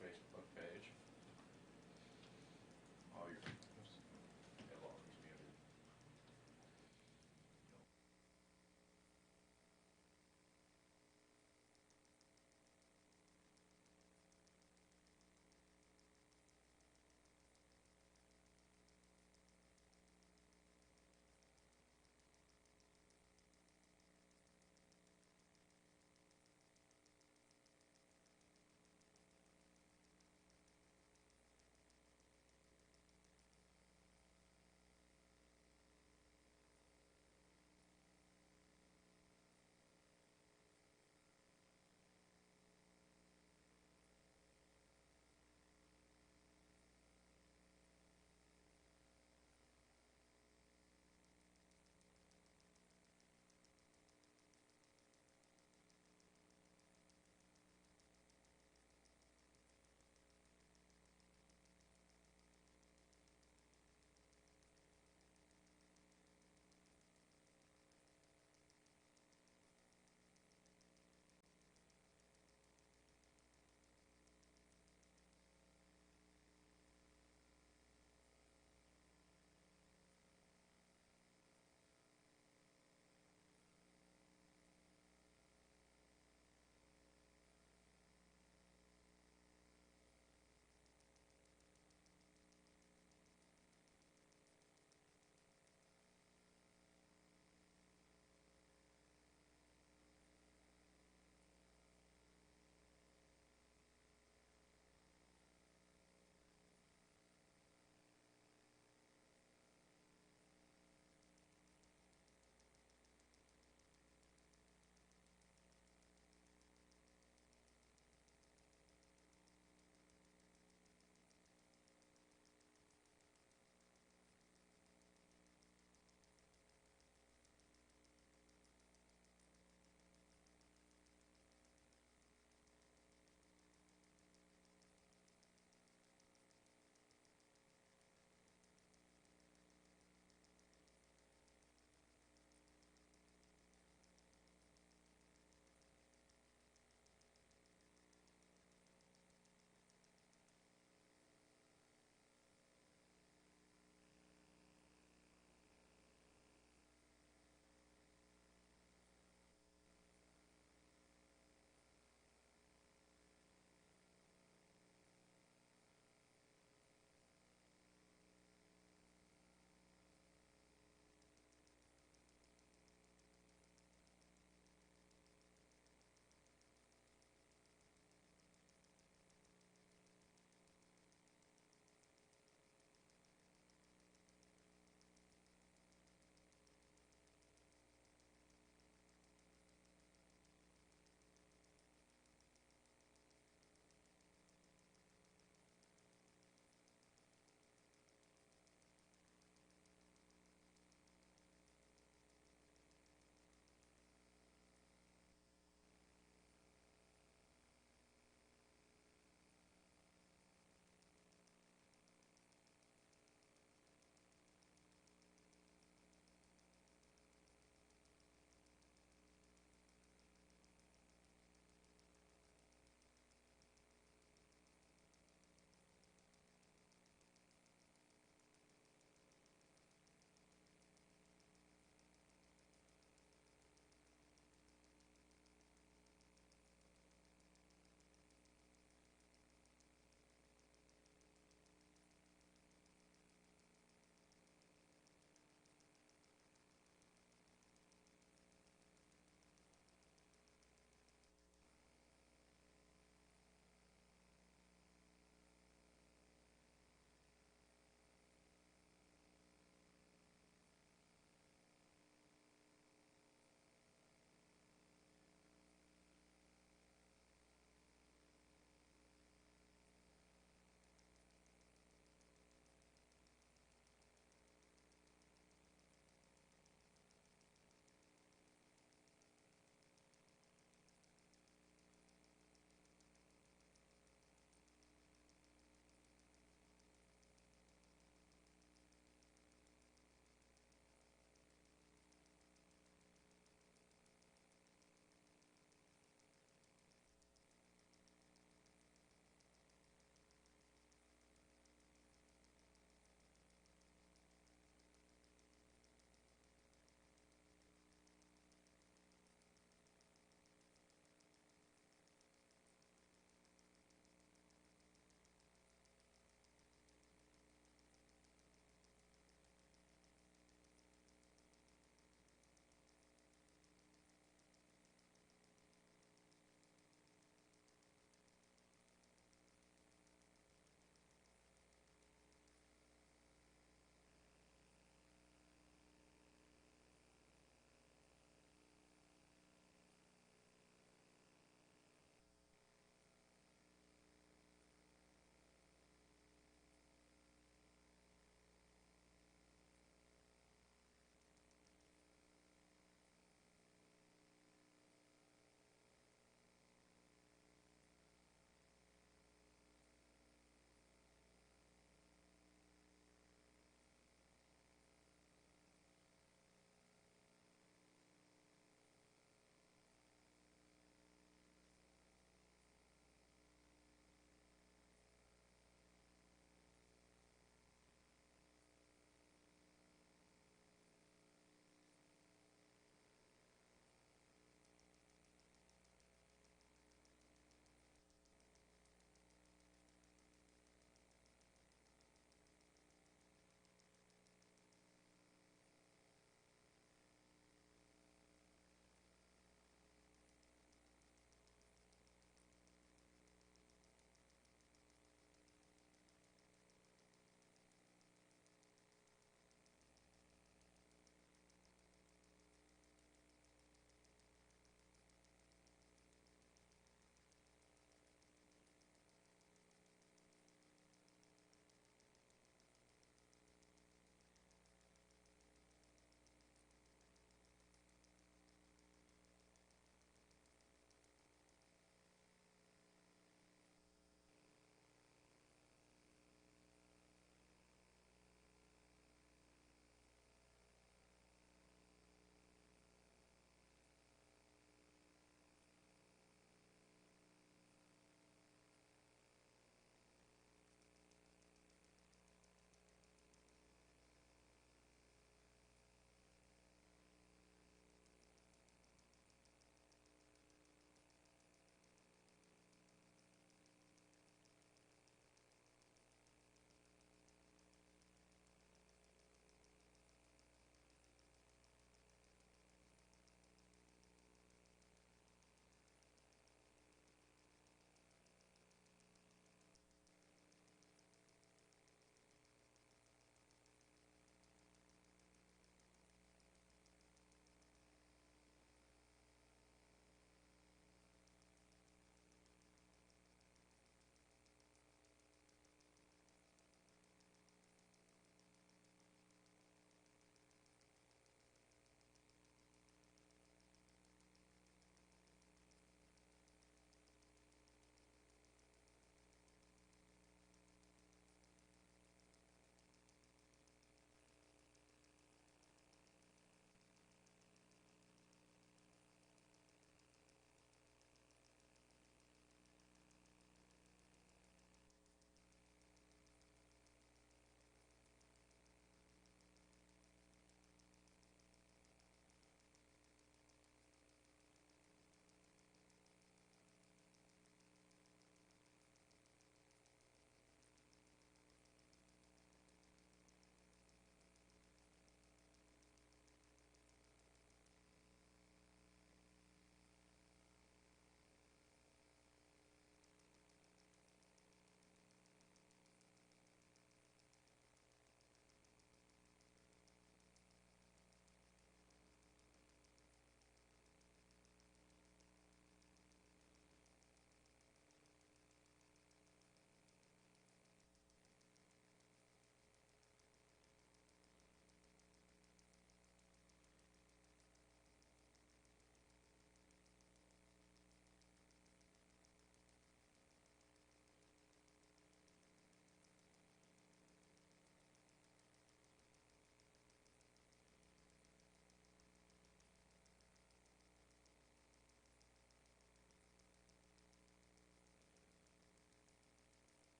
Facebook page. All your, hello, he's muted.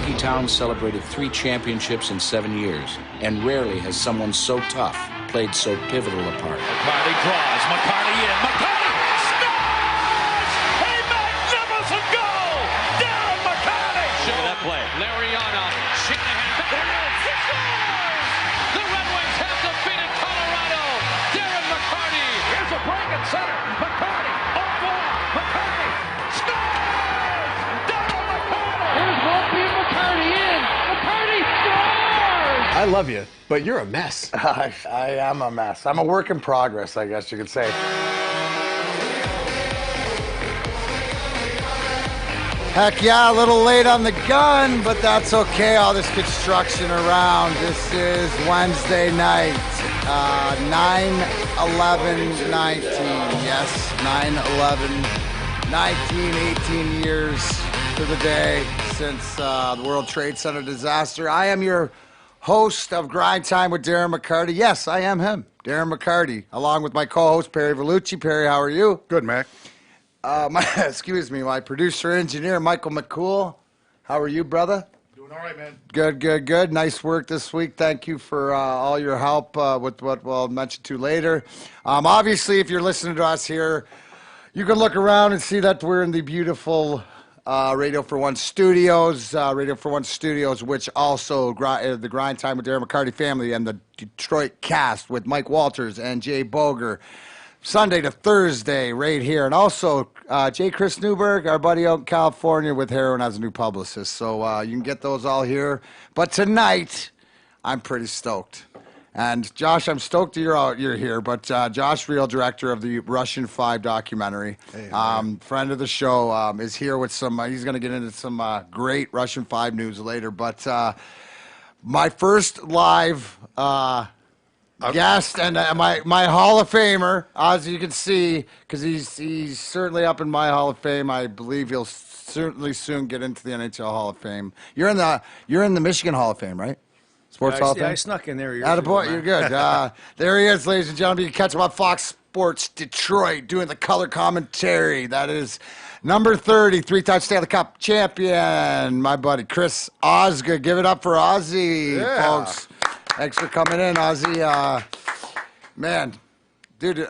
hockey town celebrated 3 championships in 7 years, and rarely has someone so tough played so pivotal a part. McCarty draws. McCarty in. McCarty scores! A magnificent goal! Darren McCarty! Look at that play. Lariano. Shanahan back. There it is. He scores! The Red Wings have defeated Colorado. Darren McCarty. Here's a break at center. McCarty. Au revoir. McCarty. Scores! Darren McCarty! Here's Volpe and McCarty in. McCarty scores! I love you, but you're a mess. I am a mess. I'm a work in progress, I guess you could say. Heck yeah, a little late on the gun, but that's okay. All this construction around. This is Wednesday night, 9/11/19. Yes, 9/11/19, 18 years to the day since the World Trade Center disaster. I am your host of Grind Time with Darren McCarty. Yes, I am him, Darren McCarty, along with my co-host, Perry Vellucci. Perry, how are you? Good, Mac. My producer engineer, Michael McCool. How are you, brother? Doing all right, man. Good. Nice work this week. Thank you for all your help with what we'll mention to later. Obviously, if you're listening to us here, you can look around and see that we're in the beautiful Radio for One Studios, which also the Grind Time with Darren McCarty family and the Detroit cast with Mike Walters and Jay Boger, Sunday to Thursday right here. And also J. Chris Newberg, our buddy out in California with Heroin, has a new publicist. So you can get those all here. But tonight, I'm pretty stoked. And Josh, I'm stoked you're here, but Josh Reel, director of the Russian 5 documentary, friend of the show, is here with some, he's going to get into some great Russian 5 news later, but my first live guest and my Hall of Famer, as you can see, because he's certainly up in my Hall of Fame. I believe he'll certainly soon get into the NHL Hall of Fame. You're in the Michigan Hall of Fame, right? Sports Hall of Fame? I snuck in there. Attaboy, you're good. There he is, ladies and gentlemen. You can catch him on Fox Sports Detroit doing the color commentary. That is number 30, 3-time Stanley Cup champion, my buddy Chris Osgood. Give it up for Ozzy, folks. Thanks for coming in, Ozzy. Man, dude.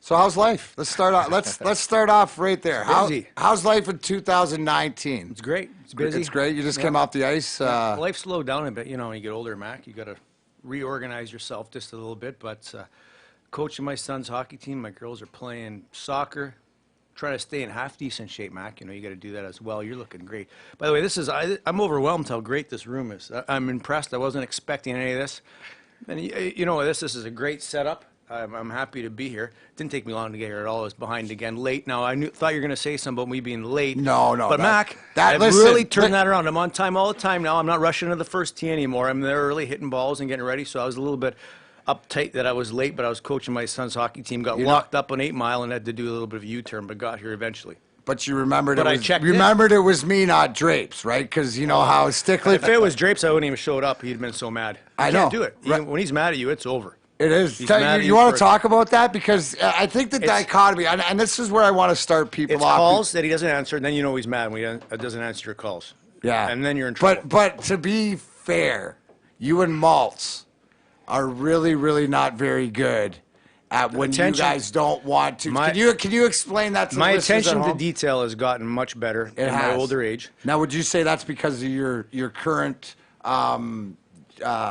So how's life? Let's start off. Let's start off right there. How's life in 2019? It's great. It's busy. It's great. You just came off the ice. Life slowed down a bit. You know, when you get older, Mac, you got to reorganize yourself just a little bit. But coaching my son's hockey team, my girls are playing soccer. Trying to stay in half decent shape, Mac. You know, you got to do that as well. You're looking great. By the way, I'm overwhelmed how great this room is. I'm impressed. I wasn't expecting any of this. And you know, this is a great setup. I'm happy to be here. Didn't take me long to get here at all. I was behind again, late. Now, thought you were going to say something about me being late. No. But Mac, I've really turned that around. I'm on time all the time now. I'm not rushing to the first tee anymore. I'm there early hitting balls and getting ready. So I was a little bit uptight that I was late, but I was coaching my son's hockey team. Got locked up on 8 Mile and had to do a little bit of a U-turn, but got here eventually. But you remembered it was me, not Drapes, right? Because you know how Stickler. If it was Drapes, I wouldn't even showed up. He'd been so mad. I know. Can't do it. Right. When he's mad at you, it's over. It is. You want to talk about that? Because I think the dichotomy, and this is where I want to start people off. It's calls that he doesn't answer, and then you know he's mad when he doesn't answer your calls. Yeah. And then you're in trouble. But to be fair, you and Maltz are really, really not very good at when you guys don't want to. Can you explain that to the listeners at home? My attention to detail has gotten much better in my older age. Now, would you say that's because of your current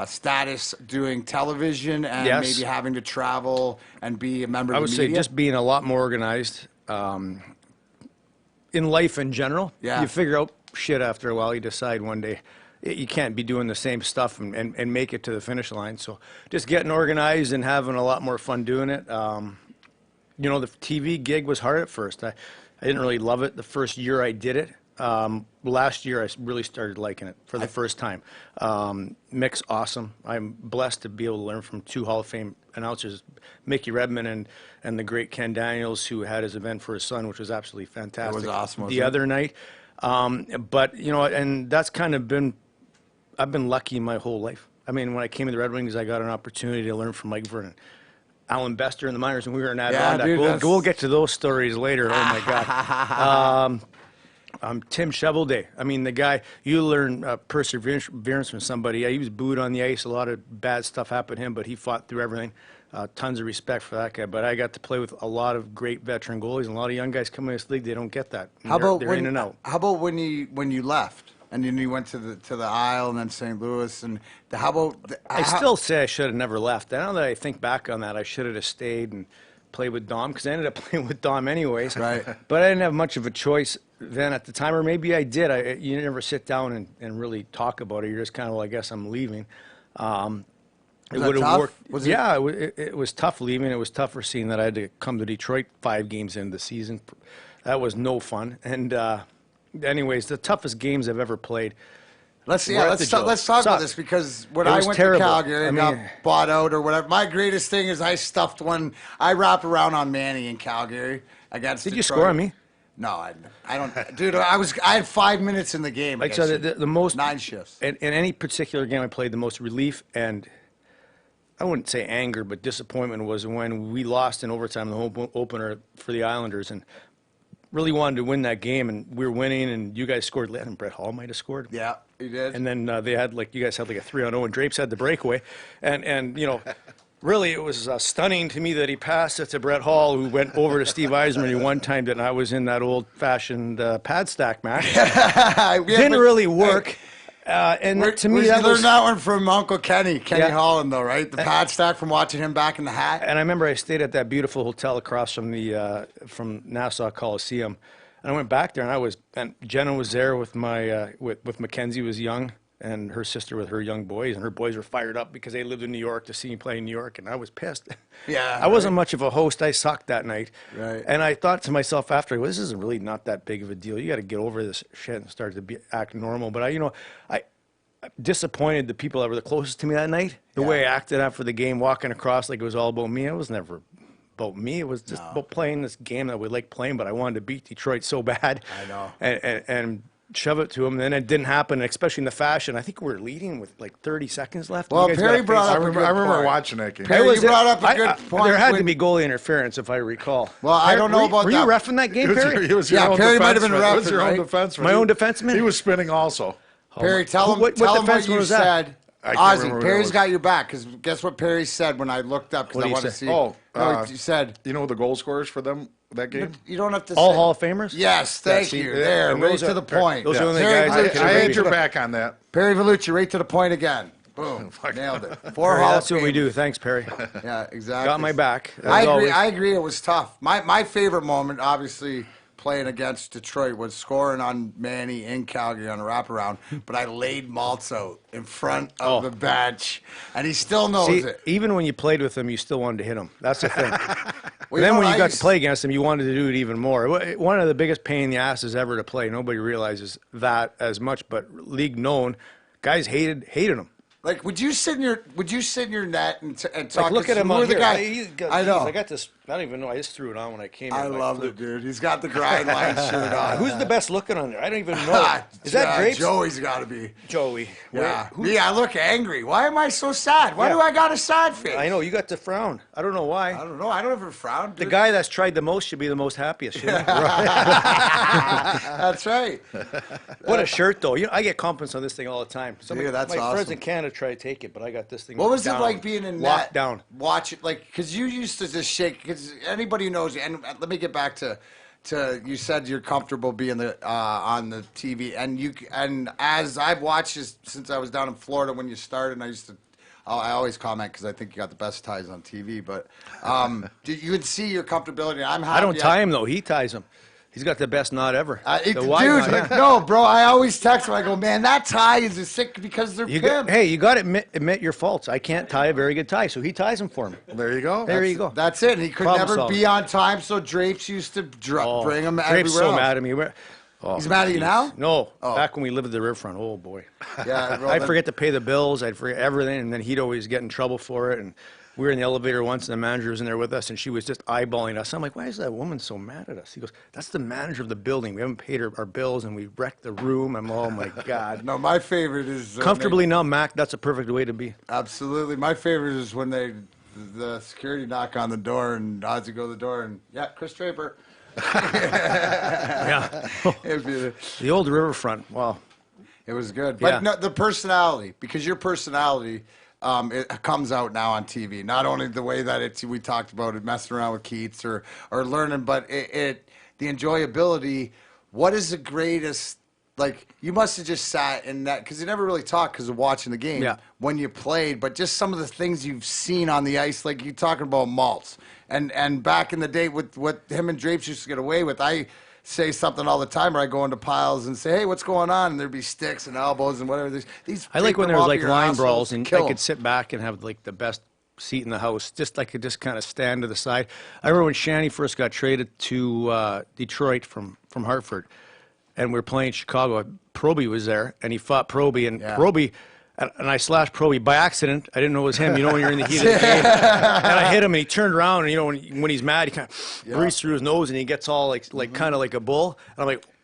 status doing television and maybe having to travel and be a member of the media? I would say just being a lot more organized in life in general. Yeah. You figure out shit after a while. You decide one day you can't be doing the same stuff and make it to the finish line. So just getting organized and having a lot more fun doing it. You know, the TV gig was hard at first. I didn't really love it the first year I did it. Last year, I really started liking it for the first time. Mick's awesome. I'm blessed to be able to learn from 2 Hall of Fame announcers, Mickey Redmond and the great Ken Daniels, who had his event for his son, which was absolutely fantastic. It was awesome. The other night. But, you know, and that's kind of been, I've been lucky my whole life. I mean, when I came to the Red Wings, I got an opportunity to learn from Mike Vernon. Alan Bester in the minors when we were in Adirondack. We'll get to those stories later. Oh, my God. Tim Shovelday. I mean, the guy, you learn perseverance from somebody. Yeah, he was booed on the ice. A lot of bad stuff happened to him, but he fought through everything. Tons of respect for that guy. But I got to play with a lot of great veteran goalies, and a lot of young guys coming in this league. They don't get that. They're in and out. How about when you left and then you went to the Isle and then St. Louis and I still say I should have never left. Now that I think back on that, I should have stayed and played with Dom, because I ended up playing with Dom anyways. Right. But I didn't have much of a choice then at the time, or maybe I did. You never sit down and really talk about it. You're just kind of, well, I guess I'm leaving. It would have worked. It was tough leaving. It was tougher seeing that I had to come to Detroit 5 games into the season. That was no fun. And anyways, the toughest games I've ever played. Let's talk about this, because when I went terrible. to Calgary and got bought out or whatever, my greatest thing is I stuffed one. I wrapped around on Manny in Calgary against Did Detroit. you score on me? No, I don't, dude. I had 5 minutes in the game. Like, so the most 9 shifts in any particular game I played, the most relief and I wouldn't say anger, but disappointment was when we lost in overtime, the home opener for the Islanders, and really wanted to win that game, and we were winning, and you guys scored late, and Brett Hall might have scored. Yeah, he did. And then you guys had like a 3-on-0, and Drapes had the breakaway, and really it was stunning to me that he passed it to Brett Hall, who went over to Steve Yzerman. He one timed it, and I was in that old-fashioned pad stack match. Didn't really work. And to me, that learned that one from Uncle Kenny Holland, though, right? The pad stack from watching him back in the hat. And I remember I stayed at that beautiful hotel across from the from Nassau Coliseum, and I went back there, and Jenna was there with my with Mackenzie was young, and her sister with her young boys, and her boys were fired up because they lived in New York to see me play in New York, and I was pissed. Yeah, I wasn't much of a host. I sucked that night. Right. And I thought to myself after, well, this is really not that big of a deal. You got to get over this shit and start to act normal. But I disappointed the people that were the closest to me that night. The way I acted after the game, walking across like it was all about me. It was never about me. It was just about playing this game that we like playing, but I wanted to beat Detroit so bad. I know. And shove it to him. And then it didn't happen, especially in the fashion. I think we were leading with like 30 seconds left. Well, Perry brought up I remember watching that game. Perry, you brought up a good point. There had to be goalie interference, if I recall. Well, I don't know about that. Were you reffing that game, Perry? Perry might have been reffing, It was your own right? defenseman. My own defenseman? He was spinning also. Perry, tell him what what you was that? said. I can't remember Ozzy, what Perry's it was. got your back, because guess what Perry said when I looked up, because What I did he wanted to say? see. Oh, you said, You know the goal scorers for them that game? you don't have to All say. Hall of Famers? Yes, thank you. There, and right those to are- the point. those are the only Perry guys that Vellucci, could I have had beat your you. back on that. Perry Vellucci, right to the point again. Boom, nailed it. 4 Perry, Hall that's of what we Famers. do. Thanks, Perry. Yeah, exactly. Got my back. as I agree. always. I agree. It was tough. My favorite moment, obviously, playing against Detroit was scoring on Manny in Calgary on a wraparound. But I laid Maltz out in front of the bench, and he still knows See, it. even when you played with him, you still wanted to hit him. That's the thing. Well, Then when I you got used- to play against him, you wanted to do it even more. One of the biggest pain in the asses ever to play. Nobody realizes that as much, but league known, guys hated him. Like, would you sit in your net and talk? Like, look at him who on are the here. guys? I know. I got this. I don't even know. I just threw it on when I came. I in by loved fluke. it, dude. He's got the grind line shirt on. Who's the best looking on there? I don't even know. Is that Drapes? Joey's got to be. Joey. Yeah. Who- Me, I look angry. Why am I so sad? Why Yeah. do I got a sad face? I know you got to frown. I don't know why. I don't know. I don't ever frown. The dude. guy that's tried the most should be the most happiest. Shouldn't he? That's right. What a shirt, though. I get compliments on this thing all the time. Dude, that's my friends awesome. in Canada try to take it, but I got this thing. What was it down, like being in locked net? down? Watch it, like, because you used to just shake. Because anybody who knows you, and let me get back to you said you're comfortable being on the TV, and as I've watched this since I was down in Florida when you started, and I always comment because I think you got the best ties on TV, but you would see your comfortability. I'm happy. I don't tie him though. He ties him. He's got the best knot ever. Dude, The wide knot, yeah. no, bro. I always text him. I go, man, that tie is sick because they're pimp. Hey, you got to admit your faults. I can't tie a very good tie, so he ties them for me. There you go. There you go. That's it. He could Problem never solved. be on time, so Drapes used to bring him everywhere Drapes so else. mad at me. He's mad at you now? No, Oh. back when we lived at the riverfront. Oh boy, Yeah, well, I'd then- forget to pay the bills. I'd forget everything, and then he'd always get in trouble for it. And we were in the elevator once, and the manager was in there with us, and she was just eyeballing us. I'm like, why is that woman so mad at us? He goes, that's the manager of the building. We haven't paid our bills, and we wrecked the room. I'm, oh my god. No, my favorite is Comfortably numb, Mac. That's a perfect way to be. Absolutely, my favorite is when the security knock on the door and Ozzy go to the door and Chris Draper. Yeah. If you- The old riverfront. Wow. It was good. But Yeah. no, the personality, because your personality it comes out now on TV. Not only the way that we talked about it, messing around with Keats or learning, but the enjoyability. What is the greatest, like, you must have just sat in that, because you never really talked because of watching the game when you played, but just some of the things you've seen on the ice, like you talking about malts. And back in the day with what him and Drapes used to get away with, I say something all the time, or I go into piles and say, hey, what's going on? And there'd be sticks and elbows and whatever. These I like when them there was off like your line assholes brawls to and kill I 'em. could sit back and have like the best seat in the house. Just I could just kind of stand to the side. I remember when Shanny first got traded to Detroit from Hartford, and we were playing Chicago. Proby was there, and he fought Proby, and Proby. And I slashed Proby by accident. I didn't know it was him. You know when you're in the heat of the game. And I hit him, and he turned around, and you know when he's mad, he kind of breathes through his nose, and he gets all like kind of like a bull. And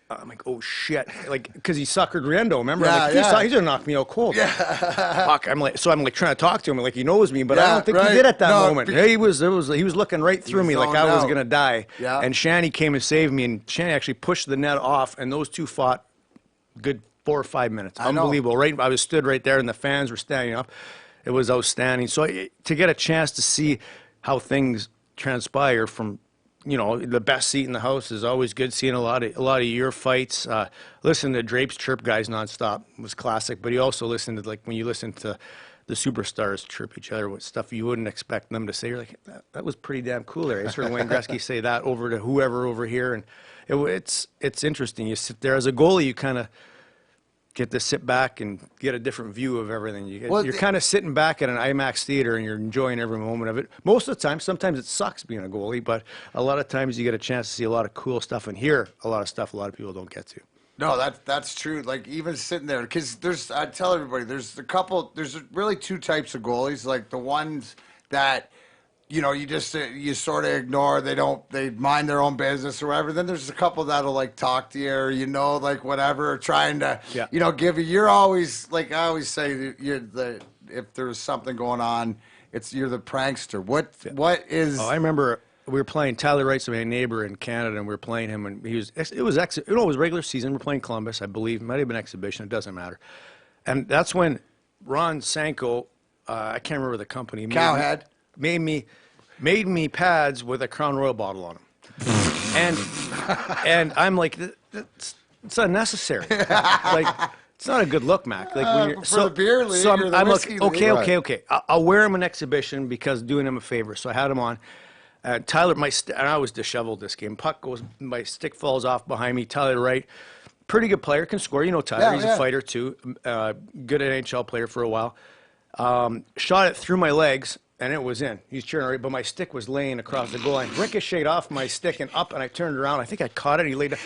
I'm like, oh shit, like because he suckered Riendo. Remember? I'm like, he's gonna knock me out cold. Yeah. Fuck. I'm like trying to talk to him, like he knows me, but I don't think he did at that moment. He was looking right through me, like I was gonna die. Yeah. And Shanny came and saved me, and Shanny actually pushed the net off, and those two fought good 4 or 5 minutes. Unbelievable. Right, I was stood right there, and the fans were standing up. It was outstanding. So to get a chance to see how things transpire from, you know, the best seat in the house is always good. Seeing a lot of your fights. Listening to Drapes chirp guys nonstop was classic. But you also listen to, like, when you listen to the superstars chirp each other with stuff you wouldn't expect them to say. You're like, that was pretty damn cool there. I heard Wayne Gretzky say that over to whoever over here, and it's interesting. You sit there as a goalie, you kind of get to sit back and get a different view of everything. You're kind of sitting back at an IMAX theater and you're enjoying every moment of it. Most of the time, sometimes it sucks being a goalie, but a lot of times you get a chance to see a lot of cool stuff and hear a lot of stuff a lot of people don't get to. No, that's true. Like, even sitting there, because I tell everybody, there's really two types of goalies. Like the ones that, you know, you sort of ignore. They mind their own business or whatever. Then there's a couple that'll like talk to you, or, you know, like whatever, trying to, you know, give you. You're always, like I always say, if there's something going on, you're the prankster. What is? Oh, I remember we were playing Tyler Wright's my neighbor in Canada, and we were playing him, and it was regular season. We're playing Columbus, I believe. It might have been exhibition. It doesn't matter. And that's when Ron Sanko, I can't remember the company. Cowhead. Made me pads with a Crown Royal bottle on them, and I'm like, it's unnecessary. Like, it's not a good look, Mac. Like when you're, for the beer league or the I'm whiskey like, league. okay. I'll wear him an exhibition because doing him a favor. So I had him on. Tyler, and I was disheveled this game. Puck goes, my stick falls off behind me. Tyler Wright, pretty good player, can score. You know Tyler, he's a fighter too. Good NHL player for a while. Shot it through my legs, and it was in. He's cheering, right, but my stick was laying across the goal line. Ricocheted off my stick and up, and I turned around. I think I caught it. And he laid down,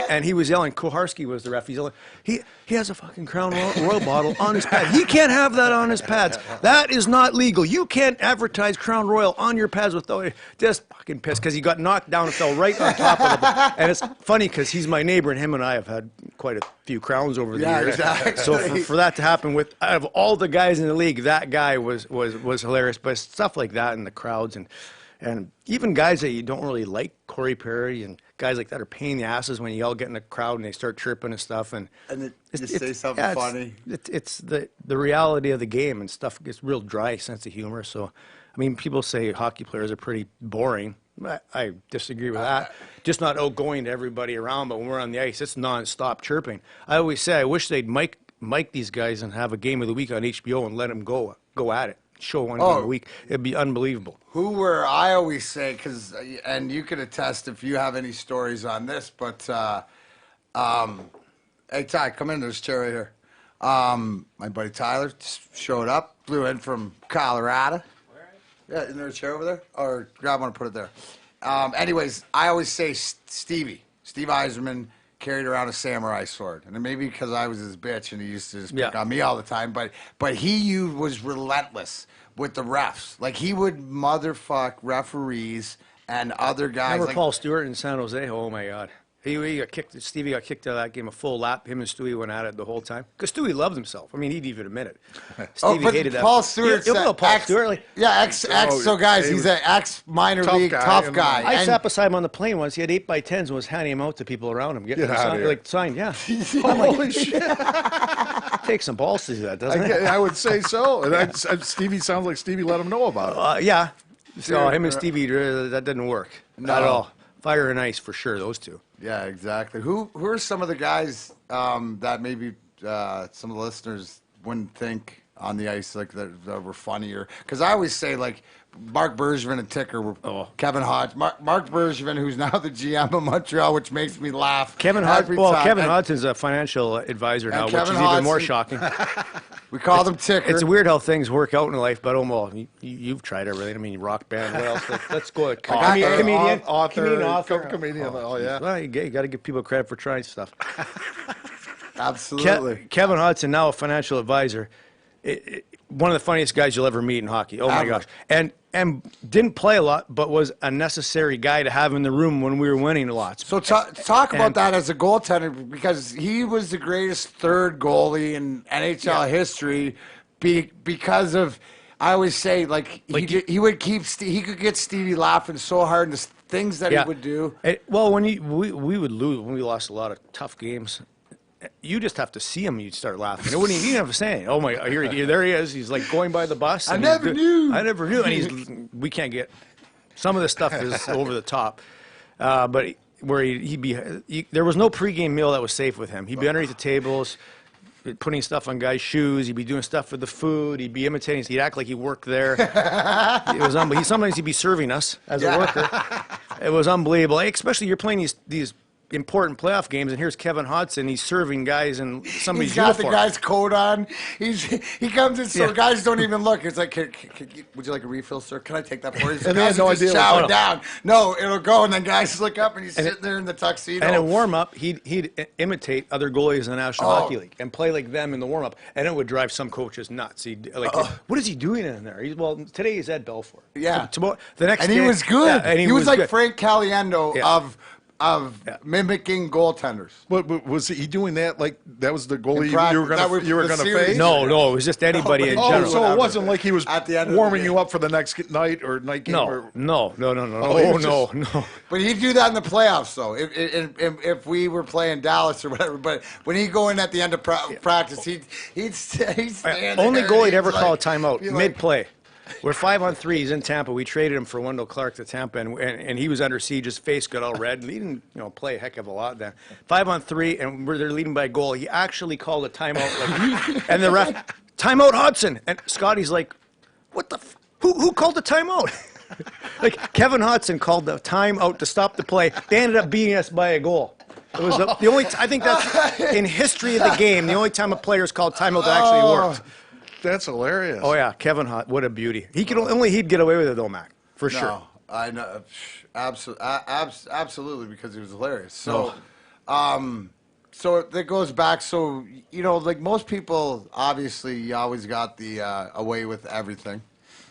and he was yelling. Koharski was the ref. He's yelling. He has a fucking Crown Royal bottle on his pad. He can't have that on his pads. That is not legal. You can't advertise Crown Royal on your pads without just fucking pissed because he got knocked down and fell right on top of the ball. And it's funny because he's my neighbor, and him and I have had quite a few crowns over the years. Exactly. So for that to happen out of all the guys in the league, that guy was hilarious. But stuff like that in the crowds and even guys that you don't really like, Corey Perry and guys like that are pain in the asses when you all get in the crowd and they start chirping and stuff. And you say something funny. It's the reality of the game, and stuff gets real dry sense of humor. So, I mean, people say hockey players are pretty boring. I disagree with that. Just not outgoing to everybody around, but when we're on the ice, it's nonstop chirping. I always say I wish they'd mic these guys and have a game of the week on HBO and let them go at it. Show one game a week. It'd be unbelievable. I always say, and you can attest if you have any stories on this, but hey, Ty, come in. There's a chair right here. My buddy Tyler just showed up, flew in from Colorado. Yeah, isn't there a chair over there? Or grab one and put it there. Anyways, I always say Steve Yzerman carried around a samurai sword. And maybe because I was his bitch and he used to just pick on me all the time. But he was relentless with the refs. Like, he would motherfuck referees and other guys. Remember like Paul Stewart in San Jose? Oh, my God. He got kicked. Stevie got kicked out of that game a full lap. Him and Stewie went at it the whole time because Stewie loved himself. I mean, he'd even admit it. Stevie but hated that. Paul Stewart. You know Paul Stewart. Like, So guys, he's an ex minor league tough guy. I And- sat beside him on the plane once. He had 8x10s and was handing them out to people around him, getting Get them outta signed, here. like signed. Yeah, Holy shit! takes some balls to do that, doesn't it? I would say so. And Stevie sounds like Stevie let him know about it. Yeah. So him and Stevie, that didn't work. Not at all. Fire and ice for sure. Those two. Yeah, exactly. Who are some of the guys that maybe some of the listeners wouldn't think on the ice like that were funnier? Because I always say like Mark Bergevin and Ticker were Kevin Hodge. Mark Bergevin, who's now the GM of Montreal, which makes me laugh. Kevin Hudson's a financial advisor now, which is even more shocking. We call them Ticker. It's weird how things work out in life, but you've tried everything. I mean, rock band. What else? Let's go. Comedian, author. Comedian. Oh yeah. Well, you got to give people credit for trying stuff. Absolutely. Kevin Hudson, now a financial advisor, one of the funniest guys you'll ever meet in hockey. Oh my gosh! And didn't play a lot, but was a necessary guy to have in the room when we were winning a lot. So talk about that as a goaltender, because he was the greatest third goalie in NHL history because of, I always say, he could get Stevie laughing so hard and the things that he would do. Well, when we would lose, when we lost a lot of tough games, you just have to see him, you'd start laughing. It wouldn't even have to say, "Oh my, here, there he is." He's like going by the bus. I never knew. And we can't get. Some of the stuff is over the top, but where there was no pregame meal that was safe with him. He'd be underneath the tables, putting stuff on guys' shoes. He'd be doing stuff with the food. He'd be imitating. He'd act like he worked there. It was unbelievable. Sometimes he'd be serving us as a worker. It was unbelievable. Especially you're playing these important playoff games, and here's Kevin Hodson. He's serving guys in somebody's uniform. He's got the guy's coat on. He comes in so guys don't even look. It's like, would you like a refill, sir? Can I take that for you? And they had no idea. Chow down. No, it'll go, and then guys look up, and he's sitting there in the tuxedo. And in warm-up, he'd imitate other goalies in the National Hockey League and play like them in the warm-up, and it would drive some coaches nuts. What is he doing in there? Today he's Ed Belfour. Yeah. Tomorrow, the next and day, he was good. Yeah, and he was like good. Frank Caliendo of mimicking goaltenders. But was he doing that like that was the goalie practice, you were going to face? No, it was just anybody in general. So it wasn't like he was At the end of warming the you up for the next night or night game? No. No. But he'd do that in the playoffs, though. If we were playing Dallas or whatever. But when he'd go in at the end of practice, he'd stand Only there goalie and to ever he'd call a timeout be mid-play. We're 5-on-3. He's in Tampa. We traded him for Wendell Clark to Tampa, and he was under siege. His face got all red. He didn't, play a heck of a lot then. 5-on-3, and they're leading by a goal. He actually called a timeout, and the ref, timeout Hodson. And Scotty's like, what the? Who called the timeout? Like Kevin Hodson called the timeout to stop the play. They ended up beating us by a goal. It was the only. I think that's in history of the game the only time a player's called timeout that actually worked. That's hilarious. Oh yeah, Kevin Hott, what a beauty. He'd get away with it though, Mac, for sure. No, I know, absolutely, because he was hilarious. So, so that goes back. So like most people, obviously, you always got the away with everything,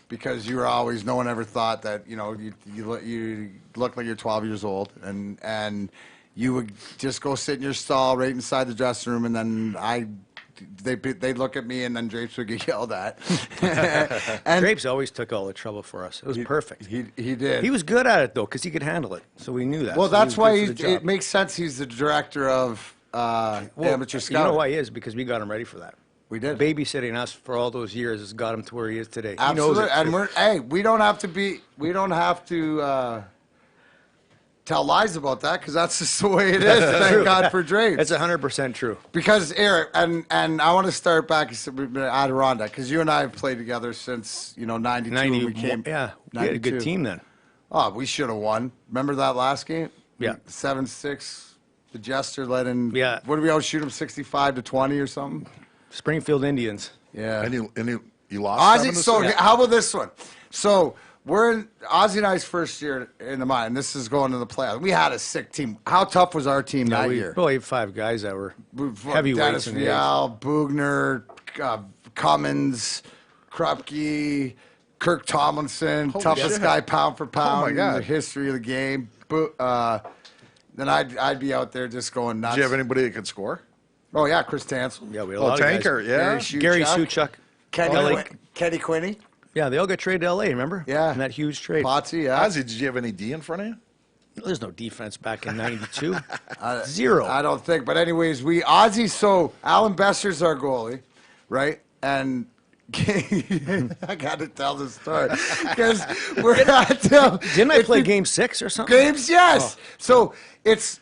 because no one ever thought that you look like you're 12 years old, and you would just go sit in your stall right inside the dressing room, and then they'd look at me, and then Drapes would get yelled at. And Drapes always took all the trouble for us. It was perfect. He did. He was good at it though, because he could handle it. So we knew that. Well, So that's he was why good for the job. it makes sense. He's the director of amateur You scouting. know why he is? Because we got him ready for that. We did. Babysitting us for all those years has got him to where he is today. Absolutely. He knows it. And we don't have to tell lies about that, because that's just the way it is. Thank God for Drapes. That's 100% true. Because Eric, and I want to start back at Adirondack, because you and I have played together since 92. When we came. Yeah, we had a good 92. team then. Oh, we should have won. Remember that last game? Yeah. 7-6. The Jester let in. Yeah. What did we outshoot him? 65-20 or something. Springfield Indians. Yeah. And he lost. Ozzy. So how about this one? So we're in Ozzy and I's first year in the mine. And this is going to the playoffs. We had a sick team. How tough was our team that we year? probably had 5 guys that were heavyweights. Dennis in the Vial, Bugner, Cummins, Krupke, Kirk Tomlinson, toughest guy pound for pound my in God. the history of the game. then I'd be out there just going nuts. Did you have anybody that could score? Oh yeah, Chris Tansel. Yeah, we had a lot of Tanker, guys. yeah. Gary Suchuk. Kenny Quinney. Yeah, they all got traded to L.A., remember? Yeah. In that huge trade. Potsy, yeah. Ozzy, did you have any D in front of you? There's no defense back in 92. Zero. I don't think. But anyways, Ozzy, so Alan Besser's our goalie, right? And I got to tell this story because we're at Didn't I play game 6 or something? games? Yes. So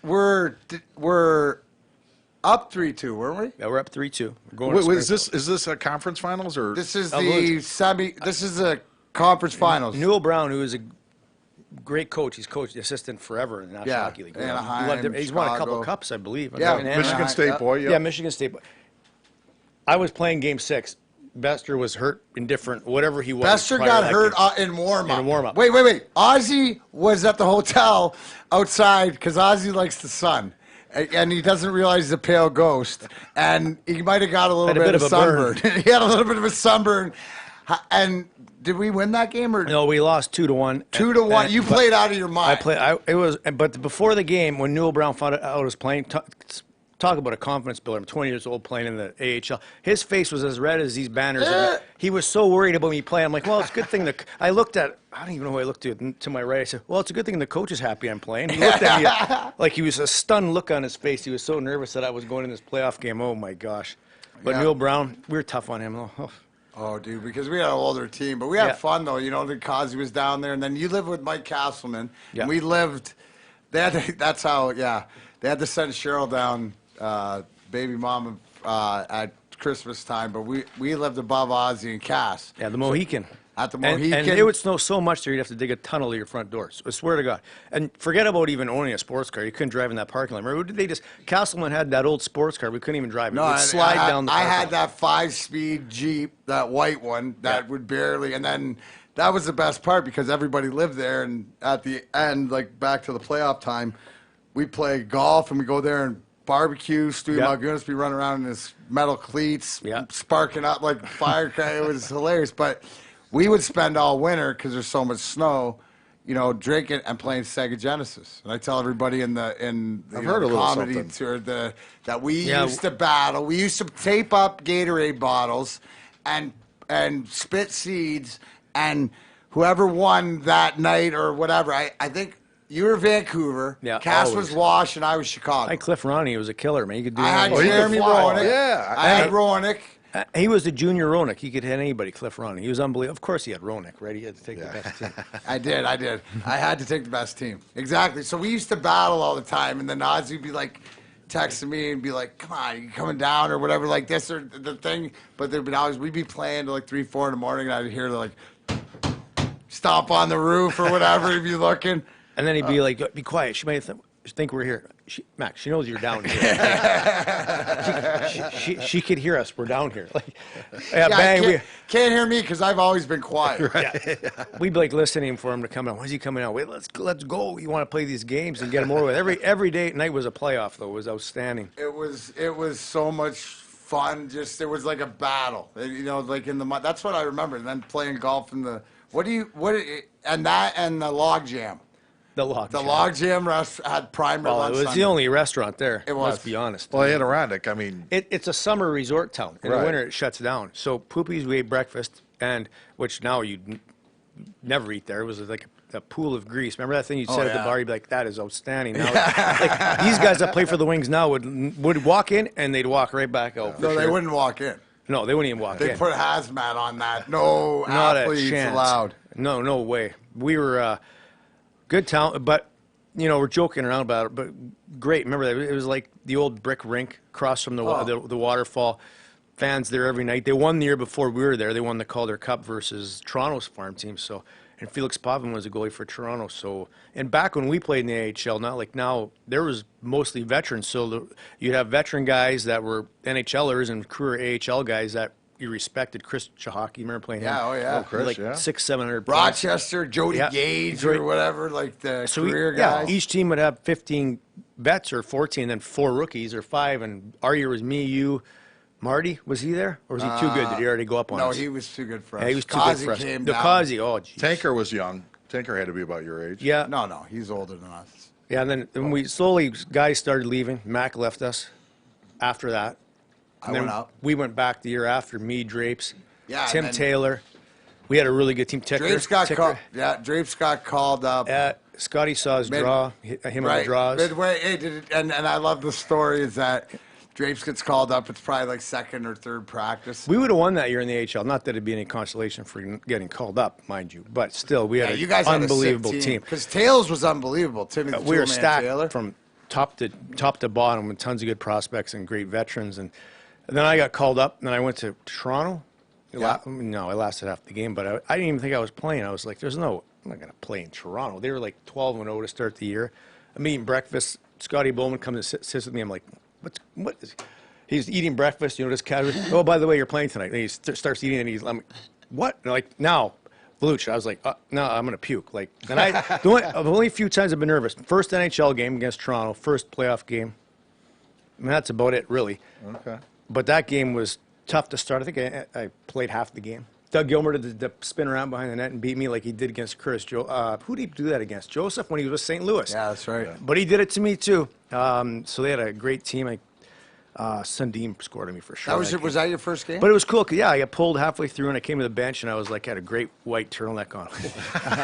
we're up 3-2, weren't we? Yeah, we're up 3-2. We're going Wait, to is this a conference finals or? This is Oh, the semi. This is the conference finals. Newell Brown, who is a great coach. He's coached the assistant forever in the National Yeah, Hockey League. Anaheim, He's won a couple Chicago. of cups, I believe. Yeah, Michigan Anaheim, State yeah. boy. Yeah, Yep. Michigan State. I was playing game 6. Bester was hurt, indifferent, whatever he was. Bester prior to got that hurt game. in warm-up. In warm-up. Wait. Ozzy was at the hotel outside because Ozzy likes the sun. And he doesn't realize he's a pale ghost. And he might have got a little Had a bit bit of of a burn. sunburn. He had a little bit of a sunburn. And did we win that game? Or No, we lost 2-1. 2-1? You played out of your mind. But before the game, when Newell Brown found out I was playing, talk about a confidence builder. I'm 20 years old playing in the AHL. His face was as red as these banners. He was so worried about me playing. I'm like, well, it's a good thing that I looked at. I don't even know who I looked to my right. I said, well, it's a good thing the coach is happy I'm playing. He looked at me like he was a stunned look on his face. He was so nervous that I was going in this playoff game. Oh my gosh! But Yeah. Newell Brown, we were tough on him though. Oh. Oh, dude, because we had an older team. But we had fun, though, you know, because he was down there. And then you lived with Mike Castleman. Yeah. And we lived – that's how, yeah. They had to send Cheryl down, baby mama, at Christmas time. But we lived above Ozzy and Cass. Yeah, the Mohican. At the And Mohican. it would snow so much there you'd have to dig a tunnel to your front door. So I swear to God. And forget about even owning a sports car. You couldn't drive in that parking lot. Remember, Castleman had that old sports car. We couldn't even drive it. No, It would slide down the I parking had lot. that 5-speed Jeep, that white one, that would barely, and then that was the best part because everybody lived there. And at the end, like back to the playoff time, we play golf and we go there and barbecue. Stewie Malgunas be running around in his metal cleats, sparking up like firecracker. It was hilarious. But we would spend all winter because there's so much snow, you know, drinking and playing Sega Genesis. And I tell everybody in the I've heard a little comedy something. tour that we used to battle. We used to tape up Gatorade bottles and spit seeds, and whoever won that night or whatever. I think you were Vancouver. Yeah, Cass always. was Wash, and I was Chicago. Hi, Cliff Roney was a killer, man. He could do I had anything. he could Jeremy fly. Roenick. Yeah. I had Roenick. He was the junior Roenick. He could hit anybody, Cliff Roney. He was unbelievable. Of course he had Roenick, right? He had to take the best team. I did. I had to take the best team. Exactly. So we used to battle all the time, and then Ozzy would be like texting me and be like, "Come on, you coming down or whatever, like this or the thing." But there'd be always we'd be playing till like 3-4 in the morning, and I'd hear like stomp on the roof or whatever. He'd be looking. And then he'd be like, be quiet. She might think we're here. Max, she knows you're down here. she could hear us. We're down here. Like, bang. Can't hear me because I've always been quiet. We'd be like listening for him to come out. When's he coming out? Wait, let's go. You want to play these games and get them over with. Every day night was a playoff, though. It was outstanding. It was so much fun. Just it was like a battle. You know, like in the that's what I remember. And then playing golf in the and the log jam. The log jam had primer lunch. It was the only restaurant there. It was. Let's be honest. Well, Adirondack, I mean. It's a summer resort town. In the Right. winter, it shuts down. So Poopy's, we ate breakfast, and which now you'd never eat there. It was like a pool of grease. Remember that thing you said at the bar? You'd be like, that is outstanding. Now, like, these guys that play for the Wings now would walk in, and they'd walk right back out. No, they wouldn't walk in. No, they wouldn't even walk in. They put hazmat on that. No Not athletes a chance. allowed. No way. We were good talent, but you know we're joking around about it. But great. Remember that it was like the old brick rink across from the waterfall. Fans there every night. They won the year before we were there. They won the Calder Cup versus Toronto's farm team. So, and Felix Pavin was a goalie for Toronto. So, and back when we played in the AHL, not like now, there was mostly veterans. So you'd have veteran guys that were NHLers and career AHL guys that you respected. Chris Chahaki, remember playing him? Yeah, Chris, like yeah. 600-700 points. Rochester, Jody Gage Right. or whatever, like the So career guys. each team would have 15 vets or 14, and then 4 rookies or 5. And our year was me, you, Marty. Was he there, or was he too good? Did he already go up on No, us? he was too good for us. Yeah, he was too good Kazi for us. came The down. Kazi, oh, geez. Tanker was young. Tanker had to be about your age. Yeah. No, he's older than us. Yeah, and then when we slowly, guys started leaving. Mac left us after that. I went out. We went back the year after, me, Drapes, Yeah, Tim and then- Taylor. We had a really good team. Drapes got called up. Scotty saw his draw, him on the draws. Midway, and I love the story is that Drapes gets called up. It's probably like second or third practice. We would have won that year in the AHL. Not that it'd be any consolation for getting called up, mind you, but still, we had you an guys had unbelievable a sick team. Because Tails was unbelievable. Timmy, the We were two-man stacked Taylor. from top to bottom with tons of good prospects and great veterans. And then I got called up, and then I went to Toronto. Yeah. No, I lasted half the game, but I didn't even think I was playing. I was like, I'm not going to play in Toronto. They were like 12-0 to start the year. I'm eating breakfast. Scotty Bowman comes and sits with me. I'm like, what is he's eating breakfast, just casually. Oh, by the way, you're playing tonight. And he starts eating, and I'm like, what? And I'm like, now, Voluch. I was like, no, I'm going to puke. Like, and the only few times I've been nervous. First NHL game against Toronto, first playoff game. I mean, that's about it, really. Okay. But that game was tough to start. I think I played half the game. Doug Gilmer did the spin around behind the net and beat me like he did against Chris. Who did he do that against? Joseph when he was with St. Louis. Yeah, that's right. But he did it to me, too. So they had a great team. Sundin scored on me for sure. Was that your first game? But it was cool. 'Cause, yeah, I got pulled halfway through, and I came to the bench, and I was like, had a great white turtleneck on. And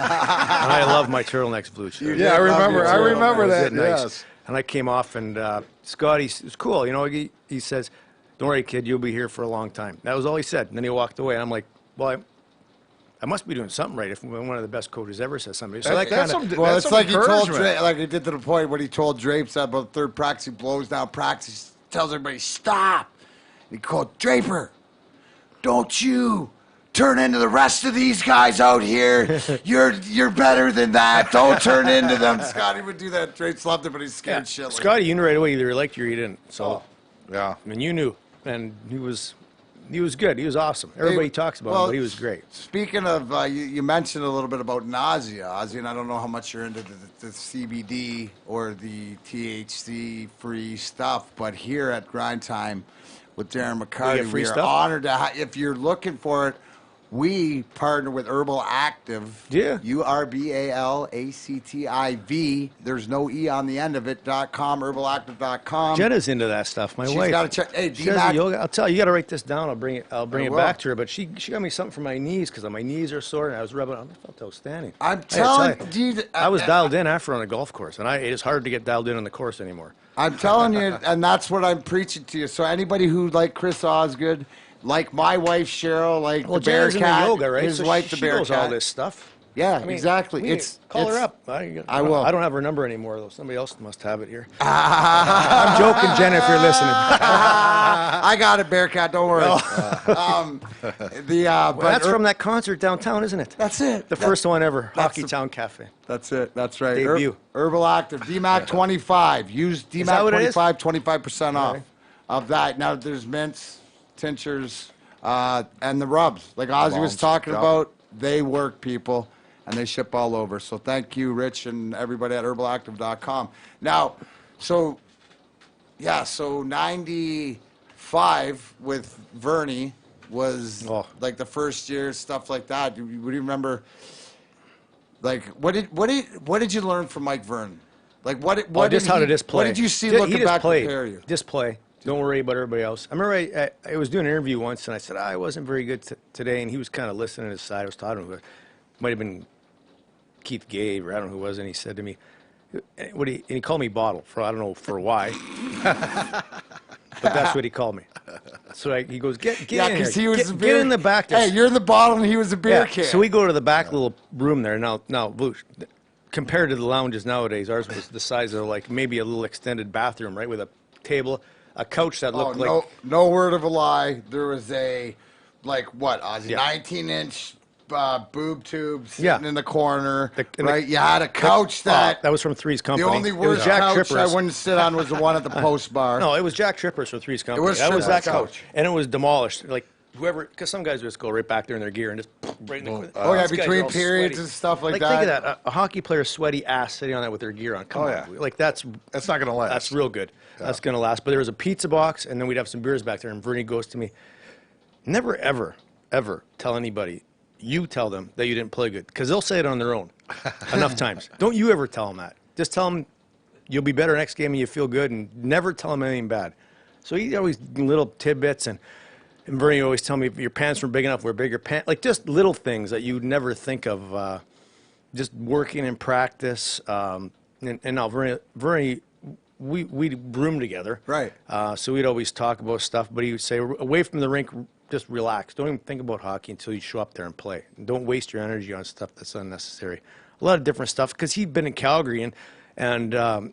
I love my turtlenecks, Blue. Yeah, I remember that. Nice. Yes. And I came off, and Scotty, it was cool. He says, don't worry, kid, you'll be here for a long time. That was all he said. And then he walked away, and I'm like, well, I must be doing something right if one of the best coaches ever says something. So that That's kind of, Well, that's it's some like he told encouragement. like he did to the point when he told Drapes that about third practice, he blows down practice, tells everybody, stop. He called Draper, don't you turn into the rest of these guys out here. You're better than that. Don't turn into them. Scotty would do that. Drapes loved it, but he's scared shitless. Scotty, you knew right away either you liked you or you didn't. So, Yeah. I mean, you knew. And he was good. He was awesome. Everybody talks about him, but he was great. Speaking of, you mentioned a little bit about nausea, Ozzy, and I don't know how much you're into the CBD or the THC-free stuff, but here at Grind Time with Darren McCarty, free we are stuff? honored to if you're looking for it, we partner with Herbal Active. Yeah. URBALACTIV. There's no E on the end of it. .com, herbalactive.com. Jenna's into that stuff. My She's wife. got to check. Hey, She does D-Mac. yoga. I'll tell you. You got to write this down. I'll bring it will. back to her. But she got me something for my knees because my knees are sore, and I was rubbing. I felt outstanding. I'm I gotta telling tell you. I was dialed in after on a golf course, and it is hard to get dialed in on the course anymore. I'm telling you, and that's what I'm preaching to you. So anybody who like Chris Osgood, like my wife Cheryl, like Well, the Jenna's into Bearcat, yoga, right? his So wife the she knows Bearcat. all this stuff. Yeah, I mean, exactly. Call her it's- up. I will. I don't have her number anymore, though. Somebody else must have it here. I'm joking, Jenna, if you're listening. I got it, Bearcat. Don't worry. Well, that's from that concert downtown, isn't it? That's it. The first one ever, that's Hockey the- Town Cafe. That's it. That's right. Debut. Herbal Active. DMAC 25. Use that DMAC what it is? 25, 25% off Okay. of that. Now there's mints, tinctures, and the rubs. Like Ozzy was Balms, talking yeah. about, they work, people, and they ship all over. So thank you, Rich, and everybody at herbalactive.com. Now, so 95 with Vernie was like the first year, stuff like that. Would you remember? Like, what did you learn from Mike Vernon? Like, what Just how to just play. What did you see He looking just back played. prepare you? Just play. Don't worry about everybody else. I remember I was doing an interview once, and I said, I wasn't very good today, and he was kind of listening to his side. I was talking to him. It might have been Keith Gay, or I don't know who it was, and he said to me, and he called me Bottle, for I don't know for why. But that's what he called me. So he goes, get in here. because he was get, the get beer. in the back there. Hey, you're in the bottle, and he was a beer can. So we go to the back little room there. Now, Voosh, compared to the lounges nowadays, ours was the size of like maybe a little extended bathroom, right, with a table, a couch that looked like no word of a lie. There was a, like, what, Ozzy, Yeah. 19-inch boob tube sitting Yeah. in the corner, and right? You had a couch that was from Three's the Company. only It was worst Jack couch I Trippers. wouldn't sit on was the one at the post bar. No, it was Jack Trippers from Three's Company. was that was that Trippers' couch, and it was demolished. Like whoever, because some guys would just go right back there in their gear and just right in the. Oh, yeah, these guys are between all periods sweaty. and stuff like Think of that. that, a hockey player's sweaty ass sitting on that with their gear on. Come Oh, on, yeah. like that's That's not going to last. That's real good. That's going to last. But there was a pizza box, and then we'd have some beers back there. And Vernie goes to me, never, ever, ever tell anybody, you tell them that you didn't play good. Because they'll say it on their own enough times. Don't you ever tell them that. Just tell them You'll be better next game and you feel good, and never tell him anything bad. So he always little tidbits, and Bernie always tell me if your pants were big enough, wear bigger pants. Like just little things that you never think of. Just working in practice. And now Bernie, we roomed together. Right. So we'd always talk about stuff, but he would say, away from the rink, just relax. Don't even think about hockey until you show up there and play. Don't waste your energy on stuff that's unnecessary. A lot of different stuff, because he'd been in Calgary, and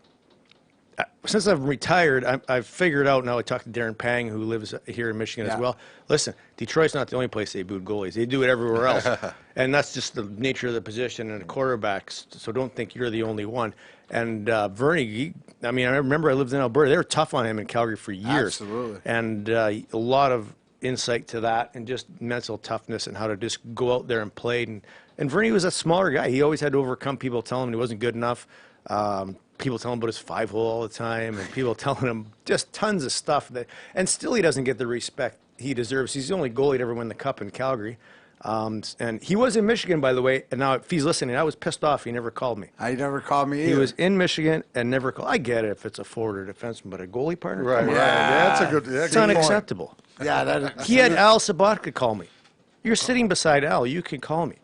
since I've retired, I've figured out now. I talked to Darren Pang, who lives here in Michigan as well. Listen, Detroit's not the only place they booed goalies. They do it everywhere else. And that's just the nature of the position and the quarterbacks. So don't think you're the only one. And Vernie, I remember I lived in Alberta. They were tough on him in Calgary for years. Absolutely. And a lot of insight to that, and just mental toughness and how to just go out there and play. And Vernie was a smaller guy. He always had to overcome people telling him he wasn't good enough. People telling him about his 5-hole all the time, and people telling him just tons of stuff and still he doesn't get the respect he deserves. He's the only goalie to ever win the cup in Calgary. And he was in Michigan, by the way, and now if he's listening, I was pissed off he never called me. He never called me either. He was in Michigan and never called. I get it if it's a forward or defenseman, but a goalie partner? Right. Come on. Yeah, that's a good. Yeah, It's good point. unacceptable. Yeah, He had Al Sabatka call me. You're sitting beside Al. You can call me.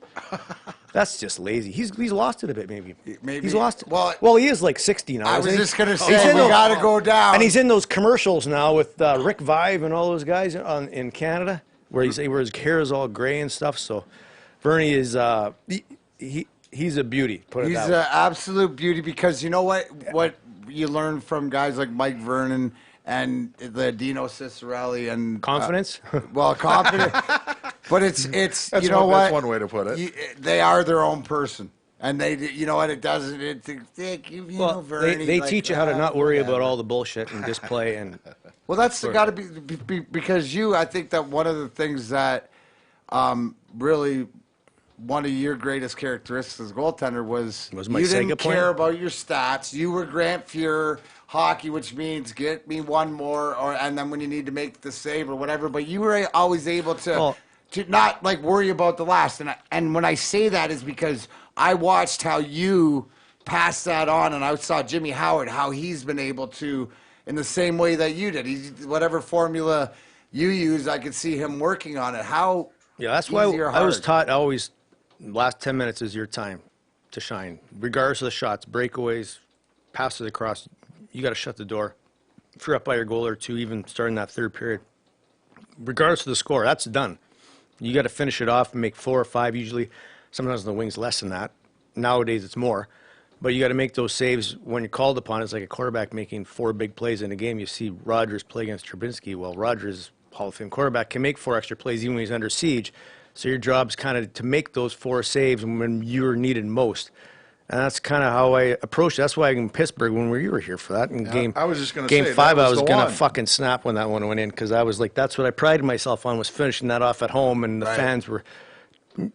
That's just lazy. He's lost it a bit, maybe. He's lost it. Well, He is like 60 now. I was isn't he? just going to He's say, in we those- got to go down. And he's in those commercials now with Rick Vive and all those guys in Canada, where his hair is all gray and stuff. So Bernie is he's a beauty. Put it He's that an way. absolute beauty, because you know what you learn from guys like Mike Vernon and the Dino Cicerelli and Confidence. confident. But it's That's you know that's what, one way to put it. they are their own person, and you know what, it doesn't. Well, Vernon, they like, teach you how to not worry about all the bullshit and just play. And Well, that's got to be because I think that one of the things that really one of your greatest characteristics as a goaltender was my you Sega didn't plan? care about your stats. You were Grant Fuhrer hockey, which means get me one more, and then when you need to make the save or whatever. But you were always able to not like worry about the last. And when I say that is because I watched how you passed that on, and I saw Jimmy Howard, how he's been able to, in the same way that you did. Whatever formula you use, I could see him working on it. How that's why easy or I was hard? taught always last 10 minutes is your time to shine, regardless of the shots, breakaways, passes across. You got to shut the door. If you're up by your goal or two, even starting that third period, regardless of the score, that's done. You got to finish it off and make 4 or 5 usually. Sometimes the wings less than that. Nowadays it's more. But you got to make those saves when you're called upon. It's like a quarterback making 4 big plays in a game. You see Rogers play against Trubinsky. Well, Rogers, Hall of Fame quarterback, can make 4 extra plays even when he's under siege. So your job's kind of to make those 4 saves when you're needed most. And that's kind of how I approached it. That's why in Pittsburgh, when you were here for that, in I was just gonna game say, 5, that I was was the going to one. fucking snap when that one went in, because I was like, that's what I prided myself on, was finishing that off at home, and the fans were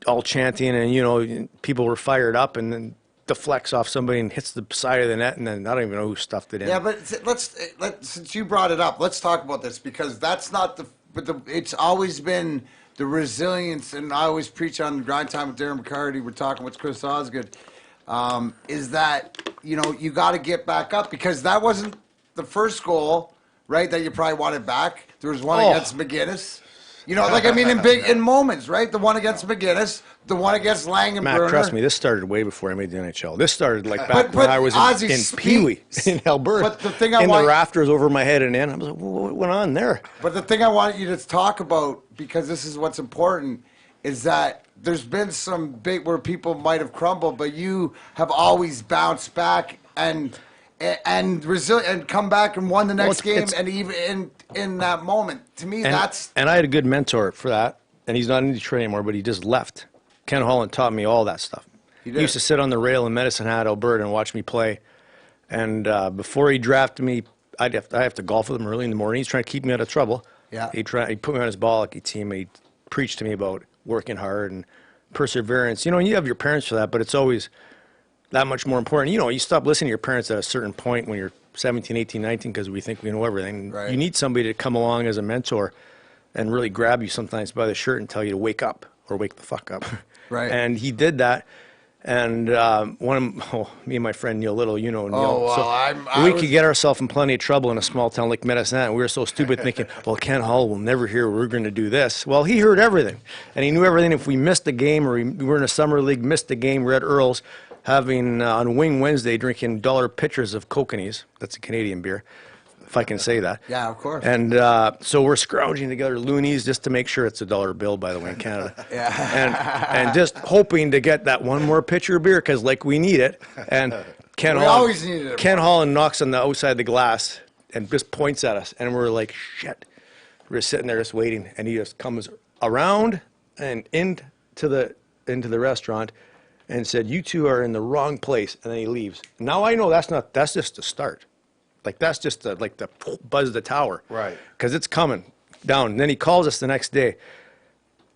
all chanting, and people were fired up, and then deflects off somebody and hits the side of the net, and then I don't even know who stuffed it in. Yeah, but let's since you brought it up, let's talk about this, because that's not it's always been the resilience, and I always preach on Grind Time with Darren McCarty. We're talking with Chris Osgood. Is that you got to get back up, because that wasn't the first goal, right? That you probably wanted back. There was one against McGinnis. In moments, right? The one against McGinnis, the one against Lang and Matt, Burner. trust me, this started way before I made the NHL. This started like back when I was Ozzy, in Pee Wee in Alberta. But the thing in the rafters over my head and in. I was like, what went on there? But the thing I want you to talk about, because this is what's important, is that there's been some big where people might have crumbled, but you have always bounced back and resilient and come back and won the next game, and even in that moment. To me, that's. And I had a good mentor for that, and he's not in Detroit anymore, but he just left. Ken Holland taught me all that stuff. He used to sit on the rail in Medicine Hat, Alberta, and watch me play. And before he drafted me, I have to golf with him early in the morning. He's trying to keep me out of trouble. Yeah. He put me on his ball hockey team. And he preached to me about working hard and perseverance. And you have your parents for that, but it's always that much more important. You stop listening to your parents at a certain point when you're 17, 18, 19, because we think we know everything. Right. You need somebody to come along as a mentor and really grab you sometimes by the shirt and tell you to wake up or wake the fuck up. Right. And he did that. And me and my friend Neil Little, you know Neil. Oh, well, so we could get ourselves in plenty of trouble in a small town like Medicine. And we were so stupid thinking, well, Ken Hall will never hear we're going to do this. Well, he heard everything. And he knew everything. If we missed a game or we were in a summer league, missed a game, we're at Earl's having on Wing Wednesday drinking dollar pitchers of Kokanees. That's a Canadian beer, if I can say that. Yeah, of course. And so we're scrounging together loonies just to make sure it's a dollar bill, by the way, in Canada. And just hoping to get that one more pitcher of beer because, like, we need it. And Ken always needed it. Ken Holland knocks on the outside of the glass and just points at us. And we're like, shit. We're sitting there just waiting. And he just comes around and into the restaurant and said, you two are in the wrong place. And then he leaves. Now I know that's just the start. Like, that's just the buzz of the tower. Right. Because it's coming down. And then he calls us the next day.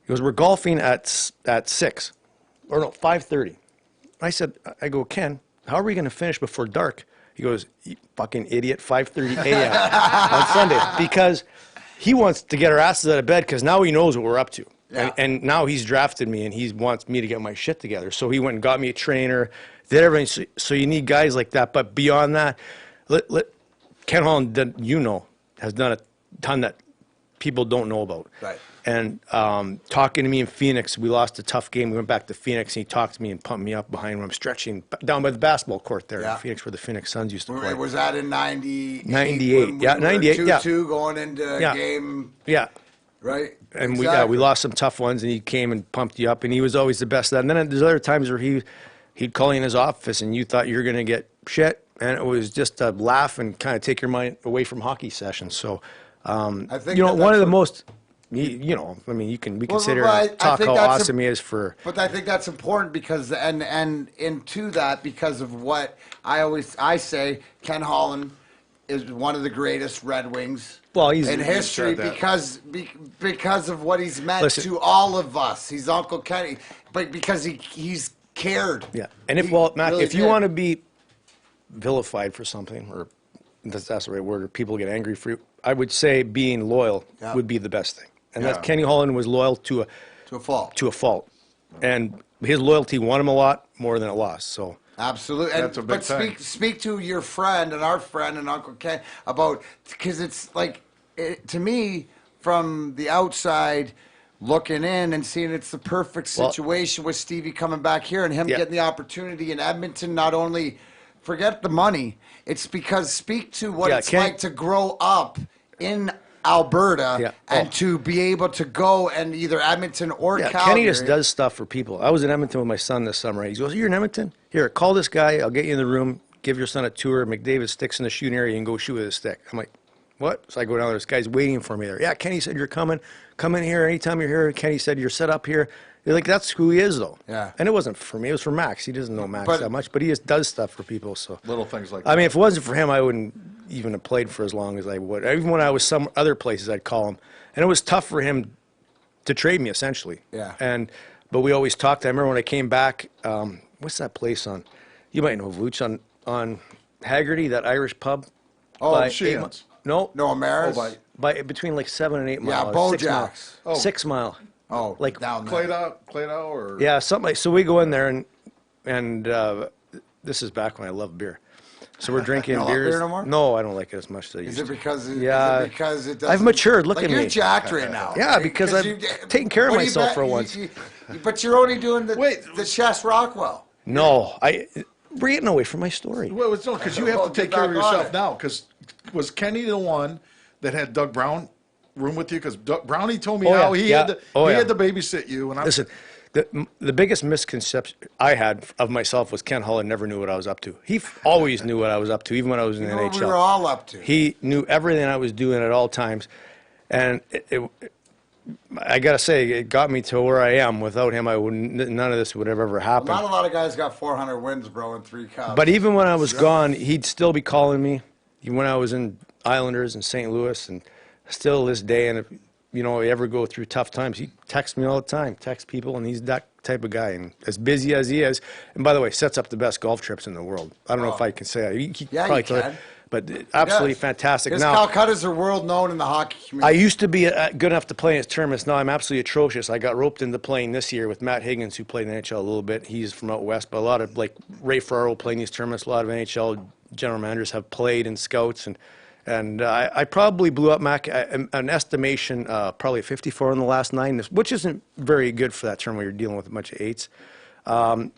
He goes, we're golfing at 6. Or no, 5:30. I go, Ken, how are we going to finish before dark? He goes, you fucking idiot, 5:30 a.m. on Sunday. Because he wants to get our asses out of bed because now he knows what we're up to. Yeah. And now he's drafted me and he wants me to get my shit together. So he went and got me a trainer, did everything. So you need guys like that. But beyond that, Ken Holland, has done a ton that people don't know about. Right. And talking to me in Phoenix, we lost a tough game. We went back to Phoenix, and he talked to me and pumped me up behind when I'm stretching down by the basketball court there in Phoenix, where the Phoenix Suns used to play. Was that in 98? 98, yeah, 98, 2-2 going into game. Yeah. Right. And exactly. we lost some tough ones, and he came and pumped you up, and he was always the best at that. And then there's other times where he'd call you in his office, and you thought you were going to get shit, and it was just a laugh and kind of take your mind away from hockey sessions. So, I think one of the most, we can sit here and talk how awesome he is for. But I think that's important because, and into that, because of what I say, Ken Holland is one of the greatest Red Wings in history because of what he's meant to all of us. He's Uncle Kenny, but because he's cared. Yeah, and if you want to be vilified for something, or that's the right word, or people get angry for you, I would say being loyal would be the best thing. And that Kenny Holland was loyal to a fault. And his loyalty won him a lot more than it lost. So absolutely. That's a big thing. Speak to your friend and our friend and Uncle Ken about, because it's like, to me, from the outside looking in and seeing it's the perfect situation with Stevie coming back here and him getting the opportunity in Edmonton. Not only forget the money, it's because speak to what it's like to grow up in Alberta and to be able to go and either Edmonton or Calgary. Kenny just does stuff for people. I was in Edmonton with my son this summer. He goes, you're in Edmonton? Here, call this guy. I'll get you in the room. Give your son a tour. McDavid sticks in the shooting area and go shoot with a stick. I'm like, what? So I go down there. This guy's waiting for me there. Yeah, Kenny said you're coming. Come in here anytime you're here. Kenny said you're set up here. You're like, that's who he is, though. Yeah. And it wasn't for me. It was for Max. He doesn't know Max that much, but he just does stuff for people. So Little things like that. I mean, if it wasn't for him, I wouldn't even have played for as long as I would. Even when I was some other places, I'd call him. And it was tough for him to trade me, essentially. Yeah. But we always talked. I remember when I came back, what's that place on? You might know, Vooch, on Haggerty, that Irish pub. Oh, Sheehan's. No, Amaris. by between like 7 and 8 miles. Yeah, Bojack's. 6 mile. Oh, like down there. Clado or yeah, something like. So we go in there and this is back when I loved beer. So we're drinking you don't beers. like beer no more? No, I don't like it as much as I used Is it to. because it doesn't, I've matured. Look at you're me. jacked right now. Yeah, because I've taken care of myself for once. But you're only doing the Chess Rockwell. No, we're getting away from my story. Well, it's no, because you have to take care of yourself now. Because was Kenny the one that had Doug Brown room with you? Because Brownie told me how he had to babysit you. And listen, the biggest misconception I had of myself was Ken Holland never knew what I was up to. He always knew what I was up to, even when I was in the NHL. What we were all up to. He knew everything I was doing at all times, and I gotta say, it got me to where I am. Without him, none of this would have ever happened. Not a lot of guys got 400 wins, bro, in 3 cups. But even when I was gone, he'd still be calling me. Even when I was in Islanders and St. Louis, and still this day, and if you ever go through tough times, he texts me all the time, texts people, and he's that type of guy. And as busy as he is, and by the way, sets up the best golf trips in the world. I don't know if I can say that. He probably you can. but absolutely Yes. fantastic. His Now, Calcuttas are world known in the hockey I community. used to be good enough to play in his tournaments. Now I'm absolutely atrocious. I got roped into playing this year with Matt Higgins, who played in the NHL a little bit. He's from out west, but a lot of, like, Ray Ferraro playing these tournaments. A lot of NHL general managers have played in scouts, and I probably blew up Mac an estimation probably 54 in the last 9, which isn't very good for that term when you're dealing with a bunch of 8s.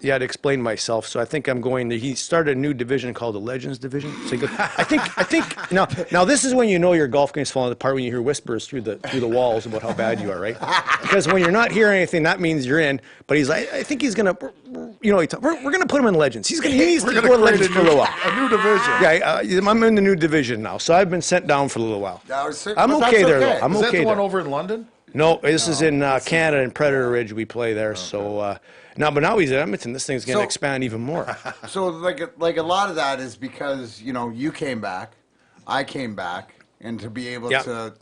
Yeah, I'd explain myself. So I think I'm going to. He started a new division called the Legends Division. So he goes, I think now this is when you know your golf game is falling apart, when you hear whispers through the walls about how bad you are, right? Because when you're not hearing anything, that means you're in. But he's like, I think he's gonna, we're gonna put him in Legends. He needs to go in Legends for a little while. A new division. Yeah, I'm in the new division now, so I've been sent down for a little while. I'm But okay that's there okay. though. I'm Is that okay the one there. over in London? No, this is in Canada, in Predator Ridge. We play there. Okay. So now he's at Edmonton. This thing's going to expand even more. So like a lot of that is because you came back, I came back, and to be able to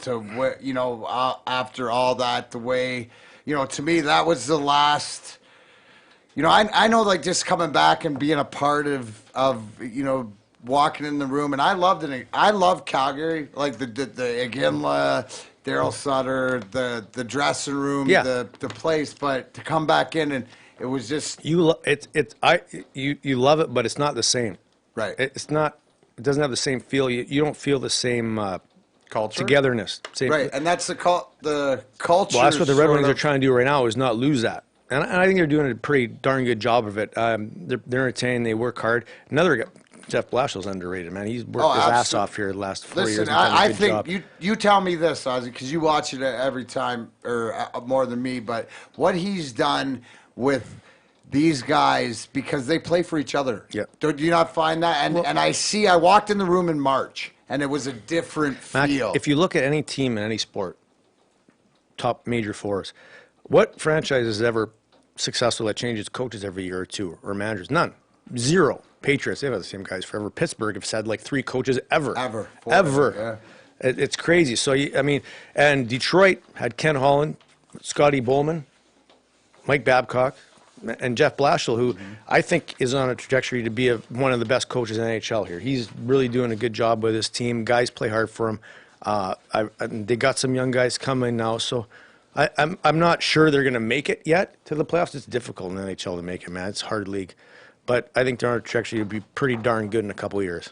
after all that, the way to me that was the last. I know, like, just coming back and being a part of walking in the room, and I loved it. I love Calgary, like the Iginla, Daryl Sutter, the dressing room, the place, but to come back in and it was just you love it, but it's not the same. Right. It's not. It doesn't have the same feel. You don't feel the same Culture? togetherness. Same, right, and that's the culture. Well, that's what the Red Wings are trying to do right now, is not lose that. And I think they're doing a pretty darn good job of it. They're entertaining. They work hard. Another guy, Jeff Blashill's underrated, man. He's worked his ass off here the last 4 years. Listen, And done a I good think job. you tell me this, Ozzy, because you watch it every time, or more than me. But what he's done with these guys, because they play for each other. Yeah. Do you not find that? And I walked in the room in March, and it was a different Mac, feel. if you look at any team in any sport, top major fours, what franchise is ever successful that changes coaches every year or two, or managers? None. Zero. Patriots, they've had the same guys forever. Pittsburgh have had like 3 coaches ever. Yeah. It's crazy. So, and Detroit had Ken Holland, Scotty Bowman, Mike Babcock, and Jeff Blashill, who I think is on a trajectory to be one of the best coaches in the NHL here. He's really doing a good job with his team. Guys play hard for him. They got some young guys coming now, so I'm not sure they're going to make it yet to the playoffs. It's difficult in the NHL to make it, man. It's a hard league. But I think they're on a trajectory to be pretty darn good in a couple of years.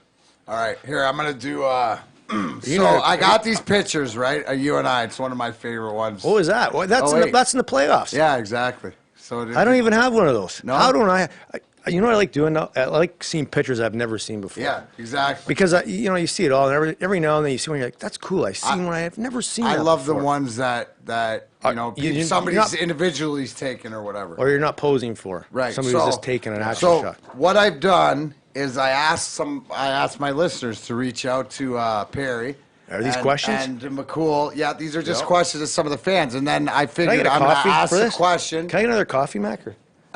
All right, here, I'm going to do so I got these pictures, right? You and I. It's one of my favorite ones. What was that? Well, that's in the playoffs. Yeah, exactly. So I don't even have one of those. No? How don't I? You know what I like doing now? I like seeing pictures I've never seen before. Yeah, exactly. Because you see it all, and every now and then you see one, you're like, that's cool. I've seen one I've never seen. I love before. the ones that somebody's individually's taken or whatever. Or you're not posing for. Right. Somebody's just taking an action shot. What I've done is I asked my listeners to reach out to Perry. Are these questions? And McCool. Yeah, these are just questions of some of the fans. And then I Can I figured get a I'm going to coffee ask for the this? question. Can I get another coffee, Mac?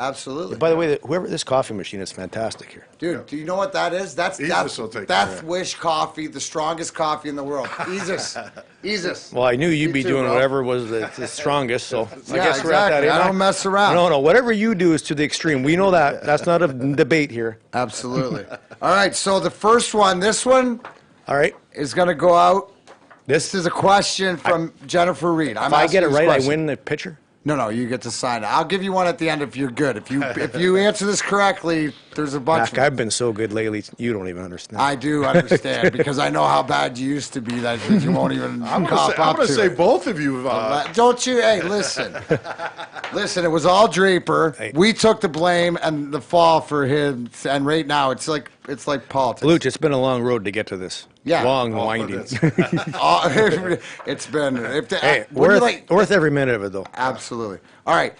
Absolutely. By the way, this coffee machine is fantastic here. Dude, do you know what that is? That's Death Wish coffee, the strongest coffee in the world. Easus. Well, I knew you'd be too, doing bro. whatever was the strongest, so I Yeah, guess we're at that. exactly. I don't mess around. No, whatever you do is to the extreme. We know that. That's not a debate here. Absolutely. All right, so the first one, this one All right. is going to go out. This is a question from Jennifer Reed. If I get it right, I win the pitcher? No, you get to sign it. I'll give you one at the end if you're good. If you answer this correctly, there's a bunch. Mac, I've been so good lately, you don't even understand. I do understand because I know how bad you used to be that you won't even I'm going to say both of you. Don't you? Hey, listen. Listen, it was all Draper. Hey. We took the blame and the fall for him, and right now it's like politics. Luch, it's been a long road to get to this. Yeah. Long, winding. It's been. Hey, what do you worth every minute of it, though. Absolutely. All right.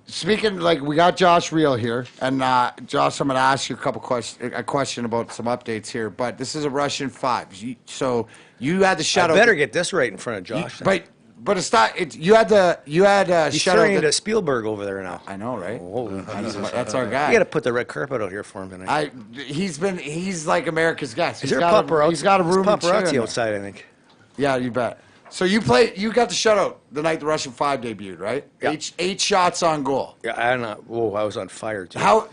Speaking, we got Josh Reel here, and Josh, I'm going to ask you a question about some updates here. But this is a Russian 5. So you had the shutout. I better get this right in front of Josh. But it's not. You had He's shutout. turning into Spielberg over there now. I know, right? Oh, That's our guy. You got to put the red carpet out here for him tonight. He's like America's guest. Is there paparazzi? He's got a room. There's paparazzi in outside, I think. Yeah, you bet. So you got the shutout the night the Russian 5 debuted, right? Yeah. 8 shots on goal. Yeah, I don't know. Whoa, I was on fire too. How?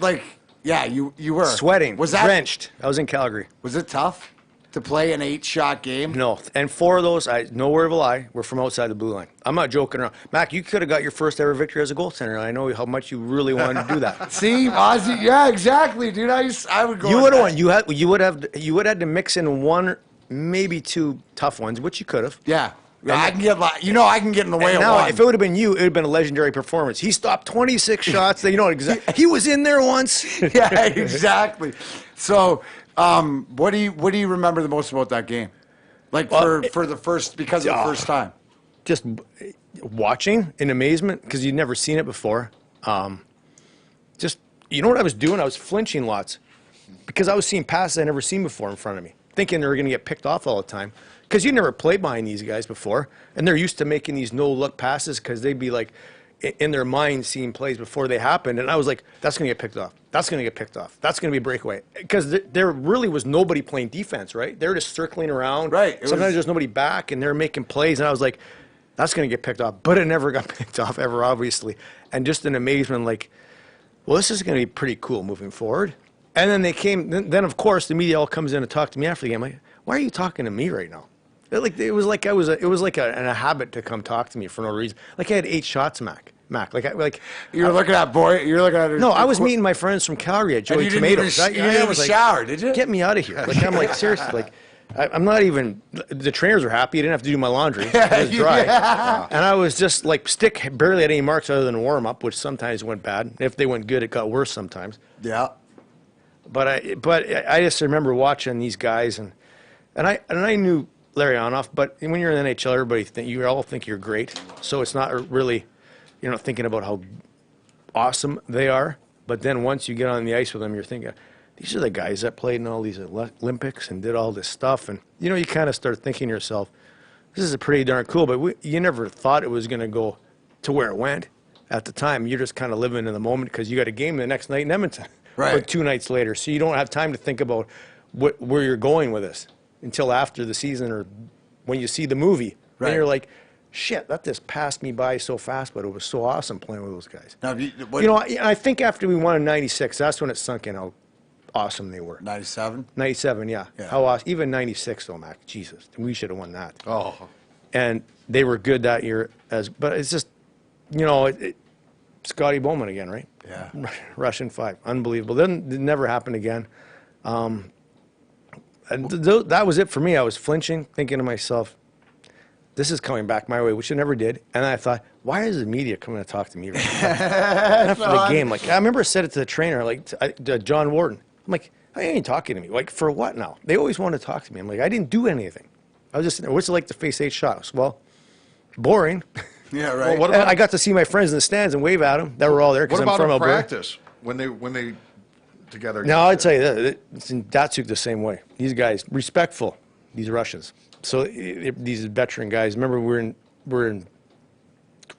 Yeah, you were Sweating, Was that drenched? I was in Calgary. Was it tough? to play an 8-shot game? No, and 4 of those, no word of a lie, were from outside the blue line. I'm not joking around. Mac, you could have got your first ever victory as a goaltender. I know how much you really wanted to do that. See, Ozzy, yeah, exactly, dude. I would go. You would have won. You would have had to mix in 1, maybe 2 tough ones, which you could have. Yeah. I can get, I can get in the way of Now, one. if it would have been you, it would have been a legendary performance. He stopped 26 shots. Exactly. He was in there once. Yeah, exactly. So, what do you remember the most about that game? Like for the first, because of the first time. Just watching in amazement because you'd never seen it before. Just, you know what I was doing? I was flinching lots because I was seeing passes I never seen before in front of me, thinking they were going to get picked off all the time. Because you never played behind these guys before, and they're used to making these no-look passes because they'd be like in their mind seeing plays before they happened, and I was like, that's going to get picked off. That's going to get picked off. That's going to be a breakaway. Because there really was nobody playing defense, right? They were just circling around. Right. Sometimes there's nobody back, and they're making plays, and I was like, that's going to get picked off. But it never got picked off ever, obviously. And just an amazement, like, well, this is going to be pretty cool moving forward. And then they came, then of course, the media all comes in and talk to me after the game. Like, why are you talking to me right now? It was like a habit to come talk to me for no reason. Like I had 8 shots, Mac. You were looking at No, I was meeting my friends from Calgary at Joey Tomatoes. You didn't even shower, did you? Get me out of here. Like I'm like seriously, like I'm not even. The trainers were happy. I didn't have to do my laundry. It was dry, and I was just like barely had any marks other than warm up, which sometimes went bad. If they went good, it got worse sometimes. Yeah. But I just remember watching these guys and I knew Larry Onoff, but when you're in the NHL, you all think you're great. So it's not really, you're not thinking about how awesome they are. But then once you get on the ice with them, you're thinking, these are the guys that played in all these Olympics and did all this stuff. And, you kind of start thinking to yourself, this is pretty darn cool. But you never thought it was going to go to where it went at the time. You're just kind of living in the moment because you got a game the next night in Edmonton. Right. Or 2 nights later. So you don't have time to think about where you're going with this until after the season or when you see the movie. Right. And you're like, shit, that just passed me by so fast, but it was so awesome playing with those guys. Now, I think after we won in 96, that's when it sunk in how awesome they were. 97? 97, yeah. How awesome. Even 96, though, Mac. Jesus, we should have won that. Oh. And they were good that year. But it's just, Scotty Bowman again, right? Yeah. Russian 5. Unbelievable. Then it never happened again. And that was it for me. I was flinching, thinking to myself, this is coming back my way, which it never did. And I thought, why is the media coming to talk to me right now? After the game? Like, I remember I said it to the trainer, to John Wharton. I'm like, I ain't talking to me. Like, for what now? They always want to talk to me. I'm like, I didn't do anything. I was just, what's it like to face 8 shots? Well, boring. Yeah, right. Well, I got to see my friends in the stands and wave at them. They were all there because What I'm about from in Alberta. practice when they together? No, I'd tell you that it's in Datsuk the same way. These guys respectful. These Russians. So these veteran guys. Remember, we're in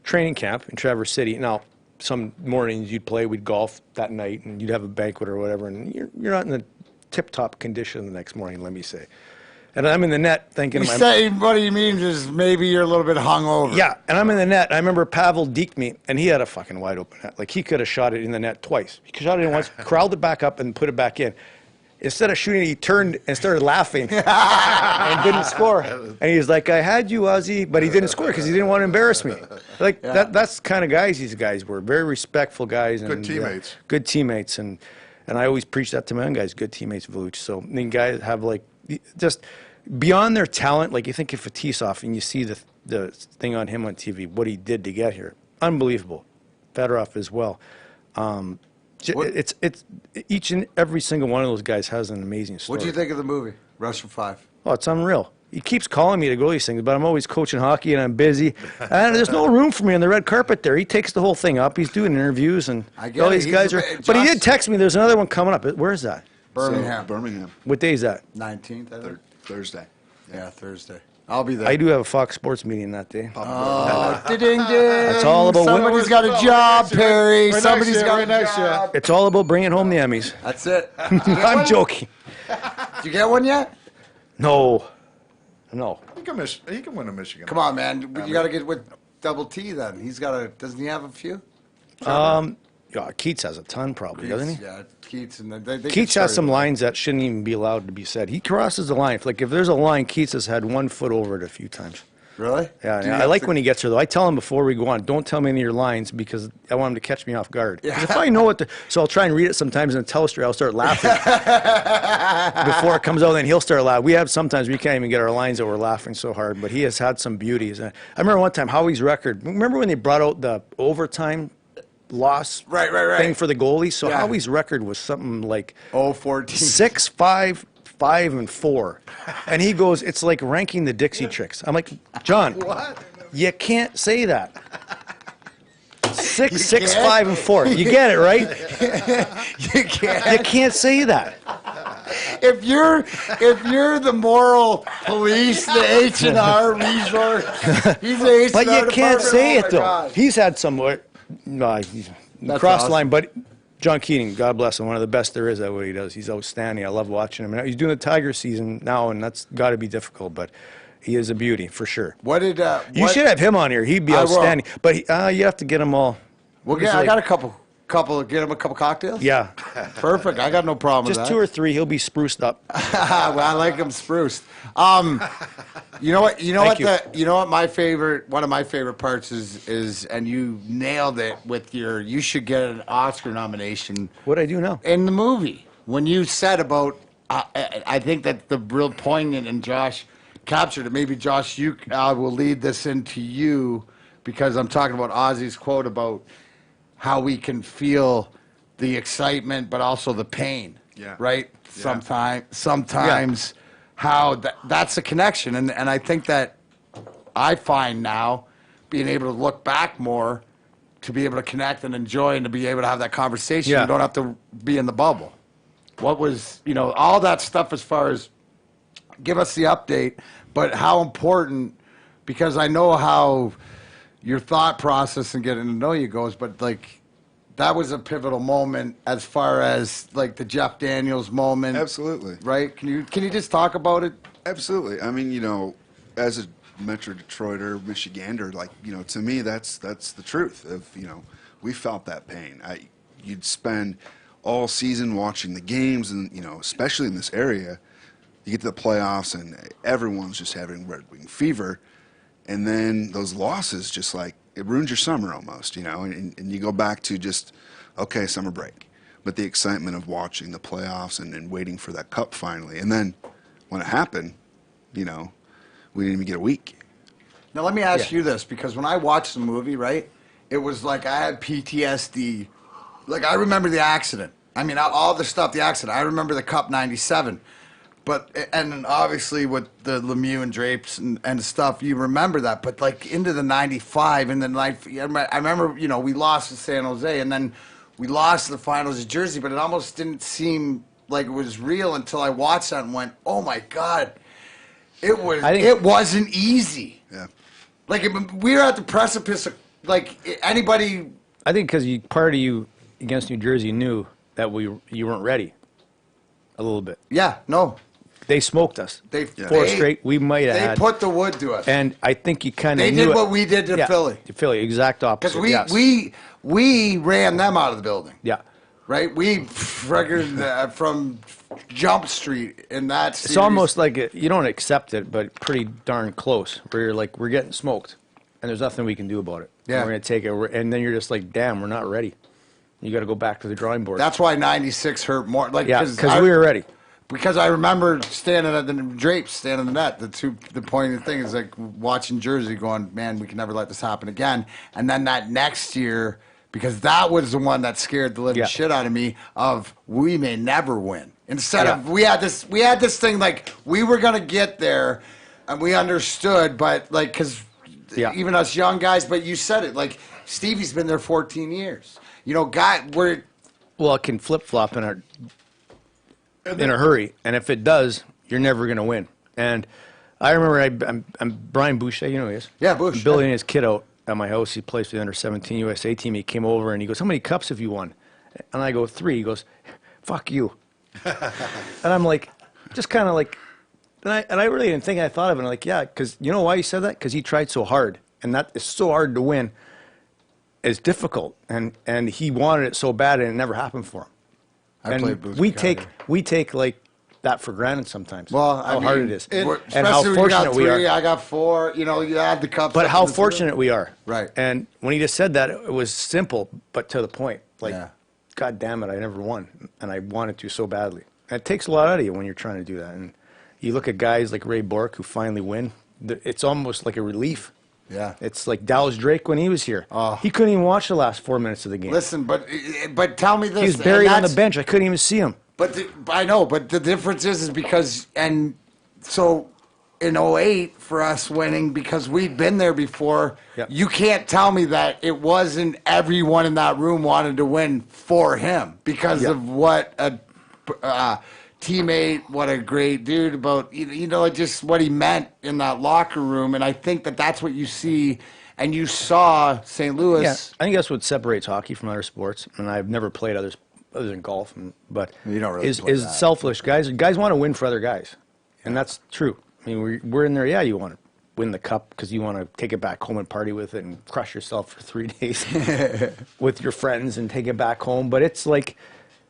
training camp in Traverse City. Now, some mornings you'd play, we'd golf that night, and you'd have a banquet or whatever, and you're not in the tip-top condition the next morning. Let me say. And I'm in the net thinking, what do you mean? Just maybe you're a little bit hungover. Yeah, and I'm in the net. I remember Pavel deked me, and he had a fucking wide open net. Like, he could have shot it in the net twice. He shot it in once, corralled it back up, and put it back in. Instead of shooting, he turned and started laughing and didn't score. And he's like, I had you, Ozzy, but he didn't score because he didn't want to embarrass me. Like, that's the kind of guys these guys were. Very respectful guys. Good teammates. Good teammates. And I always preach that to my own guys, good teammates, Vooch. So, guys have, like, just beyond their talent, like you think of Fetisov and you see the thing on him on TV, what he did to get here. Unbelievable. Fedorov as well. It's each and every single one of those guys has an amazing story. What do you think of the movie, Russian 5? Oh, it's unreal. He keeps calling me to go to these things, but I'm always coaching hockey and I'm busy. And there's no room for me on the red carpet there. He takes the whole thing up. He's doing interviews and all these guys are. But he did text me. There's another one coming up. Where is that? Birmingham. Birmingham. What day is that? 19th, I think. Thursday. Yeah, Thursday. I'll be there. I do have a Fox Sports meeting that day. Oh, ding ding. It's all about Somebody's got a job, Perry. Right Somebody's next got year, a job. It's all about bringing home the Emmys. That's it. I'm joking. Did you get one yet? No. He can win a Michigan. Come on, man. You got to get with Double T then. He's got a. Doesn't he have a few? Yeah, Keats has a ton probably, doesn't he? Yeah, Keats. And they Keats has some lines that shouldn't even be allowed to be said. He crosses the line. Like, if there's a line, Keats has had 1 foot over it a few times. Really? Yeah, I like when he gets there, though. I tell him before we go on, don't tell me any of your lines because I want him to catch me off guard. 'Cause if I know what so I'll try and read it sometimes and tell a story. I'll start laughing before it comes out, then he'll start laughing. We have sometimes we can't even get our lines that we're laughing so hard, but he has had some beauties. I remember one time Howie's record. Remember when they brought out the overtime loss thing for the goalie? So Howie's record was something like 14. 6, 5, 5, and 4. And he goes, it's like ranking the Dixie Chicks. I'm like, John, what? You can't say that. 6, 5, and 4. You get it, right? You can't. You can't say that. If you're the moral police, the H&R resort, he's the H&R But you can't department. say it, though. God. He's had some cross awesome. line, but John Keating, God bless him, one of the best there is at what he does. He's outstanding. I love watching him. And he's doing the Tiger season now, and that's got to be difficult, but he is a beauty for sure. You should have him on here. He'd be outstanding. But you have to get him all. Well, yeah, I got a couple. Get him a couple cocktails. Yeah, perfect. I got no problem with that. Just 2 or 3, he'll be spruced up. Well, I like him spruced. You know what? You know what? One of my favorite parts is, and you nailed it with you should get an Oscar nomination. What I do now in the movie when you said about, I think that the real poignant and Josh captured it. Maybe Josh, you will lead this into you because I'm talking about Ozzy's quote about how we can feel the excitement, but also the pain. Yeah. Right. Yeah. Sometimes how that's a connection, and I think that I find now being able to look back more, to be able to connect and enjoy, and to be able to have that conversation. Yeah. You don't have to be in the bubble. What was all that stuff as far as give us the update, but how important, because I know how your thought process and getting to know you goes, but like that was a pivotal moment as far as like the Jeff Daniels moment. Absolutely. Right? Can you just talk about it? Absolutely. I mean, as a Metro Detroiter, Michigander, like, to me that's the truth of, we felt that pain. You'd spend all season watching the games and, especially in this area, you get to the playoffs and everyone's just having Red Wing fever. And then those losses just like, it ruins your summer almost, and you go back to just, okay, summer break. But the excitement of watching the playoffs and waiting for that cup finally. And then when it happened, we didn't even get a week. Now let me ask you this, because when I watched the movie, right, it was like I had PTSD. Like I remember the accident. I mean, all the stuff, the accident. I remember the Cup 97. And then obviously with the Lemieux and Drapes and stuff, you remember that. But like into the 95 and then I remember, we lost to San Jose and then we lost the finals of Jersey, but it almost didn't seem like it was real until I watched that and went, oh my God, it wasn't easy. Yeah. Like we were at the precipice of like anybody. I think because part of you against New Jersey knew that you weren't ready a little bit. Yeah, no. They smoked us. Four straight. We might have had. They put the wood to us. And I think you kind of They knew did what we did to Philly. Philly, exact opposite. Because we ran them out of the building. Yeah. Right? We recorded from Jump Street in that series. It's almost like you don't accept it, but pretty darn close. Where you're like, we're getting smoked, and there's nothing we can do about it. Yeah. We're going to take it, and then you're just like, damn, we're not ready. You got to go back to the drawing board. That's why 96 hurt more. Like, yeah, because we were ready. Because I remember standing at the Drapes, standing in the net. The poignant thing is like watching Jersey going, man, we can never let this happen again. And then that next year, because that was the one that scared the living shit out of me, of we may never win. Instead of we had this thing like we were gonna get there, and we understood, but like because even us young guys, but you said it like Stevie's been there 14 years. Well, it can flip flop in a hurry, and if it does, you're never going to win. And I remember I'm Brian Boucher, you know who he is? Yeah, Bush. Building his kid out at my house. He plays for the under-17 USA team. He came over and he goes, "How many cups have you won?" And I go, 3. He goes, "Fuck you." And I'm like, just kind of like, and I really didn't think I thought of it. I'm like, yeah, because you know why he said that? Because he tried so hard, and that is so hard to win. is difficult, and he wanted it so bad, and it never happened for him. I played boots. we take like that for granted sometimes. Well, how hard it is, and how fortunate got three, we are. I got 4. You know, you add the cups. But how fortunate we are. Right. And when he just said that, it was simple, but to the point. Like, Yeah. God damn it, I never won, and I wanted to so badly. And it takes a lot out of you when you're trying to do that. And you look at guys like Ray Bork who finally win. It's almost like a relief. Yeah. It's like Dallas Drake when he was here. Oh. He couldn't even watch the last 4 minutes of the game. Listen, but tell me this. He was buried on the bench. I couldn't even see him. But I know, but the difference is because, and so in 08 for us winning, because we'd been there before, Yep. you can't tell me that it wasn't everyone in that room wanted to win for him because Yep. of what a teammate, what a great dude about, you know, just what he meant in that locker room. And I think that that's what you see, and you saw St. Louis. Yeah, I think that's what separates hockey from other sports. And I've never played others other than golf, but You don't really play is that. selfish. Guys want to win for other guys, and that's true. I mean, we're in there. Yeah, you want to win the cup because you want to take it back home and party with it and crush yourself for 3 days with your friends and take it back home. But it's like,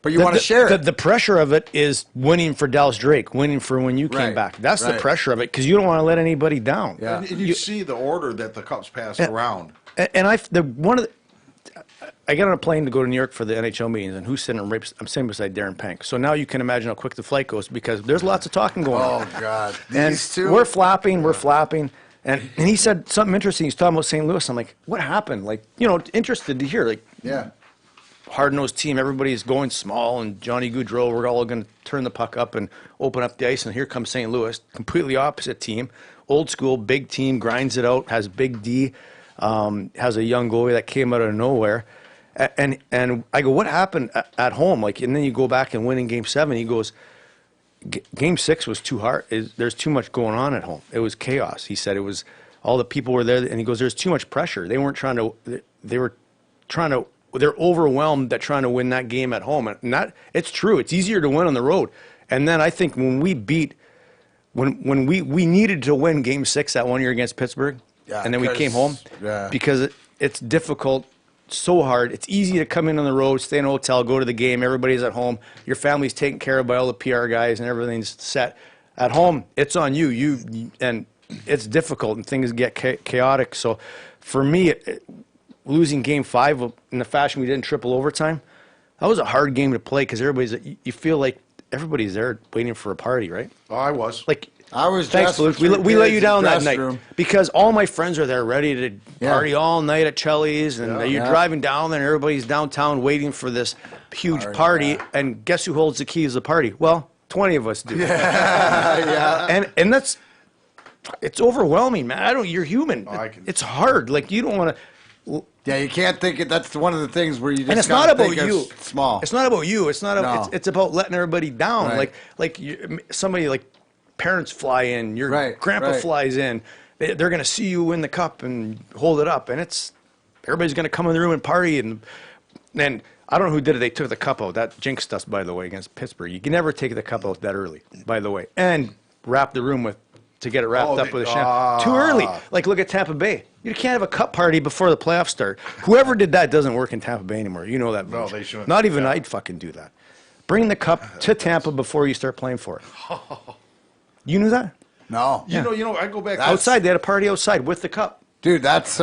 But you want to share it. The pressure of it is winning for Dallas Drake, winning for when you came Right, back. That's the right. pressure of it because you don't want to let anybody down. Yeah. And you see the order that the cups pass around. And I got on a plane to go to New York for the NHL meetings, and who's sitting? I'm sitting beside Darren Pank. So now you can imagine how quick the flight goes because there's lots of talking going on. Oh, God. And These two? we're flapping. And he said something interesting. He's talking about St. Louis. I'm like, what happened? Like, you know, interested to hear. Like, Yeah. hard-nosed team. Everybody's going small, and Johnny Gaudreau, we're all going to turn the puck up and open up the ice, and here comes St. Louis, completely opposite team. Old school, big team, grinds it out, has Big D, has a young goalie that came out of nowhere. And I go, what happened at home? Like, and then you go back and win in Game 7. He goes, Game 6 was too hard. There's too much going on at home. It was chaos. He said it was all the people were there, and he goes, there's too much pressure. They weren't trying to. They're overwhelmed at trying to win that game at home, and that it's true. It's easier to win on the road. And then I think when we needed to win Game 6 that one year against Pittsburgh, Yeah, and then we came home yeah. because it's difficult. So hard. It's easy to come in on the road, stay in a hotel, go to the game. Everybody's at home. Your family's taken care of by all the PR guys, and everything's set. At home, it's on you. And it's difficult, and things get chaotic. So, for me, losing Game 5 in the fashion we did in triple overtime, that was a hard game to play because you feel like everybody's there waiting for a party, right? Oh, I was. Like. I was Thanks, dressed Luke. with We three let kids you in down the that dressing night room. because all my friends are there ready to Yeah. party all night at Chelly's, and you're Yeah. driving down there, and everybody's downtown waiting for this huge party. And guess who holds the keys to the party? Well, 20 of us do. Yeah. And it's overwhelming, man. You're human. It's hard. Like you don't want to. Yeah, you can't think it. That's one of the things where you just And it's gotta not about think it's you. Small. It's not about you. It's not. No. It's about letting everybody down. Right. Somebody like parents fly in. Your Right, grandpa right. flies in. They're going to see you win the cup and hold it up, and everybody's going to come in the room and party. And I don't know who did it. They took the cup out. That jinxed us, by the way, against Pittsburgh. You can never take the cup out that early, by the way, and wrap the room to get it wrapped up with a champagne. Too early. Like, look at Tampa Bay. You can't have a cup party before the playoffs start. Whoever did that doesn't work in Tampa Bay anymore. You know that. No, Vince. they shouldn't. Not even I'd fucking do that. Bring the cup to Tampa before you start playing for it. You knew that? No. You know, I go back Outside, they had a party outside with the cup. Dude, that's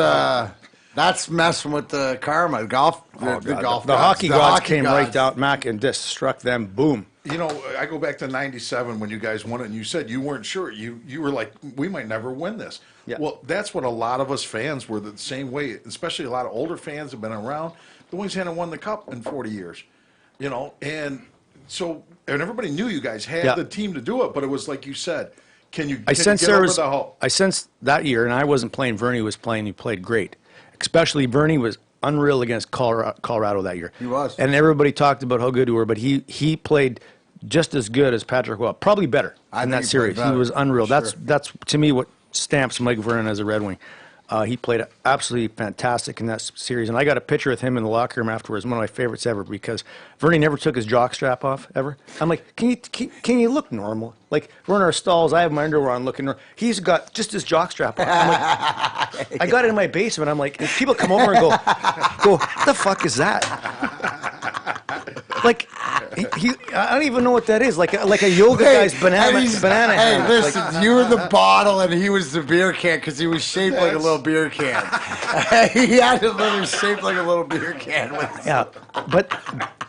messing with the karma. Golf. The golf. The gods. hockey The gods hockey came gods. right down, Mac, and just struck them. Boom. You know, I go back to '97 when you guys won it, and you said you weren't sure. You were like, we might never win this. Yeah. Well, that's what a lot of us fans were the same way. Especially a lot of older fans have been around. The Wings hadn't won the cup in 40 years. You know, and everybody knew you guys had the team to do it, but it was like you said. Can you get over the hump? I sensed that year, and I wasn't playing. Vernie was playing. He played great. Especially Vernie was unreal against Colorado that year. He was. And everybody talked about how good we were, but he played just as good as Patrick Well, probably better in that series. He was unreal. Sure. That's to me what stamps Mike Vernon as a Red Wing. He played absolutely fantastic in that series, and I got a picture with him in the locker room afterwards. One of my favorites ever because Vernie never took his jock strap off ever. I'm like, can you look normal? Like we're in our stalls, I have my underwear on, looking. He's got just his jock strap on. I'm like, I got it in my basement. I'm like, and people come over and go, what the fuck is that? Like, I don't even know what that is. Like a yoga guy's banana Hey, hand. listen, you were the bottle and he was the beer can because he was shaped like a little beer can. He had it literally shaped like a little beer can. Yeah,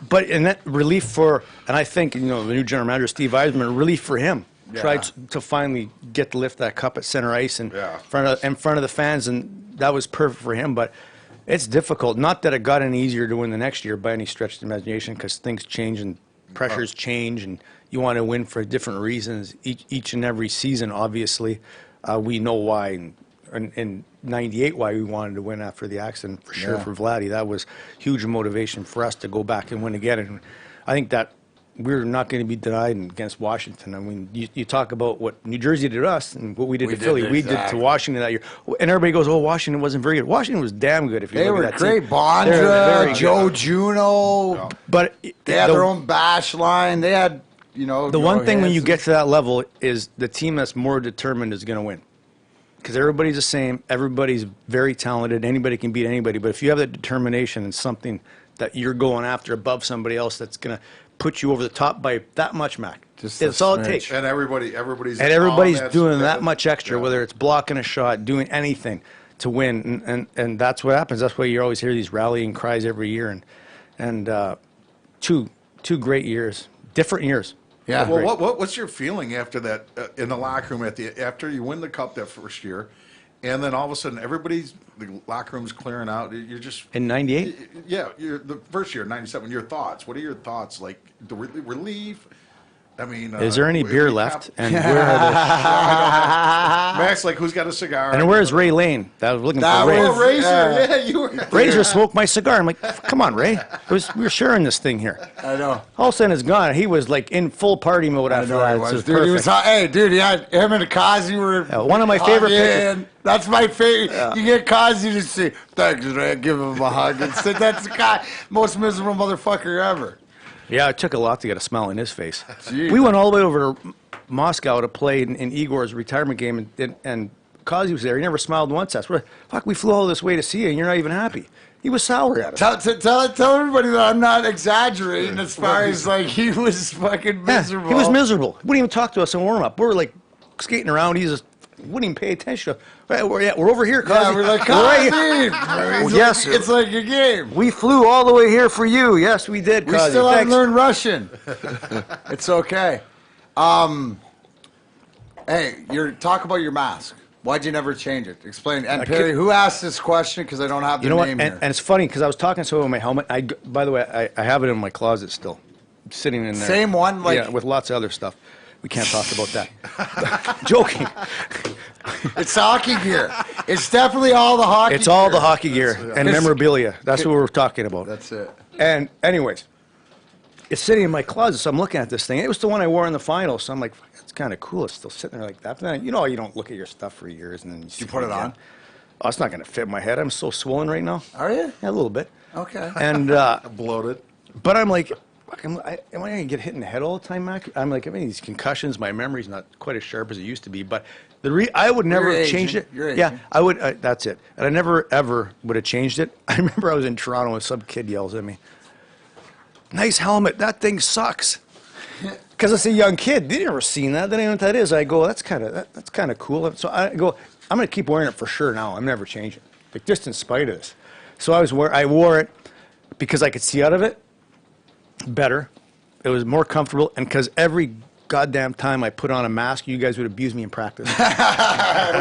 but in that relief for, and I think, the new general manager, Steve Eisman, relief for him. Tried to finally get to lift that cup at center ice and in front of the fans, and that was perfect for him. But it's difficult. Not that it got any easier to win the next year by any stretch of the imagination, because things change and pressures change, and you want to win for different reasons. Each and every season, obviously, we know why. In '98, why we wanted to win after the accident, for sure. For Vladdy, that was huge motivation for us to go back and win again. And I think that we're not going to be denied against Washington. I mean, you talk about what New Jersey did to us and what we did to Philly. We did to Washington that year. And everybody goes, Washington wasn't very good. Washington was damn good if you look at that great. team. Bondra, Joe Juno. But they had their own bash line. They had, The one thing when you get to that level is the team that's more determined is going to win. Because everybody's the same. Everybody's very talented. Anybody can beat anybody. But if you have that determination and something that you're going after above somebody else that's going to put you over the top by that much, Mac. It's all it takes. And everybody's doing that much extra, whether it's blocking a shot, doing anything to win, and that's what happens. That's why you always hear these rallying cries every year, and two great years, different years. Yeah. Well, what's your feeling after that in the locker room after you win the cup that first year, and then all of a sudden the locker room's clearing out? You're just in '98. Yeah, the first year, '97. Your thoughts? What are your thoughts? Like the relief? I mean, is there any beer left? And where are Max, like, who's got a cigar? And where's Ray Lane? I was looking for Ray. Razor, you were. Razor smoked my cigar. I'm like, come on, Ray. We were sharing this thing here. I know. All of a sudden, it's gone. He was like in full party mode after that. He had him and Kazi were. One of my favorite pictures. That's my favorite. Yeah. You get Kazi to say, thanks, Ray. Give him a hug. And say, that's the guy, most miserable motherfucker ever. Yeah, it took a lot to get a smile on his face. Jeez. We went all the way over to Moscow to play in Igor's retirement game, and Kazi was there. He never smiled once at us. Fuck, we flew all this way to see you, and you're not even happy. He was sour at us. Tell everybody that I'm not exaggerating as far as, like, he was fucking miserable. He was miserable. He wouldn't even talk to us in warm-up. We were, like, skating around. He just wouldn't even pay attention. We're over here, Kazi. Yeah, we're like, Kazi. Yes, it's like a game. We flew all the way here for you. Yes, we did, Kazi. We still haven't learned Russian. It's okay. Hey, talk about your mask. Why'd you never change it? Explain. And Perry, who asked this question? Because I don't have the name here. And it's funny because I was talking to someone with my helmet. By the way, I have it in my closet still, sitting in there. Same one, like with lots of other stuff. We can't talk about that. Joking. It's hockey gear. It's definitely all the hockey gear. It's all the hockey gear and memorabilia. That's what we're talking about. That's it. And anyways, it's sitting in my closet, so I'm looking at this thing. It was the one I wore in the finals, so I'm like, it's kind of cool. It's still sitting there like that. But then, you don't look at your stuff for years. And then you put it on? Oh, it's not going to fit my head. I'm so swollen right now. Are you? Yeah, a little bit. Okay. And bloated. But I'm like, am I going to get hit in the head all the time, Mac? I'm like, these concussions, my memory's not quite as sharp as it used to be. But I would never have changed it. Yeah, I would. That's it. And I never, ever would have changed it. I remember I was in Toronto and some kid yells at me, nice helmet, that thing sucks. Because it's a young kid. They never seen that. They don't know what that is. I go, that's kind of cool. So I go, I'm going to keep wearing it for sure now. I'm never changing it. Like, just in spite of this. So I wore it because I could see out of it better. It was more comfortable, and because every goddamn time I put on a mask, you guys would abuse me in practice. We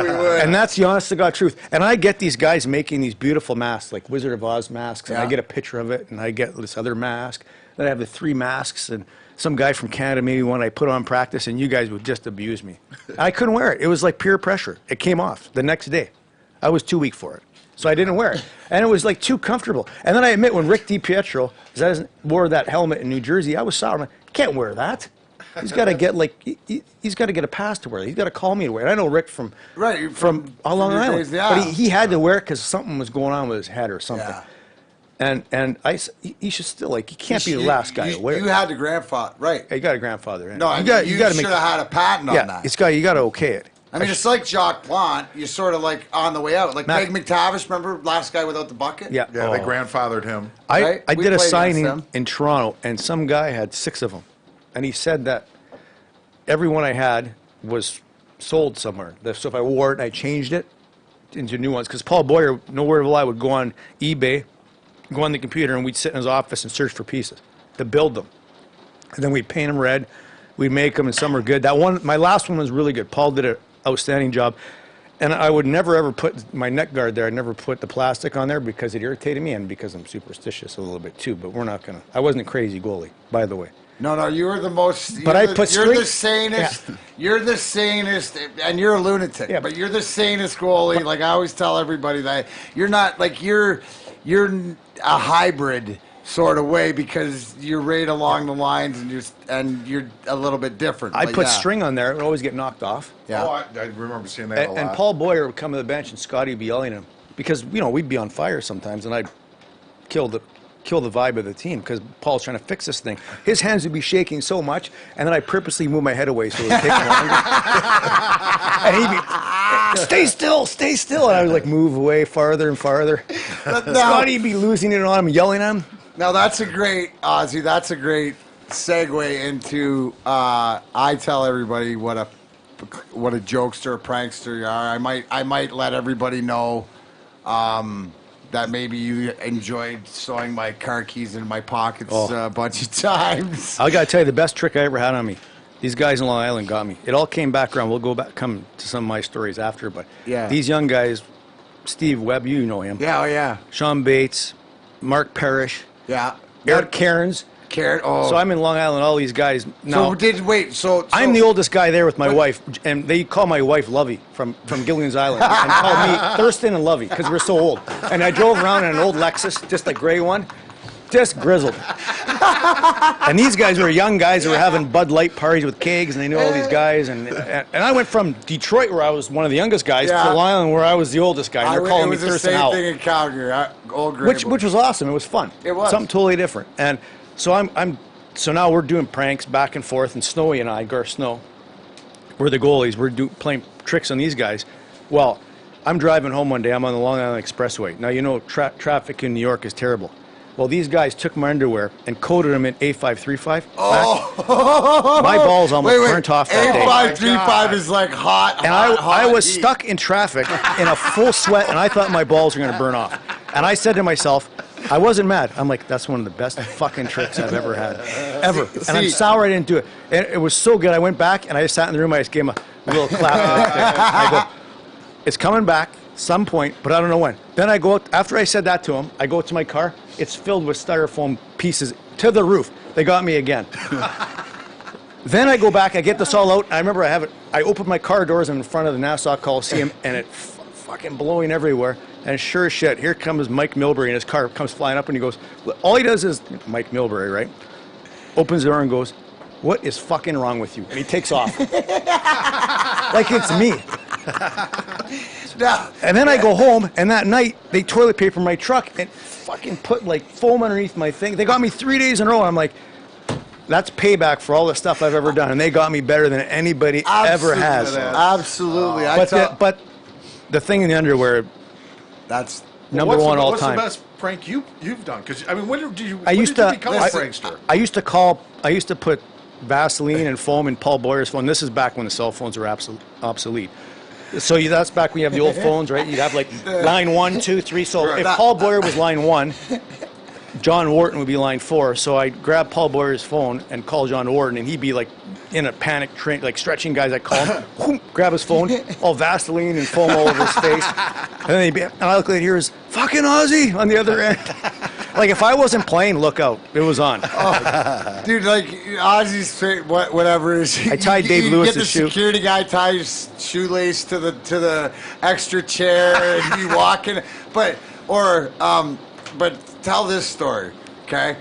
would. And that's the honest to God truth. And I get these guys making these beautiful masks, like Wizard of Oz masks, and I get a picture of it, and I get this other mask. Then I have the 3 masks, and some guy from Canada maybe one I put on practice, and you guys would just abuse me. I couldn't wear it. It was like peer pressure. It came off the next day. I was too weak for it. So I didn't wear it. And it was like too comfortable. And then I admit, when Rick DiPietro wore that helmet in New Jersey, I was sour. I'm like, you can't wear that. He's got to get he's got to get a pass to wear it. He's got to call me to wear it. I know Rick from Long Island, but he had to wear it because something was going on with his head or something. Yeah. And he should still, he can't be the last guy to wear it. You had the grandfather, right? Yeah, you got a grandfather. No, you should have had a patent on that. You got to okay it. I mean, it's like Jacques Plante. You're sort of like on the way out. Like Craig McTavish, remember, last guy without the bucket? Yeah. Yeah, they grandfathered him. Right? I We did a played against signing them. in Toronto, and some guy had 6 of them. And he said that every one I had was sold somewhere. So if I wore it and I changed it into new ones, because Paul Boyer, nowhere will I, would go on eBay, go on the computer, and we'd sit in his office and search for pieces to build them. And then we'd paint them red. We'd make them, and some are good. That one, my last one was really good. Paul did an outstanding job. And I would never, ever put my neck guard there. I'd never put the plastic on there because it irritated me and because I'm superstitious a little bit too. But we're not going to. I wasn't a crazy goalie, by the way. No, you were the most. But you're I put You're the string- sanest. Yeah. You're the sanest, and you're a lunatic. Yeah. But you're the sanest goalie. Like I always tell everybody that you're not like you're a hybrid sort of way because you're right along the lines and you're a little bit different. I'd But put yeah. string on there. It would always get knocked off. Yeah. Oh, I remember seeing that a lot. And Paul Boyer would come to the bench and Scotty would be yelling at him because we'd be on fire sometimes and I'd kill the vibe of the team because Paul's trying to fix this thing. His hands would be shaking so much, and then I purposely move my head away so it would take longer. And he'd be, stay still, and I would like move away farther and farther. Scotty'd be losing it on him, yelling at him. Now that's a great Ozzy. That's a great segue into. I tell everybody what a jokester, prankster you are. I might let everybody know that maybe you enjoyed sewing my car keys into my pockets a bunch of times. I gotta tell you, the best trick I ever had on me. These guys in Long Island got me. It all came back around. We'll come to some of my stories after, but Yeah. these young guys, Steve Webb, you know him. Yeah, oh yeah, Sean Bates, Mark Parrish, yeah. Eric Cairns. Carrot. Oh, So I'm in Long Island. All these guys. Now, So I'm the oldest guy there with my wife, and they call my wife Lovey from Gilligan's Island, and call me Thurston and Lovey because we're so old. And I drove around in an old Lexus, just a gray one, just grizzled. And these guys were young guys who were having Bud Light parties with kegs, and they knew all these guys. And I went from Detroit, where I was one of the youngest guys, Yeah. to Long Island, where I was the oldest guy. And they're calling me it was the Thurston same Howell. thing in Calgary. Old Grey Which Book. was awesome. It was fun. It was. Something totally different. And so so now we're doing pranks back and forth, and Snowy and I, Garth Snow, we're the goalies. We're playing tricks on these guys. Well, I'm driving home one day. I'm on the Long Island Expressway. Now, you know traffic in New York is terrible. Well, these guys took my underwear and coated them in A535. Oh. My balls almost burnt off that day. A535 is like hot. And hot, I hot was heat. stuck in traffic in a full sweat, and I thought my balls were going to burn off. And I said to myself, I wasn't mad. I'm like, that's one of the best fucking tricks I've ever had. Ever. And I'm sour I didn't do it. And it was so good. I went back, and I just sat in the room. I just gave him a little clap. I go, it's coming back some point, but I don't know when. Then I go out, after I said that to him, I go to my car. It's filled with styrofoam pieces to the roof. They got me again. Then I go back, I get this all out. I remember I opened my car doors in front of the Nassau Coliseum, and it fucking blowing everywhere. And sure as shit, here comes Mike Milbury, and his car comes flying up, and he goes, all he does is, Mike Milbury, right? Opens the door and goes, what is fucking wrong with you? And he takes off. Like it's me. And then I go home, and that night, they toilet paper my truck and fucking put like foam underneath my thing. They got me 3 days in a row. I'm like, that's payback for all the stuff I've ever done. And they got me better than anybody ever has. Absolutely. But the thing in the underwear, that's number one all what's time. What's the best prank you've done? Because I mean, when did you I used to become a prankster? I used to put Vaseline and foam in Paul Boyer's phone. This is back when the cell phones were obsolete. So that's back when you have the old phones, right? You'd have like line 1, 2, 3. So if Paul Boyer was line 1, John Wharton would be line 4. So I'd grab Paul Boyer's phone and call John Wharton, and he'd be like in a panic, like stretching guys. I'd call him, whoop, grab his phone, all Vaseline and foam all over his face. And I look like, here's fucking Ozzy on the other end. Like, if I wasn't playing, look out. It was on. Oh, dude, like, Ozzy's, whatever it is. I tied Dave you Lewis's get the shoe. security guy tie his shoelace to the extra chair, and you walk in. But tell this story, okay?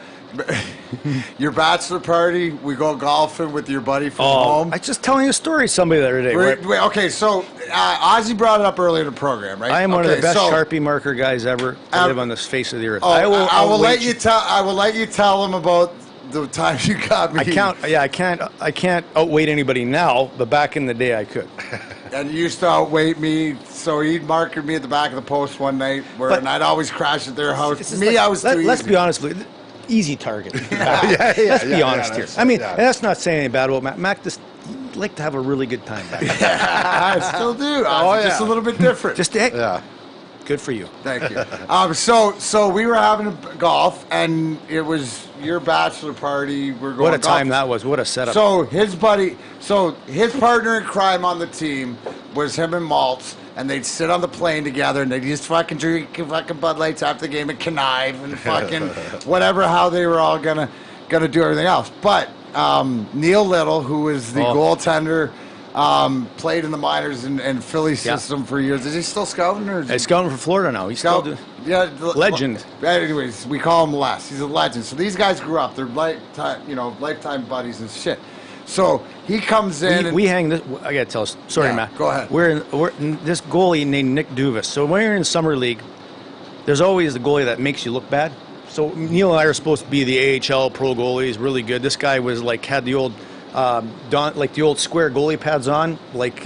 Your bachelor party, we go golfing with your buddy from home. I was just telling you a story somebody the other day. Right? Wait, okay, so Ozzy brought it up earlier in the program, right? I am one of the best so, Sharpie marker guys ever to live on this face of the earth. I will I'll let wait you tell. I will let you tell them about the times you got me. I can't outweight anybody now, but back in the day I could. And you used to outweight me, so he'd mark me at the back of the post one night, and I'd always crash at their house. I was too easy. Let's be honest with you. Easy target. Let's be honest here. I mean, and that's not saying anything bad about Mac. Mac just like to have a really good time back there. I still do. Just a little bit different. Good for you. Thank you. So we were having a golf, and it was your bachelor party. We're going. What a time that was! What a setup. So his partner in crime on the team was him and Maltz, and they'd sit on the plane together, and they'd just fucking drink fucking Bud Lights after the game and connive and fucking whatever. How they were all gonna do everything else, but Neil Little, who was the goaltender. Played in the minors and Philly system for years. Is he still scouting? Or he's scouting for Florida now. He's still legend. Anyways, we call him Les. He's a legend. So these guys grew up. They're lifetime buddies and shit. So he comes in. We hang this. I gotta tell us. Sorry, Matt. Go ahead. We're in this goalie named Nick Duvis. So when you're in summer league, there's always the goalie that makes you look bad. So Neil and I are supposed to be the AHL pro goalies, really good. This guy was had the old. The old square goalie pads on, like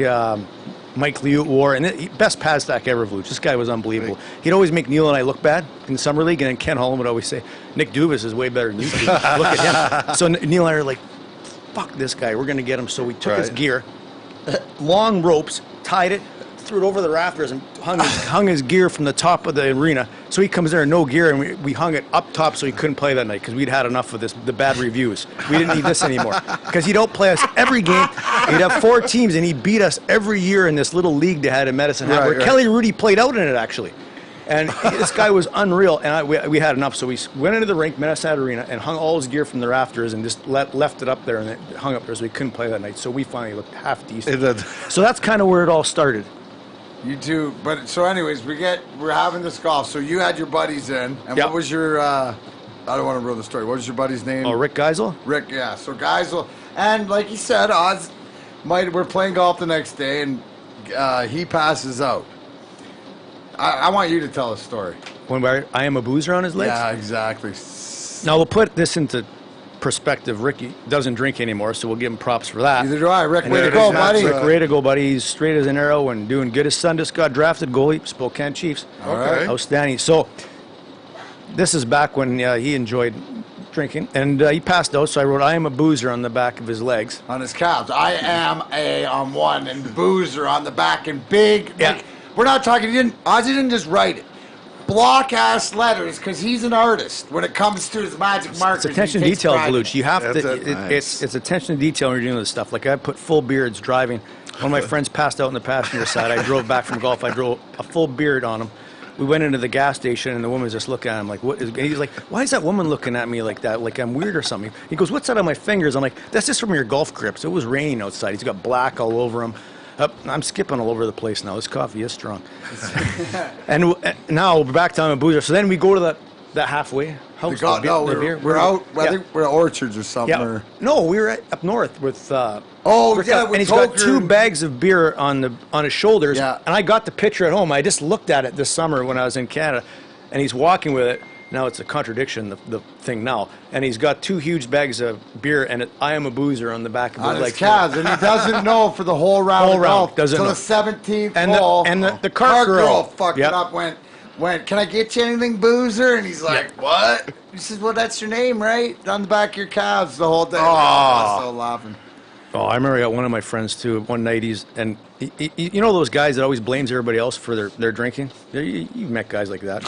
Mike Liut wore, and best pad stack ever, Vluch. This guy was unbelievable. He'd always make Neil and I look bad in summer league, and then Ken Holland would always say, "Nick Duvis is way better than you two. Look at him." So Neil and I are like, "Fuck this guy, we're gonna get him." So we took his gear, long ropes, tied it, threw it over the rafters, and hung his gear from the top of the arena. So he comes there, no gear, and we hung it up top so he couldn't play that night because we'd had enough of the bad reviews. We didn't need this anymore because he'd outplay us every game. He'd have 4 teams, and he beat us every year in this little league they had in Medicine Hat, where Kelly Rudy played out in it, actually. And this guy was unreal, and we had enough. So we went into the rink, Medicine Hat Arena, and hung all his gear from the rafters and just left it up there, and it hung up there so we couldn't play that night. So we finally looked half decent. So that's kind of where it all started. You do, but so anyways, we're having this golf. So you had your buddies in, and what was your? I don't want to ruin the story. What was your buddy's name? Oh, Rick Geisel. Rick, yeah. So Geisel, and like he said, we're playing golf the next day, and he passes out. I want you to tell a story. When I am a boozer on his legs. Yeah, exactly. Now we'll put this into perspective. Ricky doesn't drink anymore, so we'll give him props for that. Neither do I. Rick, way to go, buddy. Rick, way to go, buddy. He's straight as an arrow and doing good. His son just got drafted goalie, Spokane Chiefs. All right. Outstanding. So this is back when he enjoyed drinking, and he passed out, so I wrote, "I am a boozer" on the back of his legs. On his calves. I am on one, and boozer on the back in big. Yeah. Like, we're not talking, Ozzy didn't just write it. Block-ass letters, because he's an artist when it comes to his magic markers. It's attention to detail, Vluch. You have to. Nice. It's attention to detail when you're doing this stuff. Like I put full beards driving. One of my friends passed out in the passenger side. I drove back from golf. I drove a full beard on him. We went into the gas station, and the woman's just looking at him like, "What is?" And he's like, "Why is that woman looking at me like that? Like I'm weird or something?" He goes, "What's that on my fingers?" I'm like, "That's just from your golf grips. It was raining outside." He's got black all over him. I'm skipping all over the place now. This coffee is strong. And now we're back to I'm a boozer. So then we go to that halfway house. We're out. I think we're at Orchards or something. Yeah. No, we were up north with. Rick, and he's got 2 bags of beer on his shoulders. Yeah. And I got the picture at home. I just looked at it this summer when I was in Canada, and he's walking with it. Now it's a contradiction, the thing now. And he's got 2 huge bags of beer, and I am a boozer on the back of his calves, and he doesn't know for the whole round. Doesn't know. The 17th and hole. And the cart girl fucked it up. Went. Can I get you anything, boozer? And he's like, "What?" He says, "Well, that's your name, right? On the back of your calves the whole day." I was still laughing. Oh, I remember I got one of my friends too. One night you know those guys that always blames everybody else for their drinking. You've met guys like that.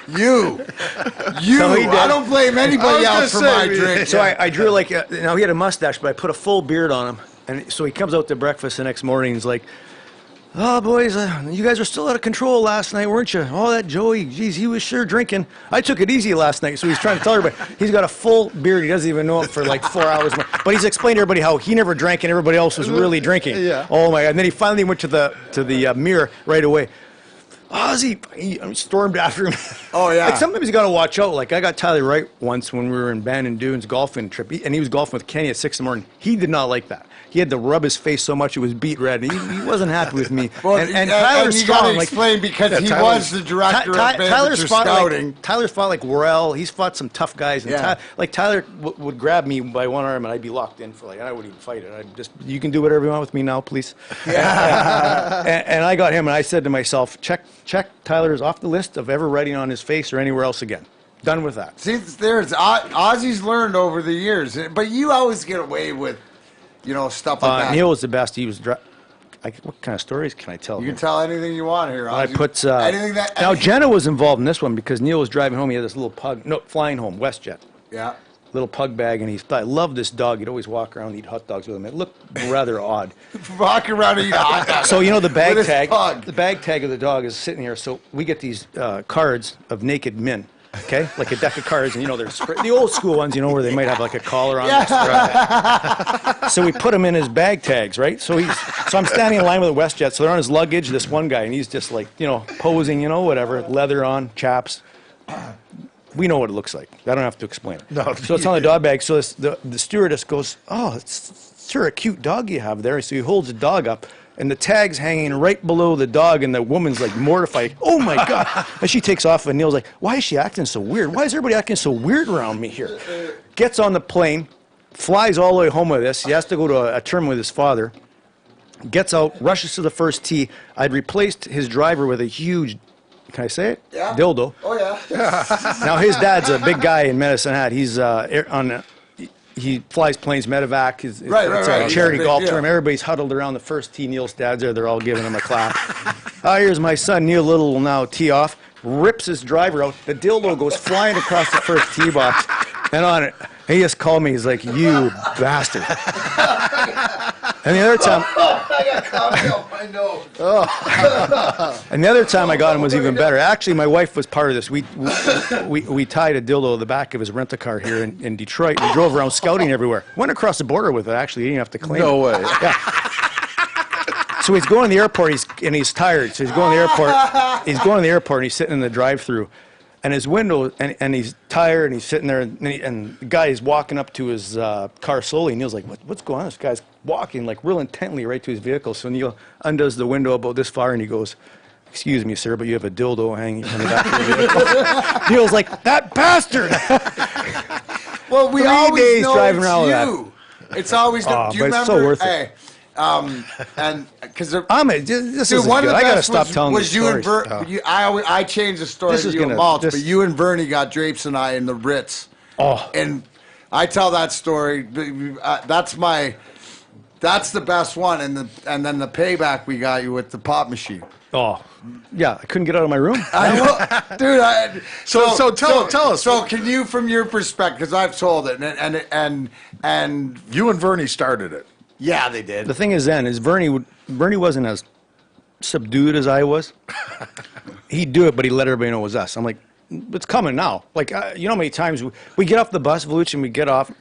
I don't blame anybody else for my drink. So I drew now he had a mustache, but I put a full beard on him, and so he comes out to breakfast the next morning. He's like, "Oh, boys, you guys were still out of control last night, weren't you? Oh, that Joey, geez, he was sure drinking. I took it easy last night." So he's trying to tell everybody he's got a full beard. He doesn't even know it for like 4 hours. But he's explained to everybody how he never drank and everybody else was really drinking. Yeah. Oh my God! And then he finally went to the mirror right away. Ozzy, I stormed after him. Oh, yeah. Like, sometimes you got to watch out. Like, I got Tyler Wright once when we were in Bandon Dunes golfing trip, and he was golfing with Kenny at 6 in the morning. He did not like that. He had to rub his face so much it was beet red. And he wasn't happy with me. Well, and Tyler's you got to strong. explain because he was the director of amateur scouting. Tyler's fought like Worrell. He's fought some tough guys. And Tyler would grab me by one arm and I'd be locked in for I wouldn't even fight it. I'd just, you can do whatever you want with me now, please. Yeah. and I got him and I said to myself, check Tyler's off the list of ever writing on his face or anywhere else again. Done with that. See, there's Ozzy's learned over the years, but you always get away with, stuff like that. Neil was the best. He was. What kind of stories can I tell? You can tell anything you want here. I put. Now Jenna was involved in this one because Neil was driving home. He had this little pug. No, flying home, WestJet. Yeah. Little pug bag, and I loved this dog. He'd always walk around and eat hot dogs with him. It looked rather odd. Walk around and eat hot dogs. So the bag with tag. His pug. The bag tag of the dog is sitting here. So we get these cards of naked men. Okay, like a deck of cards, and they're the old school ones, where they might have like a collar on. Yeah. So we put them in his bag tags, right? So I'm standing in line with a WestJet, so they're on his luggage. This one guy, and he's just like, posing, whatever, leather on, chaps. We know what it looks like. I don't have to explain it. No. So it's on the dog bag. So the stewardess goes, "Oh, it's sure a cute dog you have there." So he holds the dog up. And the tag's hanging right below the dog, and the woman's like mortified. Oh my God! And she takes off, and Neil's like, "Why is she acting so weird? Why is everybody acting so weird around me here?" Gets on the plane, flies all the way home with this. He has to go to a term with his father. Gets out, rushes to the first tee. I'd replaced his driver with a huge, can I say it? Yeah. Dildo. Oh yeah. Now his dad's a big guy in Medicine Hat. He's he flies planes, medevac. It's a charity golf tournament. Everybody's huddled around the first tee. Neil's dad's there. They're all giving him a clap. Here's my son, Neil Little, will now tee off. Rips his driver out. The dildo goes flying across the first tee box. And on it, he just called me. He's like, "You bastard." And the other time... I got coffee off my nose. And the other time I got him was even better. Actually, my wife was part of this. We tied a dildo to the back of his rent-a-car here in Detroit. We drove around scouting everywhere. Went across the border with it, actually. He didn't have to claim it. No way. Yeah. So he's going to the airport, he's tired. So he's going to the airport. He's going to the airport, and he's sitting in the drive-thru. And his window, and he's tired, and he's sitting there, and the guy is walking up to his car slowly. And Neil's like, what's going on? This guy's walking, like, real intently right to his vehicle. So Neil undoes the window about this far, and he goes, "Excuse me, sir, but you have a dildo hanging from the back of your vehicle." Neil's like, "That bastard!" Well, we 3 always days know driving it's around with you. It's always. Do you but it's remember? so worth it. Hey, and because This dude, is one good. of the I gotta best stop telling was these you and stories. I changed the story This to is you and gonna- Maltz, this- but you and Bernie got Drapes and I in the Ritz. Oh. And I tell that story. That's the best one, and then the payback we got you with the pop machine. Oh, yeah, I couldn't get out of my room. I know, dude. So tell us. So can you, from your perspective, because I've told it, and You and Vernie started it. yeah, they did. The thing is Bernie wasn't as subdued as I was. He'd do it, but he let everybody know it was us. I'm like, it's coming now. Like, you know how many times we get off the bus, Voluch, and we get off,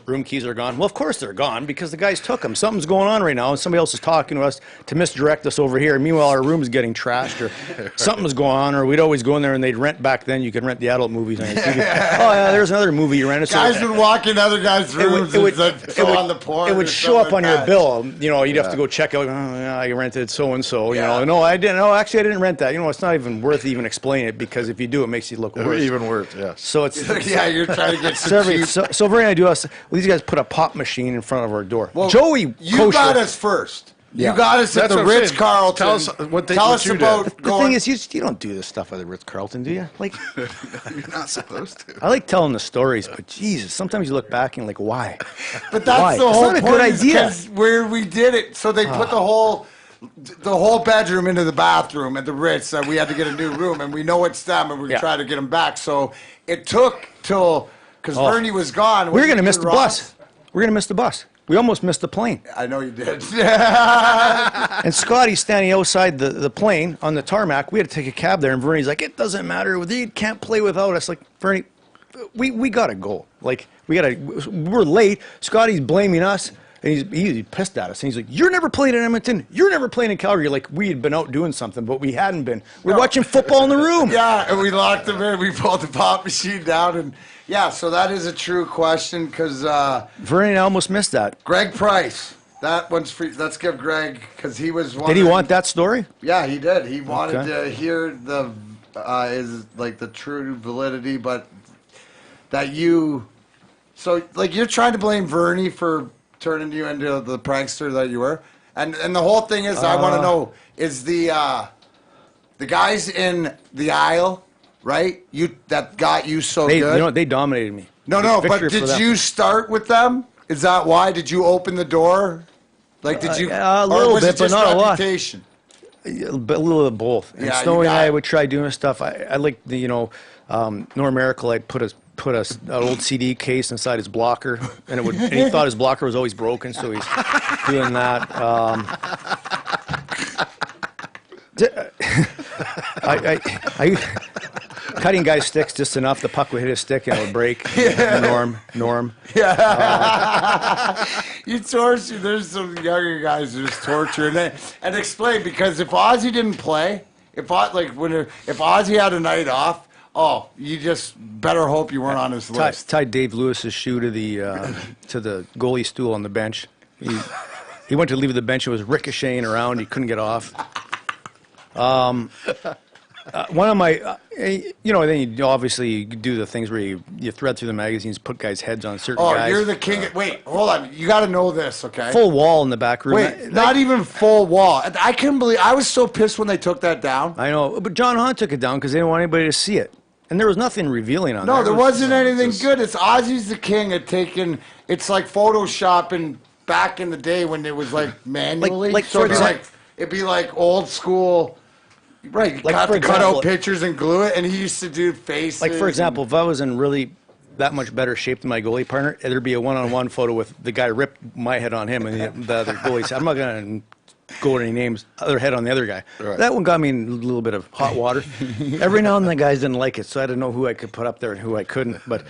room keys are gone. Well, of course they're gone because the guys took them. Something's going on right now, and somebody else is talking to us to misdirect us over here. Meanwhile, our room's getting trashed, or something's going on, or we'd always go in there and they'd rent back then. You could rent the adult movies on your TV. Oh, yeah, there's another movie you rented. Guys would walk in other guys' rooms and go on the porn. It would or show up something on like your that. bill. You'd have to go check out. Oh, yeah, I rented so and so. Yeah. No, I didn't. No, actually, I didn't rent that. It's not even worth even explaining it because if you do, it makes you look worse. Even worse, yes. So it's Yeah, you're trying to get so some cheap. so Vernie and I do us. These guys put a pop machine in front of our door. Well, Joey, you kosher. got us first. Yeah. You got us at That's the what I'm Ritz saying. Carlton. Tell us what you about did. The going. thing is, you don't do this stuff at the Ritz Carlton, do you? Like, You're not supposed to. I like telling the stories, but Jesus, sometimes you look back and like, why? But that's Why? the It's whole not a point. good is idea. 'cause where we did it, so they put the whole bedroom into the bathroom at the Ritz. We had to get a new room, and we know it's them, and we're Yeah. trying to get them back. So it took till because Bernie was gone. We were going to miss the bus. We're gonna miss the bus. We almost missed the plane. I know you did. And Scotty's standing outside the plane on the tarmac. We had to take a cab there, and Vernie's like, "It doesn't matter. They can't play without us." Like, Vernie, we gotta go. Like, we're late. Scotty's blaming us, And he's pissed at us. And he's like, "You're never playing in Edmonton. You're never playing in Calgary." Like we had been out doing something, but we hadn't been. We're watching football in the room. Yeah, and we locked him in. We pulled the pop machine down, and yeah. So that is a true question because Vernon almost missed that. Greg Price. That one's free. Let's give Greg because he was. Did he want that story? Yeah, he did. He wanted to hear the is like the true validity, but that you. So like you're trying to blame Vernie for turning you into the prankster that you were, and the whole thing is I want to know is the guys in the aisle, right? You that got you so They, good. you know, they dominated me. No, but Victory for did them. you start with them? Is that why? Did you open the door? Like, did you? A or little was bit, it just but not a lot. reputation? A little of both. And Yeah, Snowy you and got I it. would try doing stuff. I like the Norm Miracle. I'd put an old CD case inside his blocker, and he thought his blocker was always broken, so he's doing that. I cutting guys' sticks just enough. The puck would hit his stick and it would break. Norm. You torture. There's some younger guys who just torture and explain because if Ozzy didn't play, if Ozzy had a night off, you just better hope you weren't on his list. Tied Dave Lewis's shoe to the goalie stool on the bench. He went to leave the bench. It was ricocheting around. He couldn't get off. One of my, then you obviously do the things where you thread through the magazines, put guys' heads on certain guys. You're the king. Wait, hold on. You got to know this, okay? Full wall in the back room. Wait, not even full wall. I couldn't believe. I was so pissed when they took that down. I know, but John Hahn took it down because they didn't want anybody to see it. And there was nothing revealing on there. No, there wasn't anything good. It's Ozzy's the king at taking. It's like photoshopping back in the day when it was like manually. Like so for example, it'd be like old school. Right, you Like, have for to cut example- out pictures and glue it, and he used to do faces. Like, for example, if I was in really that much better shape than my goalie partner, there'd be a one-on-one photo with the guy ripped my head on him and the other goalie said, I'm not going to go with any names, other head on the other guy. Right. That one got me in a little bit of hot water. Every now and then the guys didn't like it, so I didn't know who I could put up there and who I couldn't. But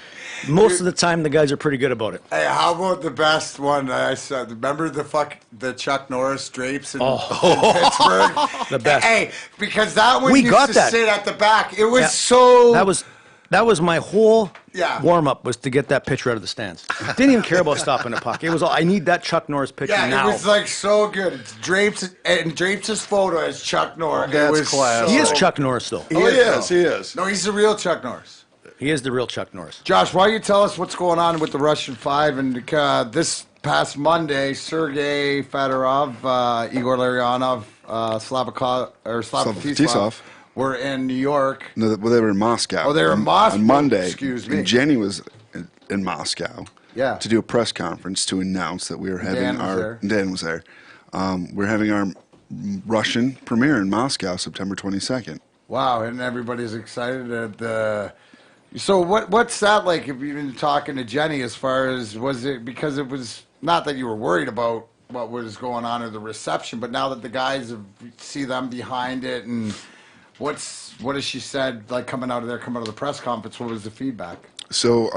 most of the time, the guys are pretty good about it. Hey, how about the best one I said? Remember the Chuck Norris drapes in Pittsburgh? The best. Hey, because that one We used got to that. sit at the back. It was Yeah. so. That was my whole Yeah. warm-up was to get that picture out of the stands. Didn't even care about stopping the puck. It was all, I need that Chuck Norris picture Yeah, now. it was like so good. It's Drapes' photo as Chuck Norris. That's it was class. He so- is Chuck Norris, though. He is. No, he's the real Chuck Norris. He is the real Chuck Norris. Josh, why don't you tell us what's going on with the Russian Five? And this past Monday, Sergei Fedorov, Igor Larionov, Slavkov Fetisov. were in New York. No, well, they were in Moscow. Oh, they were in Moscow. On Monday. Excuse me. And Jenny was in Moscow. Yeah. To do a press conference to announce that we were having Dan was there. We're having our Russian premiere in Moscow, September 22nd. Wow, and everybody's excited at the. So what's that like? If you've been talking to Jenny, as far as was it because it was not that you were worried about what was going on at the reception, but now that the guys see them behind it, and what has she said? Like coming out of the press conference, what was the feedback? So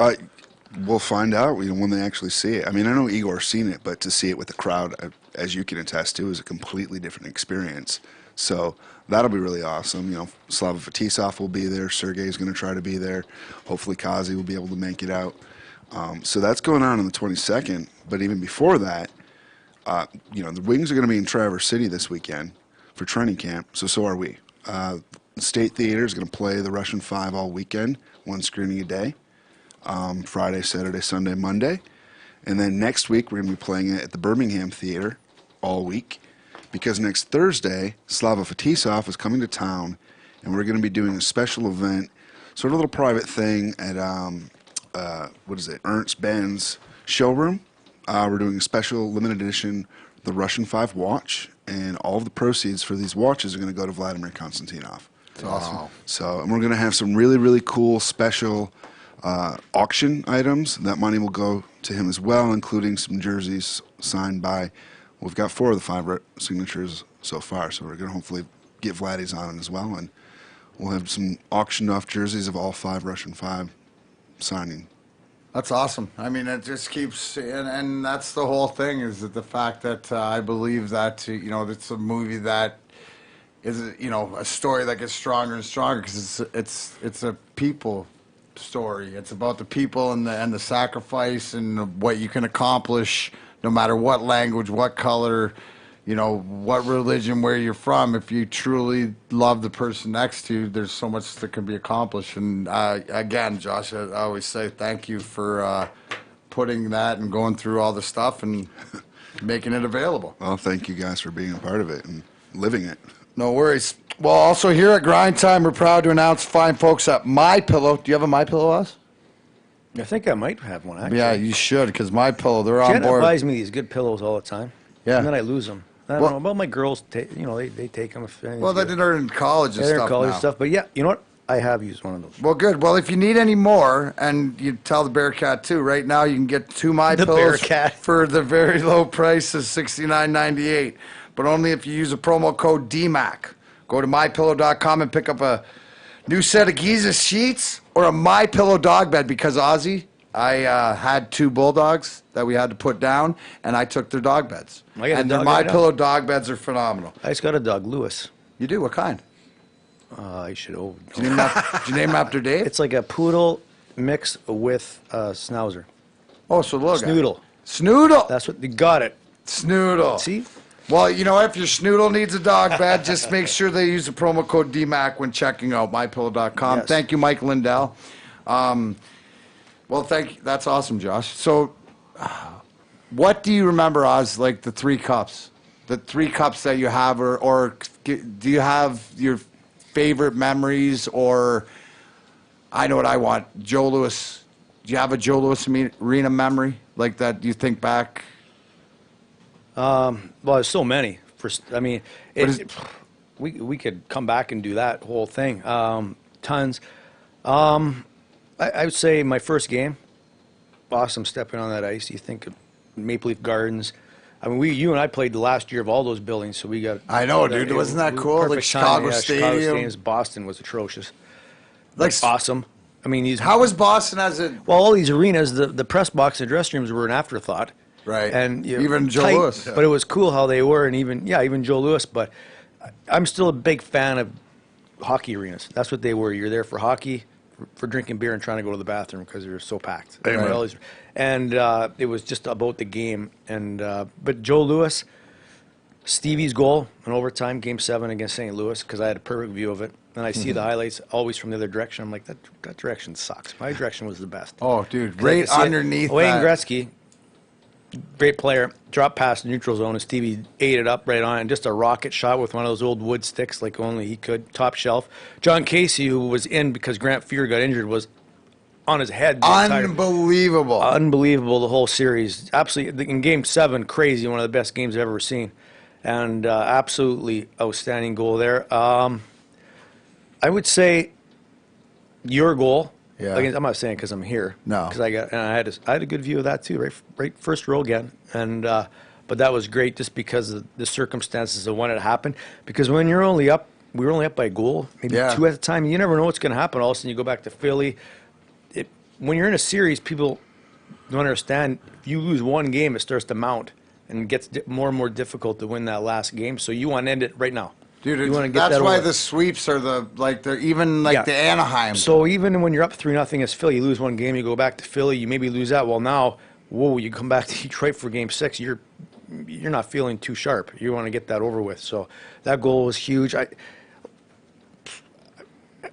we'll find out when they actually see it. I mean, I know Igor's seen it, but to see it with the crowd, as you can attest to, is a completely different experience. So that'll be really awesome. Slava Fetisov will be there. Sergei's going to try to be there. Hopefully Kazi will be able to make it out. So that's going on the 22nd. But even before that, the Wings are going to be in Traverse City this weekend for training camp. So are we. The State Theater is going to play the Russian Five all weekend, one screening a day. Friday, Saturday, Sunday, Monday. And then next week we're going to be playing it at the Birmingham Theater all week. Because next Thursday, Slava Fetisov is coming to town, and we're going to be doing a special event, sort of a little private thing at, Ernst Ben's showroom. We're doing a special limited edition, the Russian 5 watch, and all of the proceeds for these watches are going to go to Vladimir Konstantinov. That's awesome. So, and we're going to have some really, really cool special auction items. That money will go to him as well, including some jerseys signed by. We've got 4 of the 5 signatures so far, so we're going to hopefully get Vladdy's on it as well, and we'll have some auctioned off jerseys of all 5 Russian 5 signing. That's awesome. I mean, it just keeps, and that's the whole thing, is that the fact that I believe that, it's a movie that is, a story that gets stronger and stronger, because it's a people story. It's about the people and the sacrifice and what you can accomplish, no matter what language, what color, what religion, where you're from. If you truly love the person next to you, there's so much that can be accomplished. And again, Josh, I always say thank you for putting that and going through all the stuff and making it available. Well, thank you guys for being a part of it and living it. No worries. Well, also here at Grind Time, we're proud to announce fine folks at My Pillow. Do you have a My Pillow, Oz? I think I might have one, actually. Yeah, you should, because My Pillow, they're on Janet board. buys me these good pillows all the time. Yeah. And then I lose them. I don't know about my girls. They take them. Well, they're in college and They're stuff in college now. stuff. But yeah, you know what? I have used one of those. Well, good. Well, if you need any more, and you tell the Bearcat too, right now you can get 2 My The Pillows Bearcat. for the very low price of $69.98, but only if you use a promo code DMAC. Go to mypillow.com and pick up a new set of Giza sheets or a My Pillow dog bed, because Ozzy, I had 2 bulldogs that we had to put down, and I took their dog beds. I got a And the dog My right now. Pillow dog beds are phenomenal. I just got a dog, Lewis. You do? What kind? I should. Oh, Did you name him after Dave? it's like a poodle mix with schnauzer. Oh, so look. Snoodle. Snoodle. That's what you got it. Snoodle. See? Well, you know, if your Snoodle needs a dog bed, just make sure they use the promo code DMAC when checking out mypillow.com. Yes. Thank you, Mike Lindell. Well, thank you. That's awesome, Josh. So, what do you remember, Oz, like the 3 cups? The 3 cups that you have, or do you have your favorite memories, or I know what I want. Joe Louis. Do you have a Joe Louis Arena memory like that you think back? Well, there's so many. We could come back and do that whole thing. Tons. I would say my first game. Awesome stepping on that ice. You think of Maple Leaf Gardens. I mean, you and I played the last year of all those buildings, so we got. I know, dude. Wasn't that cool? Like Perfect Chicago timing. Yeah, Stadium. Chicago Stadium. Boston was atrocious. Like, Awesome. I mean, how was Boston as a all these arenas, the press box and dressing rooms were an afterthought. right? And Even Joe tight, Louis. But it was cool how they were, and even Joe Louis. But I'm still a big fan of hockey arenas. That's what they were. You're there for hockey, for drinking beer, and trying to go to the bathroom because they were so packed. Amen. And it was just about the game. And but Joe Louis, Stevie's goal in overtime, Game 7 against St. Louis, because I had a perfect view of it. And I see the highlights always from the other direction. I'm like, that direction sucks. My direction was the best. Oh, dude, 'Cause I right could see it. underneath Wayne that. Gretzky, great player, dropped past the neutral zone, and Stevie ate it up right on it. Just a rocket shot with one of those old wood sticks like only he could, top shelf. John Casey, who was in because Grant Fuhr got injured, was on his head. the entire- Unbelievable. Unbelievable, the whole series. Absolutely, in Game 7, crazy, one of the best games I've ever seen. And absolutely outstanding goal there. I would say your goal. Yeah. Like, I'm not saying because I'm here. No. Because I had a good view of that too, right first row again, and but that was great just because of the circumstances of when it happened. Because when you're only up, we were only up by a goal, maybe Yeah. 2 at the time. You never know what's going to happen. All of a sudden, you go back to Philly. When you're in a series, people don't understand. If you lose one game, it starts to mount and gets more and more difficult to win that last game. So you want to end it right now. Dude, you want to get that's that why over. the sweeps are they're even like Yeah. the Anaheim. So even when you're up 3-0 as Philly, you lose one game, you go back to Philly, you maybe lose that. Well, now, you come back to Detroit for Game 6, you're not feeling too sharp. You want to get that over with. So that goal was huge.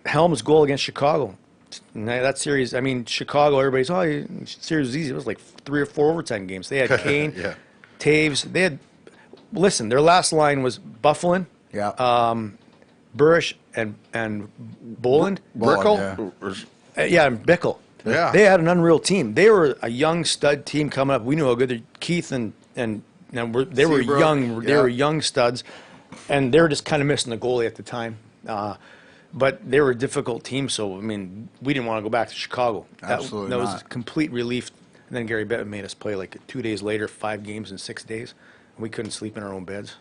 Helm's goal against Chicago. That series, I mean, Chicago, everybody's, series was easy. It was like 3 or 4 overtime games. They had Kane, Yeah. Taves. Listen, their last line was Bufflin, yeah. Burish, and Boland, Burkle. yeah. And Bickle. Yeah. They had an unreal team. They were a young stud team coming up. We knew how good Keith and they were Seabrook, young. They yeah. were young studs, and they were just kind of missing the goalie at the time. But they were a difficult team, so I mean, we didn't want to go back to Chicago. Absolutely that was not. a complete relief. And then Gary Bettman made us play like 2 days later, 5 games in 6 days, and we couldn't sleep in our own beds.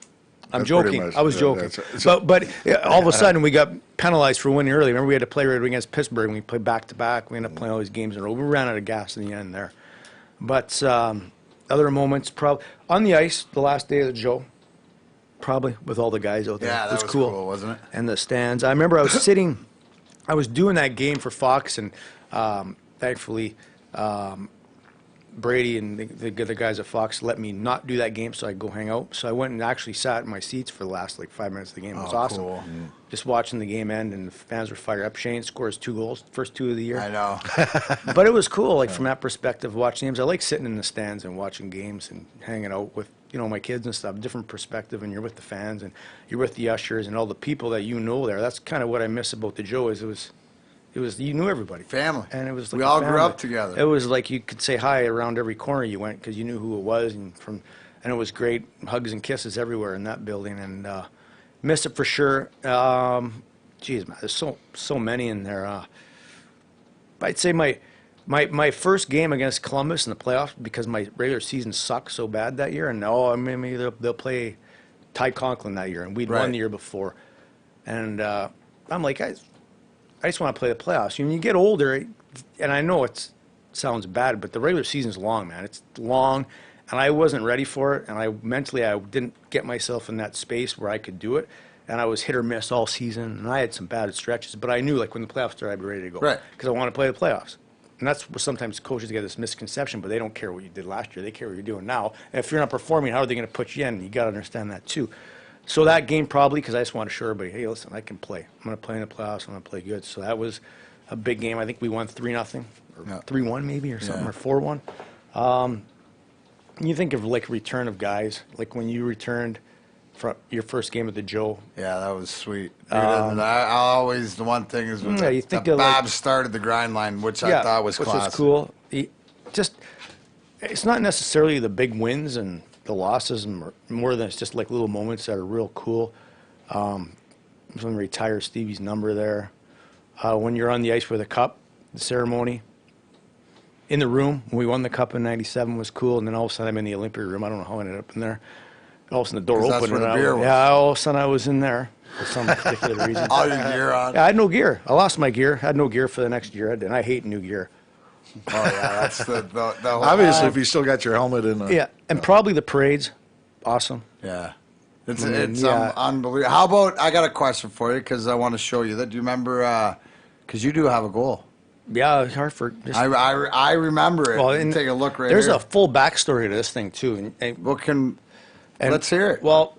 I'm That's pretty joking. much- I was yeah, joking. that's- But all of a sudden we got penalized for winning early. Remember we had to play right against Pittsburgh and we played back-to-back. We ended up playing all these games in a row. We ran out of gas in the end there. But other moments, probably on the ice, the last day of the Joe, probably with all the guys out there. Yeah, It that was cool, wasn't it? And the stands. I remember I was sitting, I was doing that game for Fox, and thankfully Brady and the guys at Fox let me not do that game so I could go hang out. So I went and actually sat in my seats for the last like 5 minutes of the game. It was awesome. Cool. Just watching the game end, and the fans were fired up. Shane scores 2 goals, first 2 of the year. I know. But it was cool, like from that perspective, watching games. I like sitting in the stands and watching games and hanging out with, you know, my kids and stuff. Different perspective, and you're with the fans and you're with the ushers and all the people that you know there. That's kind of what I miss about the Joe. Is it was you knew everybody. Family. And it was like We a all grew family. up together. It was like you could say hi around every corner you went because you knew who it was, and it was great. Hugs and kisses everywhere in that building, and miss it for sure. Geez, man, there's so many in there. I'd say my first game against Columbus in the playoffs, because my regular season sucked so bad that year, and maybe they'll play Ty Conklin that year, and we'd won Right. the year before, and I'm like, I just want to play the playoffs. When you get older, and I know it sounds bad, but the regular season's long, man. It's long, and I wasn't ready for it, and I didn't get myself in that space where I could do it, and I was hit or miss all season, and I had some bad stretches, but I knew like when the playoffs started, I'd be ready to go, Right. because I want to play the playoffs. And that's where sometimes coaches get this misconception, but they don't care what you did last year. They care what you're doing now. And if you're not performing, how are they going to put you in? You got to understand that too. So that game probably, because I just want to show everybody, hey, listen, I can play. I'm going to play in the playoffs. I'm going to play good. So that was a big game. I think we won 3-0, or 3-1 maybe, or something, or 4-1. You think of like return of guys, like when you returned from your first game at the Joe. Yeah, that was sweet. Dude, and I always, the one thing is when you think the of, like- Bob started the grind line, which I thought was which classic. was cool. It's not necessarily the big wins and the losses, and more than it's just like little moments that are real cool. Someone retire Stevie's number there. When you're on the ice with a cup, the ceremony. In the room, when we won the cup in '97 was cool, and then all of a sudden I'm in the Olympia room. I don't know how I ended up in there. All of a sudden the door 'Cause opened. that's where and the beer was. Yeah, all of a sudden I was in there for some particular reason. All your gear on. Yeah, I had no gear. I lost my gear. I had no gear for the next year. And I hate new gear. Oh, yeah, that's the whole. Obviously, if you still got your helmet in. Yeah, and probably the parades. Awesome. Yeah. It's yeah. unbelievable. How about, I got a question for you because I want to show you that. Do you remember, because you do have a goal. Yeah, Hartford. Just, I remember it. well, You take a look right there's here. a full backstory to this thing, too. And Let's hear it. Well,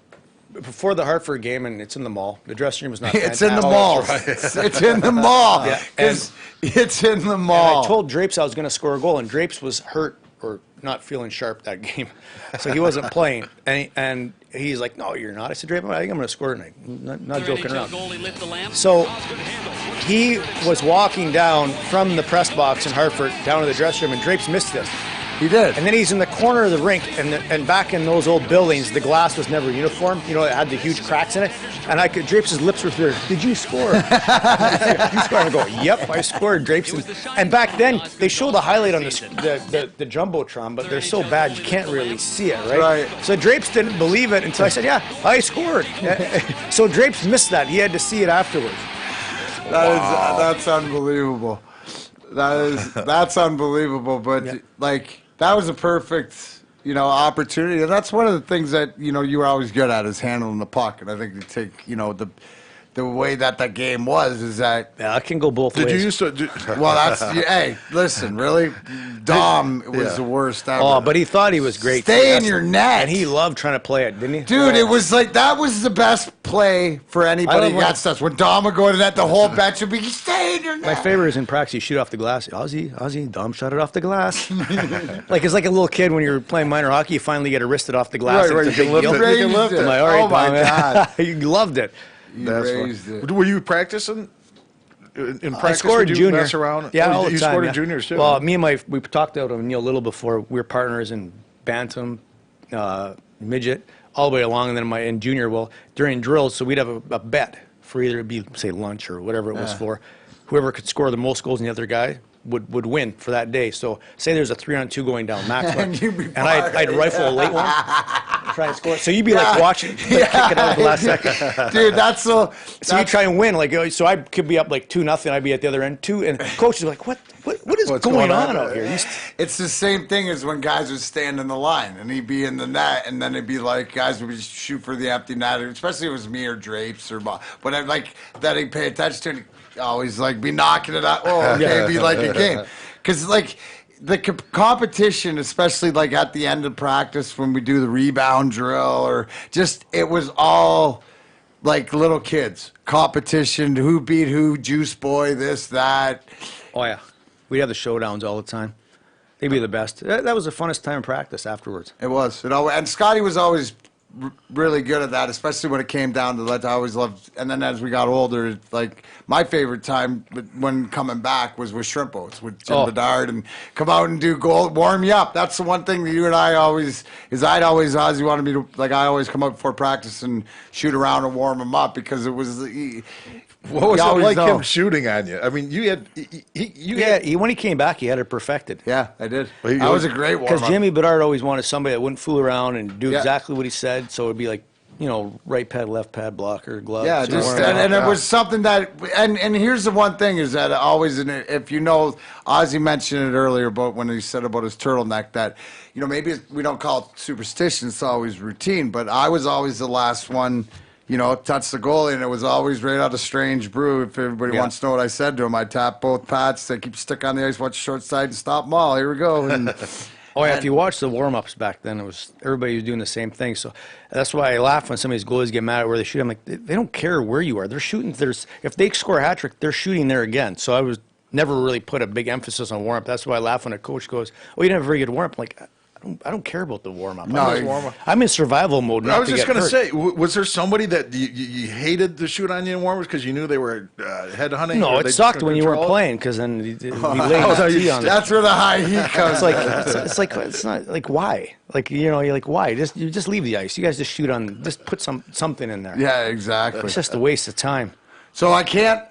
before the Hartford game, and it's in the mall. The dressing room was not It's in the fantastic. mall. It's in the mall. Yeah, It's in the And mall. I told Drapes I was going to score a goal, and Drapes was hurt or not feeling sharp that game, so he wasn't playing. And he's like, "No, you're not." I said, "Drapes, I think I'm going to score tonight." Not joking around. So he was walking down from the press box in Hartford down to the dressing room, and Drapes missed this. He did. And then he's in the corner of the rink, and back in those old buildings, the glass was never uniform. You know, it had the huge cracks in it. And Drapes' lips were through. Did you score? You scored? I go, yep, I scored, Drapes. And back then, they show the highlight on the Jumbotron, but they're so bad you can't really see it, right? Right. So Drapes didn't believe it until I said, yeah, I scored. So Drapes missed that. He had to see it afterwards. That's unbelievable. That's unbelievable. But like, that was a perfect, opportunity. And that's one of the things that, you were always good at, is handling the puck. And I think you take, the way that game was is that. Yeah, it can go both ways. Did you used to? Well, hey, listen, really, Dom was the worst ever. Oh, but he thought he was great. Stay in your net. And he loved trying to play it, didn't he? Dude, it was like, that was the best play for anybody love when- against us. When Dom would go to that, the whole bench would be, stay in your net. My favorite is in practice, you shoot off the glass. Ozzy, Dom shot it off the glass. Like, it's like a little kid when you're playing minor hockey, you finally get wristed off the glass. Right, and you it's a can big lift deal. it. You can lift it. I'm like, all right, Oh, my Dom. God. You loved it. That's raised funny. it. Were you practicing? In practice, I scored did you junior. mess around? Yeah, Oh, all the you time, scored yeah. in juniors too. Well, we talked about Neil Little before. We were partners in bantam, midget, all the way along, and then in junior. Well, during drills, so we'd have a bet for either it'd be say lunch or whatever it was for. Whoever could score the most goals, and the other guy would win for that day. So say there's a 3-on-2 going down, max. And you'd be and I'd rifle a late one trying to score. So you'd be like watching, like, kick it out at the last second. Dude, that's so. So you try and win, like, so I could be up like 2-0. I'd be at the other end 2, and coaches are like, what is What's going going on on out here? It's the same thing as when guys would stand in the line and he'd be in the net, and then it'd be like guys would just shoot for the empty net, especially if it was me or Drapes or Bob. But I'd like that he'd pay attention to it, always like be knocking it out. Oh, okay, be like a game. Because like the competition, especially like at the end of practice when we do the rebound drill or just, it was all like little kids. Competition, who beat who, juice boy, this, that. Oh, yeah. We'd have the showdowns all the time. They'd be the best. That was the funnest time in practice afterwards. It was. And Scotty was always really good at that, especially when it came down to that. I always loved. And then as we got older, like my favorite time when coming back was with shrimp boats with Jim Bedard and come out and do goal, warm you up. That's the one thing that you and I always Ozzy wanted me to, like, I always come up before practice and shoot around and warm him up because it was. What was it like him shooting on you? I mean, you had. When he came back, he had it perfected. Yeah, I did. That was a great one. Because Jimmy Bedard always wanted somebody that wouldn't fool around and do exactly what he said. So it'd be like, right pad, left pad, blocker, glove. Yeah, and it was something that. And here's the one thing is that always, if you know, Ozzy mentioned it earlier about when he said about his turtleneck that, maybe we don't call it superstition, it's always routine, but I was always the last one. Touch the goalie, and it was always right out of Strange Brew. If everybody wants to know what I said to him, I tap both pads, they keep stick on the ice, watch the short side, and stop them all. Here we go. And, if you watch the warm-ups back then, it was everybody was doing the same thing. So that's why I laugh when some of these goalies get mad at where they shoot. I'm like, they don't care where you are. They're shooting. If they score a hat trick, they're shooting there again. So I was never really put a big emphasis on warm-up. That's why I laugh when a coach goes, "Oh, you didn't have a very good warm-up." I'm like, I don't care about the warm-up. I'm in survival mode. I was just going to say, was there somebody that you hated to shoot on you in warm-ups because you knew they were head hunting? No, it sucked when you weren't playing because then you laid on That's where the high heat comes. It's not like why? Like you're like why? You just leave the ice. You guys just shoot on. Just put something in there. Yeah, exactly. It's just a waste of time. So I can't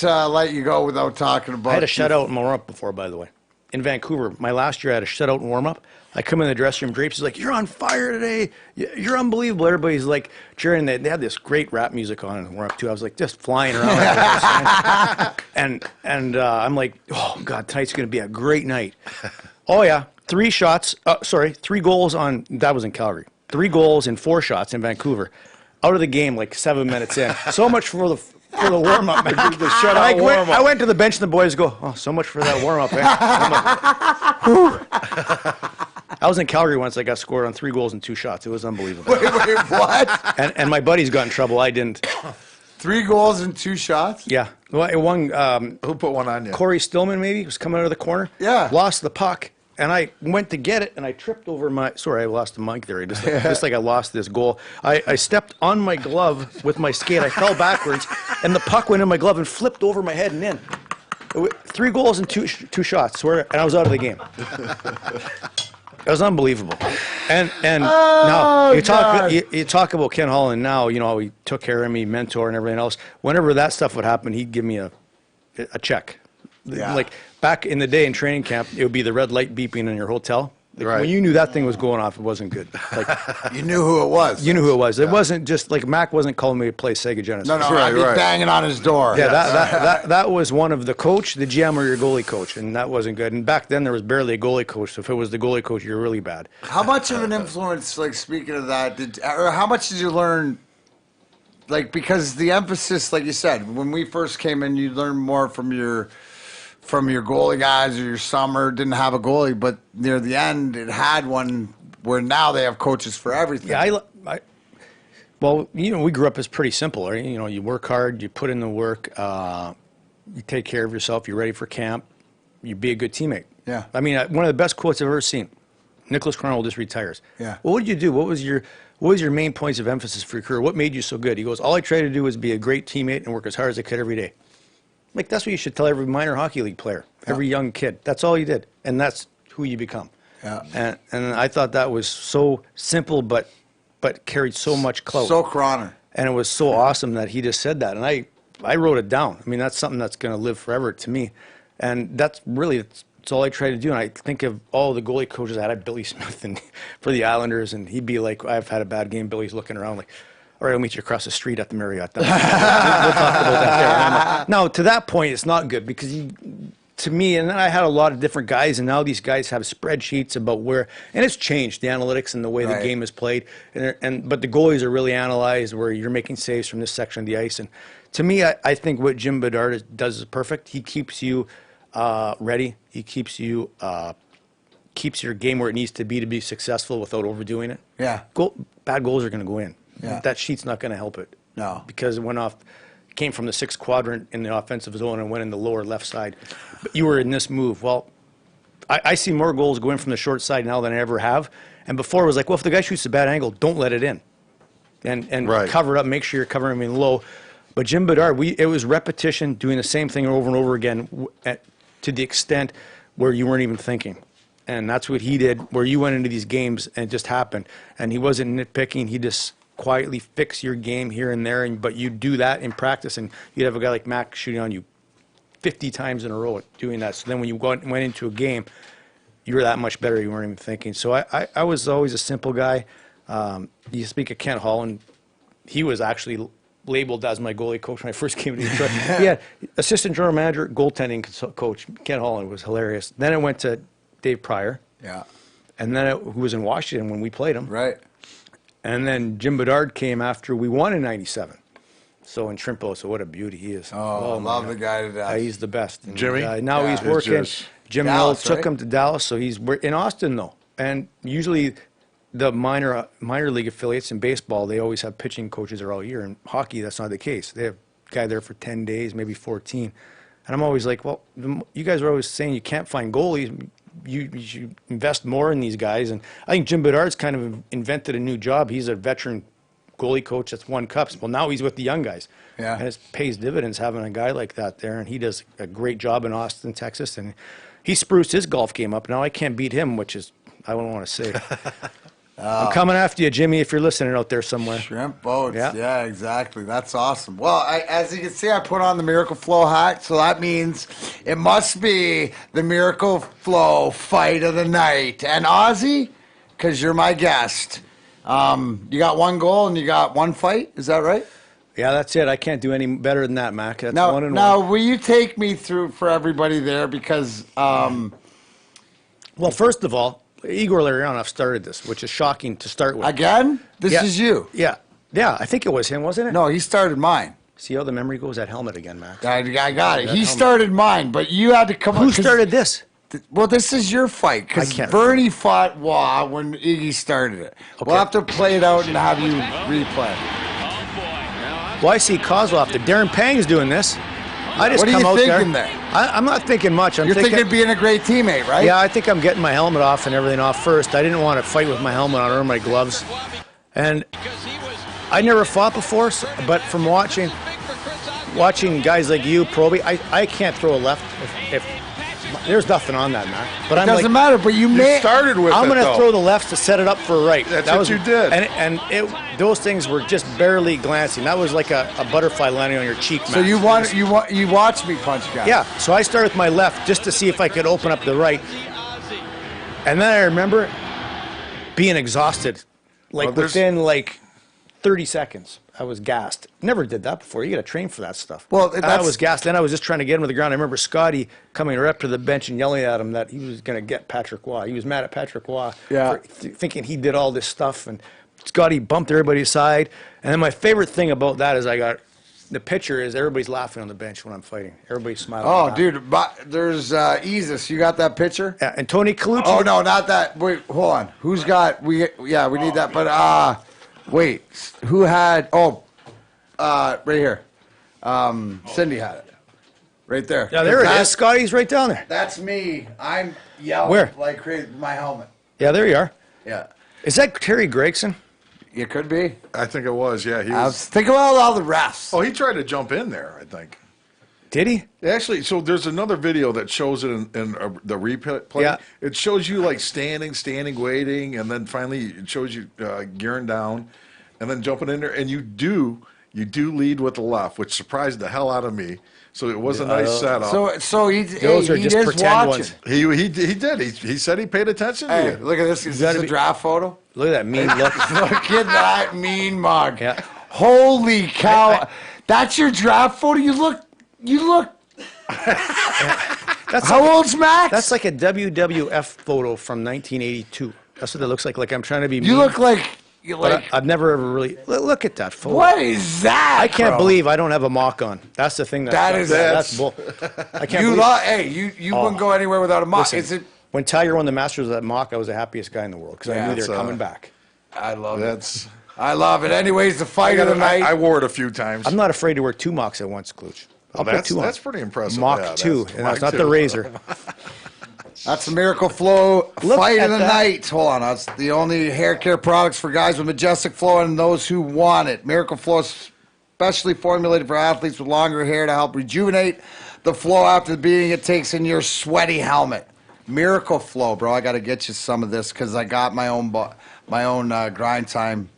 let you go without talking about. I had a shutout in warm-up before, by the way, in Vancouver. My last year, I had a shutout in warm-up. I come in the dressing room, Drapes is like, "You're on fire today. You're unbelievable." Everybody's like cheering. They had this great rap music on, and we're up too. I was like just flying around. and I'm like, "Oh God, tonight's going to be a great night." Oh yeah, 3 goals on. That was in Calgary. 3 goals and 4 shots in Vancouver. Out of the game like 7 minutes in. So much for the warm-up, man. The shutout warm-up. I went to the bench and the boys go, "Oh, so much for that warm-up, man." I was in Calgary once. I got scored on 3 goals and 2 shots. It was unbelievable. Wait, what? And my buddies got in trouble. I didn't. 3 goals and 2 shots? Yeah. Well, one. Who put one on you? Corey Stillman, maybe, was coming out of the corner. Yeah. Lost the puck, and I went to get it, and I tripped over my. Sorry, I lost the mic there. Just like I lost this goal. I stepped on my glove with my skate. I fell backwards, and the puck went in my glove and flipped over my head and in. 3 goals and 2 shots. And I was out of the game. It was unbelievable. And now you talk about Ken Holland now, how he took care of me, mentor and everything else. Whenever that stuff would happen, he'd give me a check. Yeah. Like back in the day in training camp, it would be the red light beeping in your hotel. Like when you knew that thing was going off, it wasn't good. Like you knew who it was. You knew who it was. It wasn't just like Mac wasn't calling me to play Sega Genesis. No, I'd be banging on his door. Yeah, that was one of the coach, the GM, or your goalie coach, and that wasn't good. And back then there was barely a goalie coach. So if it was the goalie coach, you're really bad. How much of an influence, like speaking of that, or how much did you learn? Like because the emphasis, like you said, when we first came in, you learned more from your goalie guys or your summer didn't have a goalie, but near the end it had one where now they have coaches for everything. Yeah, well, we grew up as pretty simple. Right? You work hard, you put in the work, you take care of yourself, you're ready for camp, you be a good teammate. Yeah. I mean, one of the best quotes I've ever seen. Nicholas Cronwell just retires. Yeah. Well, what did you do? What was your main points of emphasis for your career? What made you so good? He goes, all I tried to do was be a great teammate and work as hard as I could every day. Like, that's what you should tell every minor hockey league player, every young kid. That's all you did, and that's who you become. Yeah. And I thought that was so simple, but carried so much clout. So Croner. And it was so awesome that he just said that, and I wrote it down. I mean, that's something that's going to live forever to me, and that's really That's all I try to do. And I think of all the goalie coaches. I had Billy Smith for the Islanders, and he'd be like, I've had a bad game. Billy's looking around like, all right, I'll meet you across the street at the Marriott. We'll talk about that there. No, to that point, it's not good because to me, and then I had a lot of different guys, and now these guys have spreadsheets about where, and it's changed, the analytics and the way the game is played. But the goalies are really analyzed where you're making saves from this section of the ice. And to me, I think what Jim Bedard does is perfect. He keeps you ready. He keeps you keeps your game where it needs to be successful without overdoing it. Yeah. Bad goals are going to go in. Yeah. That sheet's not going to help it. No. Because it went off, came from the sixth quadrant in the offensive zone and went in the lower left side. But you were in this move. Well, I see more goals going from the short side now than I ever have. And before it was like, well, if the guy shoots a bad angle, don't let it in. And cover it up, make sure you're covering him in low. But Jim Bedard, it was repetition, doing the same thing over and over again to the extent where you weren't even thinking. And that's what he did, where you went into these games and it just happened. And he wasn't nitpicking. He just quietly fixed your game here and there. But you do that in practice, and you'd have a guy like Mac shooting on you 50 times in a row at doing that. So then when you went into a game, you were that much better. You weren't even thinking. So I was always a simple guy. You speak of Kent Holland. He was actually labeled as my goalie coach when I first came to Detroit. He had assistant general manager, goaltending coach. Kent Holland was hilarious. Then it went to Dave Pryor. Yeah. And then who was in Washington when we played him. Right. And then Jim Bedard came after we won in '97. So in Trimpo, so what a beauty he is. Oh, love the guy to death. He's the best. And, Jimmy? Now he's working. Jim Dallas, Mills took him to Dallas, so he's in Austin though. And usually the minor league affiliates in baseball, they always have pitching coaches there all year. In hockey, that's not the case. They have a guy there for 10 days, maybe 14. And I'm always like, well, you guys are always saying you can't find goalies. You should invest more in these guys. And I think Jim Bedard's kind of invented a new job. He's a veteran goalie coach that's won cups. Well, now he's with the young guys. Yeah. And it pays dividends having a guy like that there. And he does a great job in Austin, Texas. And he spruced his golf game up. Now I can't beat him, which is, I don't want to say. I'm coming after you, Jimmy, if you're listening out there somewhere. Shrimp boats. Yeah, exactly. That's awesome. Well, as you can see, I put on the Miracle Flow hat, so that means it must be the Miracle Flow fight of the night. And Ozzy, because you're my guest, you got one goal and you got one fight. Is that right? Yeah, that's it. I can't do any better than that, Mac. That's now, 1-1. Now, will you take me through for everybody there? Because, well, first of all, Igor Larionov started this, which is shocking to start with. Again? This is you. Yeah. Yeah, I think it was him, wasn't it? No, he started mine. See how the memory goes? That helmet again, Max. I got it. He started mine, but you had to come up. Who started this? Well, this is your fight, because Bernie fought Wah when Iggy started it. Okay. We'll have to play it out and have you replay. Well, I see Kozlov there. Darren Pang's doing this. I just what come are you out thinking there. there? I'm not thinking much. You're thinking of being a great teammate, right? Yeah, I think I'm getting my helmet off and everything off first. I didn't want to fight with my helmet on or my gloves. And I never fought before, but from watching guys like you, Proby, I can't throw a left if there's nothing on that, man. But it doesn't matter, but you started with I'm going to throw the left to set it up for a right. That's what you did. And those things were just barely glancing. That was like a butterfly landing on your cheek, man. So you watched me punch guys. Yeah, so I started with my left just to see if I could open up the right. And then I remember being exhausted, within 30 seconds. I was gassed. Never did that before. You got to train for that stuff. Well, I was gassed. Then I was just trying to get him to the ground. I remember Scotty coming right up to the bench and yelling at him that he was going to get Patrick Waugh. He was mad at Patrick Waugh for thinking he did all this stuff. And Scotty bumped everybody aside. And then my favorite thing about that is the picture is everybody's laughing on the bench when I'm fighting. Everybody's smiling. Oh, dude, there's Isis. You got that picture? Yeah, and Tony Colucci. Oh, no, not that. Wait, hold on. Who's got? We need that. But wait, who had? Oh, right here. Cindy had it. Right there. Yeah, there it is. Scotty's right down there. That's me. I'm yelling. Where? Like crazy. My helmet. Yeah, there you are. Yeah. Is that Terry Gregson? It could be. I think it was, yeah. Think about all the refs. Oh, he tried to jump in there, I think. Did he? Actually, so there's another video that shows it in the replay. Yeah. It shows you standing, waiting, and then finally it shows you gearing down, and then jumping in there, and you you do lead with the left, which surprised the hell out of me. So it was a nice setup. So Those are just pretend watching. ones. He did. He said he paid attention to Hey, you. look at this. Is this a draft photo? Look at that mean look. Look at that mean mug. Yeah. Holy cow. That's your draft photo? You look. That's How old's Max? That's like a WWF photo from 1982. That's what it looks like. Like I'm trying to be mean. You look like. But I've never ever really look at that photo. What is that? I can't bro? believe I don't have a mock on. That's the thing. That's bull. I can't You believe. you wouldn't go anywhere without a mock. Listen, Is it? when Tiger won the Masters of that mock, I was the happiest guy in the world because I knew they were it's, coming back. I love That's. it. I love it. Anyways, the fight of the night. I wore it a few times. I'm not afraid to wear two mocks at once, Klooch. I'll put two on. That's pretty impressive. Mock Yeah, two, that's and that's Mach not the 2. razor. That's the Miracle Flow Look fight at of the that. night. Hold on. That's the only hair care products for guys with majestic flow and those who want it. Miracle Flow is specially formulated for athletes with longer hair to help rejuvenate the flow after the beating it takes in your sweaty helmet. Miracle Flow, bro. I got to get you some of this because I got my own grind time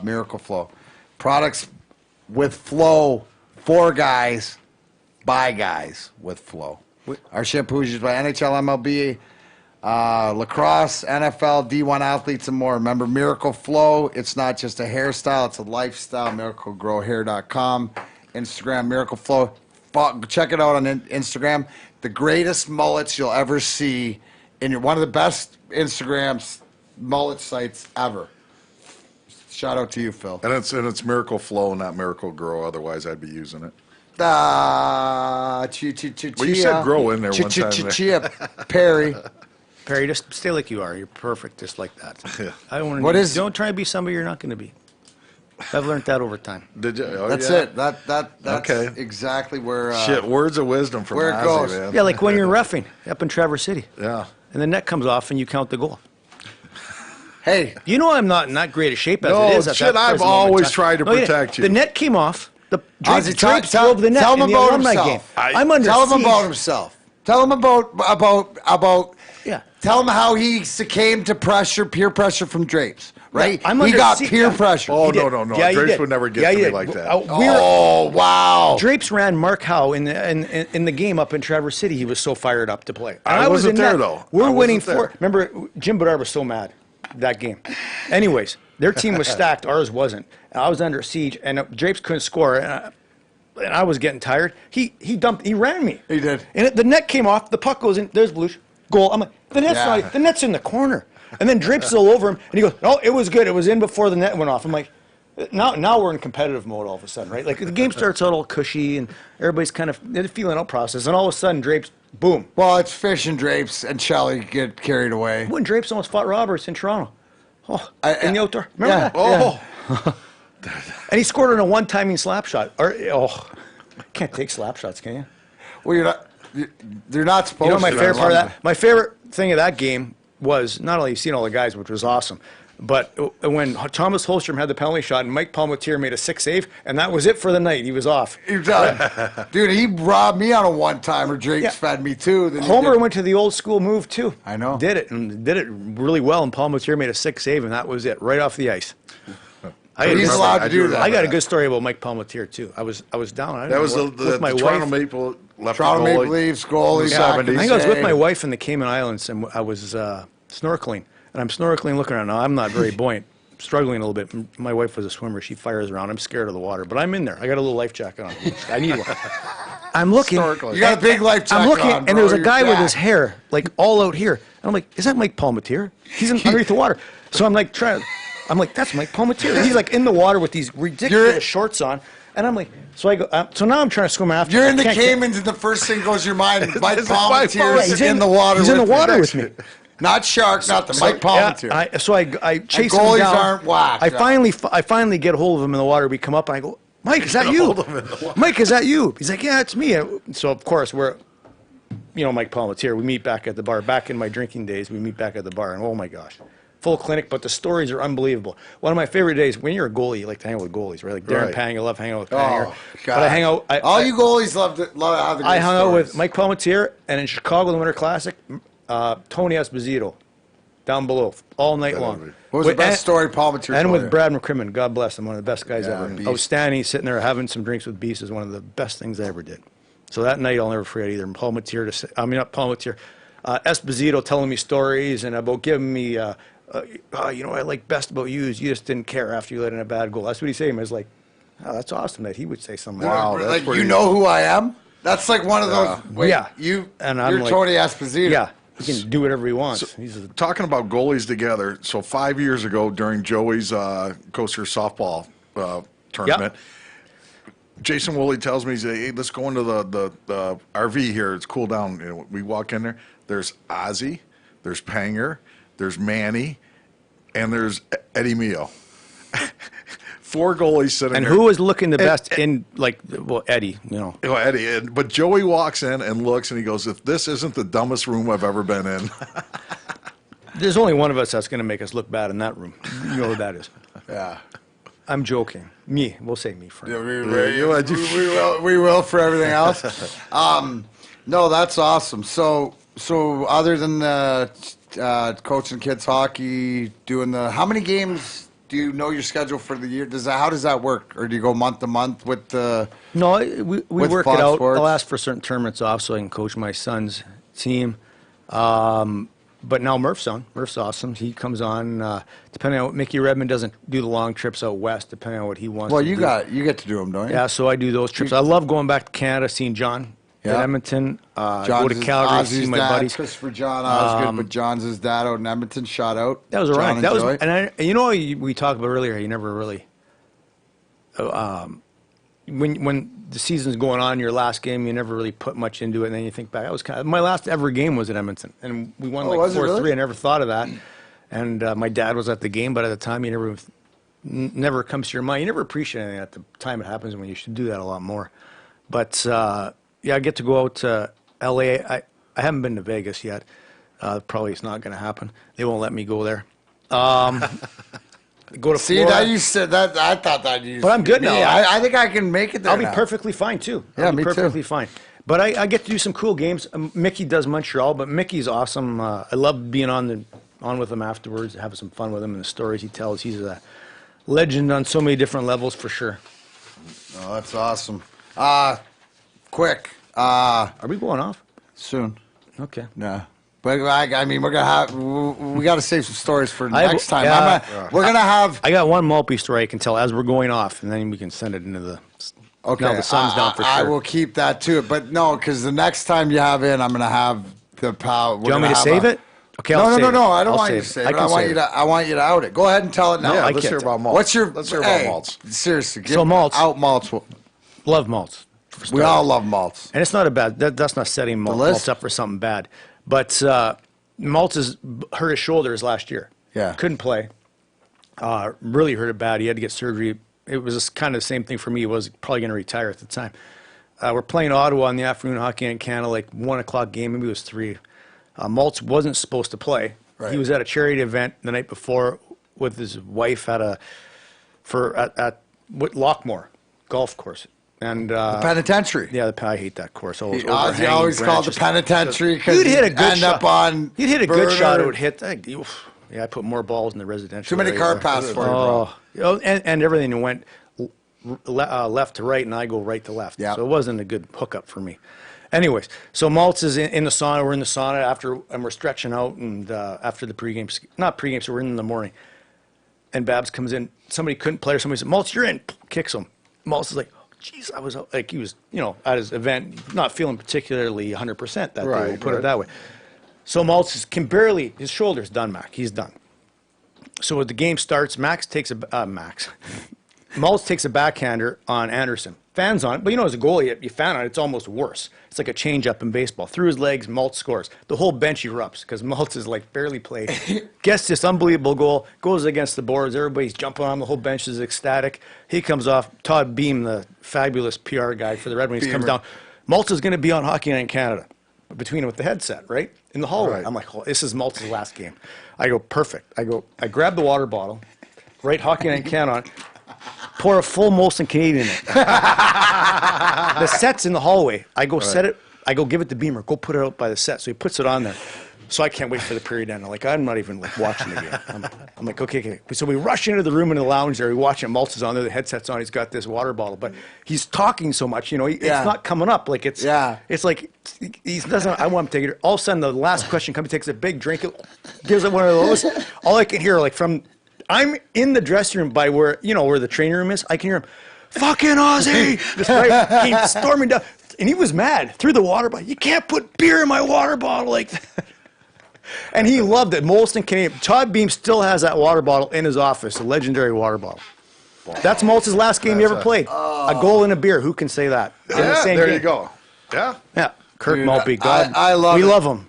Miracle Flow. Products with flow for guys by guys with flow. Our shampoo is used by NHL, MLB, lacrosse, NFL, D1 athletes, and more. Remember, Miracle Flow, it's not just a hairstyle, it's a lifestyle. MiracleGrowHair.com, Instagram, Miracle Flow. Check it out on Instagram. The greatest mullets you'll ever see in one of the best Instagram mullet sites ever. Shout out to you, Phil. And it's Miracle Flow, not Miracle Grow. Otherwise, I'd be using it. Well, you said grow in there one time. Chia, Perry. Perry, just stay like you are. You're perfect, just like that. Yeah. I don't want What to. is- Don't try to be somebody you're not going to be. I've learned that over time. Did you? Oh, That's yeah. it. That's Okay. exactly where. Shit, words of wisdom from where it Ozzy, goes. man. Yeah, like when you're reffing up in Traverse City, Yeah. and the net comes off and you count the goal. Hey, You know I'm not in that great a shape as No, it is. At shit, that I've present moment in always time. tried to No, protect you. The net came off. The Ozzy, Drapes tell- drove the net tell him in the about alumni himself. game. I- I'm under tell him siege. about himself. Tell him about. Yeah. Tell him how he succumbed to peer pressure from Drapes. Right? I'm he under got siege. peer Yeah. pressure. Oh, He did. no. Yeah, he Drapes did. would never get Yeah, to he me did. like that. Oh, wow. Drapes ran Mark Howe in the game up in Traverse City. He was so fired up to play. And I was wasn't in there, net. though. We're I winning wasn't there. Remember, Jim Bedard was so mad that game. Anyways, their team was stacked. Ours wasn't. And I was under siege, and Drapes couldn't score. And I was getting tired. He ran me. He did. And the net came off. The puck goes in. There's Belush. Goal. I'm like, the net's in the corner. And then Drapes is all over him, and he goes, "Oh, it was good. It was in before the net went off." I'm like, now we're in competitive mode all of a sudden, right? Like the game starts out all cushy, and everybody's kind of in a feeling out process, and all of a sudden Drapes, boom. Well, it's Fish and Drapes and Shelley get carried away. When Drapes almost fought Roberts in Toronto, in the outdoor. Yeah. Remember that? And he scored on a one-timing slap shot. Can't take slap shots, can you? Well, they're not supposed You know, my to. favorite part of that, my favorite thing of that game was not only seeing all the guys, which was awesome, but when Thomas Holstrom had the penalty shot and Mike Palmatier made a 6 save, and that was it for the night. He was off. You're done. Dude, he robbed me on a one-timer. Drapes fed me, too. Then he Homer did- went to the old school move, too. I know. Did it really well, and Palmatier made a 6 save, and that was it, right off the ice. He's allowed to do that. I got a good story about Mike Palmatier, too. I was down. I That was with my Toronto wife. Maple left Toronto goalie. Maple Leafs goalie. Yeah. back in the I think I was with day. my wife in the Cayman Islands, and I was snorkeling. And I'm snorkeling, looking around. Now, I'm not very buoyant, struggling a little bit. My wife was a swimmer. She fires around. I'm scared of the water, but I'm in there. I got a little life jacket on. I need one. I'm looking. You got a big life jacket I'm looking, on, bro. and there was a You're guy with his jacked. hair, like, all out here. And I'm like, is that Mike Palmatier? He's underneath the water. So I'm like, I'm like, that's Mike Palmatier. He's like in the water with these ridiculous shorts on. And I'm like, so I go, so now I'm trying to swim after him. You're I in the can't get- Caymans, and the first thing goes to your mind, Mike It's Mike Palmatier Palmatier. is in the water. He's in the water with me. me. Not shark, not the Mike Palmatier. Yeah, so I chase him goalies down. aren't whacked, I yeah. finally get a hold of him in the water. We come up and I go, Mike, is that you? Mike, is that you? He's like, yeah, it's me. So of course we're, Mike Palmatier. We meet back at the bar. Back in my drinking days, we meet back at the bar, and oh my gosh, full clinic. But the stories are unbelievable. One of my favorite days when you're a goalie, you like to hang out with goalies, right? Like Darren Right. Pang, I love hanging out with Panger. Oh, But I hang out. All you goalies love to have the good I hung out with stories. Mike Palmatier, and in Chicago, the Winter Classic, Tony Esposito. down below all night long. What was the best story Paul Matier And told with you? Brad McCrimmon, God bless him, one of the best guys Yeah, ever. Beast. Outstanding, sitting there having some drinks with Beast is one of the best things I ever did. So that night I'll never forget either. Paul Matier, not Paul Matier, Esposito telling me stories and about giving me, you know, what I like best about you is you just didn't care after you let in a bad goal. That's what he said. I was like, oh, that's awesome that he would say something. Wow, that's like pretty- you know who I am? That's like one of those. Wait, Yeah. you And I'm you're like- Tony Esposito. Yeah, he can do whatever he wants. He's a, Talking about goalies together, so 5 years ago during Joey's Coaster softball tournament, Jason Woolley tells me, he's like, hey, let's go into the RV here. It's cool down. You know, we walk in there. There's Ozzy, there's Panger, there's Manny, and there's Eddie Mio. 4 goalies sitting and there. who was looking the best in, like, well, Eddie, you know. Oh, Eddie. But Joey walks in and looks, and he goes, if this isn't the dumbest room I've ever been in. There's only one of us that's going to make us look bad in that room. You know who that is. Yeah. I'm joking. Me. We'll say me, Frank. Yeah, we will for everything else. No, that's awesome. So other than coaching kids hockey, doing how many games do you know your schedule for the year? How does that work, or do you go month to month with the? No, we with work Fox it out. Sports? I'll ask for certain tournaments off so I can coach my son's team. But now Murph's on. Murph's awesome. He comes on. Depending on Mickey Redmond doesn't do the long trips out west, depending on what he wants. Well, to you do. get to do them, don't you? Yeah, so I do those trips. I love going back to Canada, seeing John Yeah. at Edmonton. Go John's to Calgary, Ozzy's see my dad, buddies. Christopher John Osgood, but John's his dad out in Edmonton. Shout out. That was all right. John That was, Joy. and you know, we talked about earlier. You never really, when the season's going on, your last game, you never really put much into it, and then you think back. That was my last ever game was at Edmonton, and we won like was it 4-3. really? I never thought of that, and my dad was at the game, but at the time, you never comes to your mind. You never appreciate anything at the time it happens when you should do that a lot more. But yeah, I get to go out to L.A. I haven't been to Vegas yet. Probably it's not going to happen. They won't let me go there. Go to See, Florida. that you said that. I thought that you. But I'm good now. I think I can make it there. I'll be now. perfectly fine too. Yeah, I'll be me too. perfectly fine. But I get to do some cool games. Mickey does Montreal, but Mickey's awesome. I love being on with him afterwards, having some fun with him and the stories he tells. He's a legend on so many different levels for sure. Oh, that's awesome. Quick. Are we going off? Soon. Okay. Yeah. But I mean, we got to save some stories for I have- next time. yeah. We're gonna have. I got one Maltby story I can tell as we're going off, and then we can send it into the. Okay, Now the sun's down for I sure. will keep that too. But no, because the next time you have in, I'm gonna have the power. Do you want me to save it? Okay, No, I'll save it. I don't I'll want you save to it. save I it. can I want save you it. to. I want you to out it. Go ahead and tell it now. Yeah, I let's can't hear tell. about malts. Let's hear about hey, malts. Seriously, So malts. out malts. Love malts. for We starters. all love malts. And it's not a bad. That's not setting list? malts up for something bad. But Maltz has hurt his shoulders last year. Yeah. Couldn't play. Really hurt it bad. He had to get surgery. It was kind of the same thing for me. He was probably going to retire at the time. We're playing Ottawa in the afternoon hockey in Canada, like 1 o'clock game. Maybe it was 3. Maltz wasn't supposed to play. Right. He was at a charity event the night before with his wife at Lockmore golf course. And Penitentiary. yeah, I hate that course. Always He overhanging always called the branches. penitentiary because You'd hit a good end shot. up on. You'd hit a good shot. It burner. would hit. Yeah, I put more balls in the residential. Too many area car there. passes for you, bro. Oh, and everything went left to right, and I go right to left. Yeah. So it wasn't a good hookup for me. Anyways, so Maltz is in the sauna. We're in the sauna and we're stretching out, and after the pregame, not pregame, so we're in the morning. And Babs comes in. Somebody couldn't play, or somebody said, "Maltz, you're in." Kicks him. Maltz is like, "Jeez, I was like," he was, at his event, not feeling particularly 100% that day. We'll put it that way. So Maltz can barely. His shoulder's done, Mac. He's done. So when the game starts, Maltz takes a backhander on Anderson. Fans on it, but as a goalie, you fan on it, it's almost worse. It's like a change-up in baseball. Through his legs, Maltz scores. The whole bench erupts because Maltz is like barely played. Gets this unbelievable goal, goes against the boards. Everybody's jumping on him. The whole bench is ecstatic. He comes off. Todd Beam, the fabulous PR guy for the Red Wings, comes down. Maltz is going to be on Hockey Night in Canada. Between him with the headset, right? In the hallway. Right. I'm like, this is Maltz's last game. I go, perfect. I grab the water bottle, write Hockey Night in Canada on it, pour a full Molson Canadian in it. The set's in the hallway. I go set it. I go give it to Beamer. Go put it out by the set. So he puts it on there. So I can't wait for the period to end. I'm not even watching the game. I'm like, okay. So we rush into the room in the lounge there. We watch it. Maltz is on there. The headset's on. He's got this water bottle, but he's talking so much. It's not coming up. It's like he doesn't. I want him to take it. All of a sudden, the last question comes. He takes a big drink. Gives it one of those. All I can hear, from I'm in the dressing room by where the training room is. I can hear him, fucking Aussie. This guy came storming down, and he was mad. Threw the water bottle. You can't put beer in my water bottle like that. And he loved it. Molson Canadian. Todd Beam still has that water bottle in his office, a legendary water bottle. That's Moltz's last game he ever played. A goal and a beer. Who can say that? Yeah, there you go. Yeah. Yeah. Kurt Maltby. God, I love we it. love him.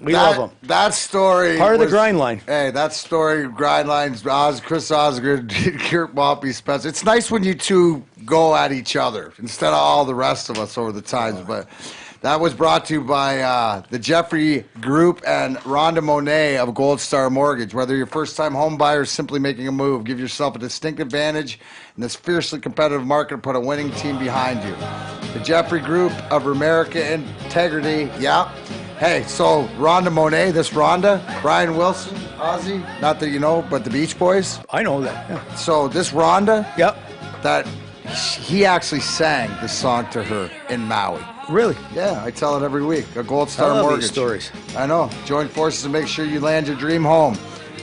We love him. That story. Part of the grind line. Hey, that story, grind lines, Chris Osgood, Kurt Maltby, Spencer. It's nice when you two go at each other instead of all the rest of us over the times, but. That was brought to you by the Jeffrey Group and Rhonda Monet of Gold Star Mortgage. Whether you're a first-time home buyer or simply making a move, give yourself a distinct advantage in this fiercely competitive market and put a winning team behind you. The Jeffrey Group of America Integrity, yeah. Hey, so Rhonda Monet, this Rhonda, Brian Wilson, Ozzy, not that you know, but the Beach Boys. I know that, yeah. So this Rhonda, yep, that he actually sang this song to her in Maui. Really? Yeah, I tell it every week. A Gold Star I love Mortgage. these stories. I know. Join forces to make sure you land your dream home.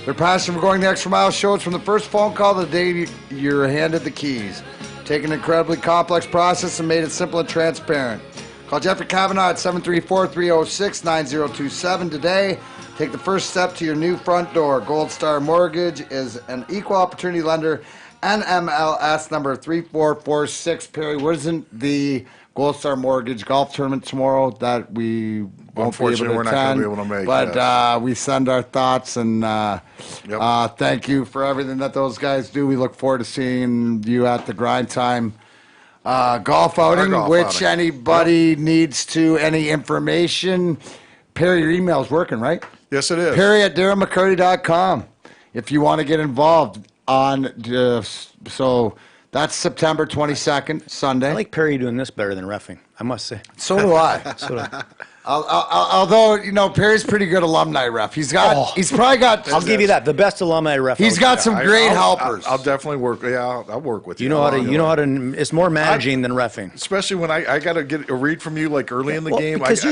Their passion for going the extra mile shows from the first phone call to the day you're handed the keys. Taking an incredibly complex process and made it simple and transparent. Call Jeffrey Kavanaugh at 734-306-9027 today. Take the first step to your new front door. Gold Star Mortgage is an equal opportunity lender. NMLS number 3446. Perry, what isn't the Gold Star Mortgage golf tournament tomorrow that we won't be able to attend? We're not going to be able to make. But we send our thoughts and thank you for everything that those guys do. We look forward to seeing you at the Grind Time golf outing, anybody needs any information. Perry, your email's working, right? Yes, it is. Perry at DarrenMcCarty.com if you want to get involved on so that's September 22nd, Sunday. I like Perry doing this better than reffing, I must say. So do I. Although, Perry's pretty good alumni ref. He's probably got. I'll give you that. The best alumni ref. He's got some great helpers. I'll definitely work. Yeah, I'll work with you. You know how to. It's more managing than reffing. Especially when I got to get a read from you early in the game. Because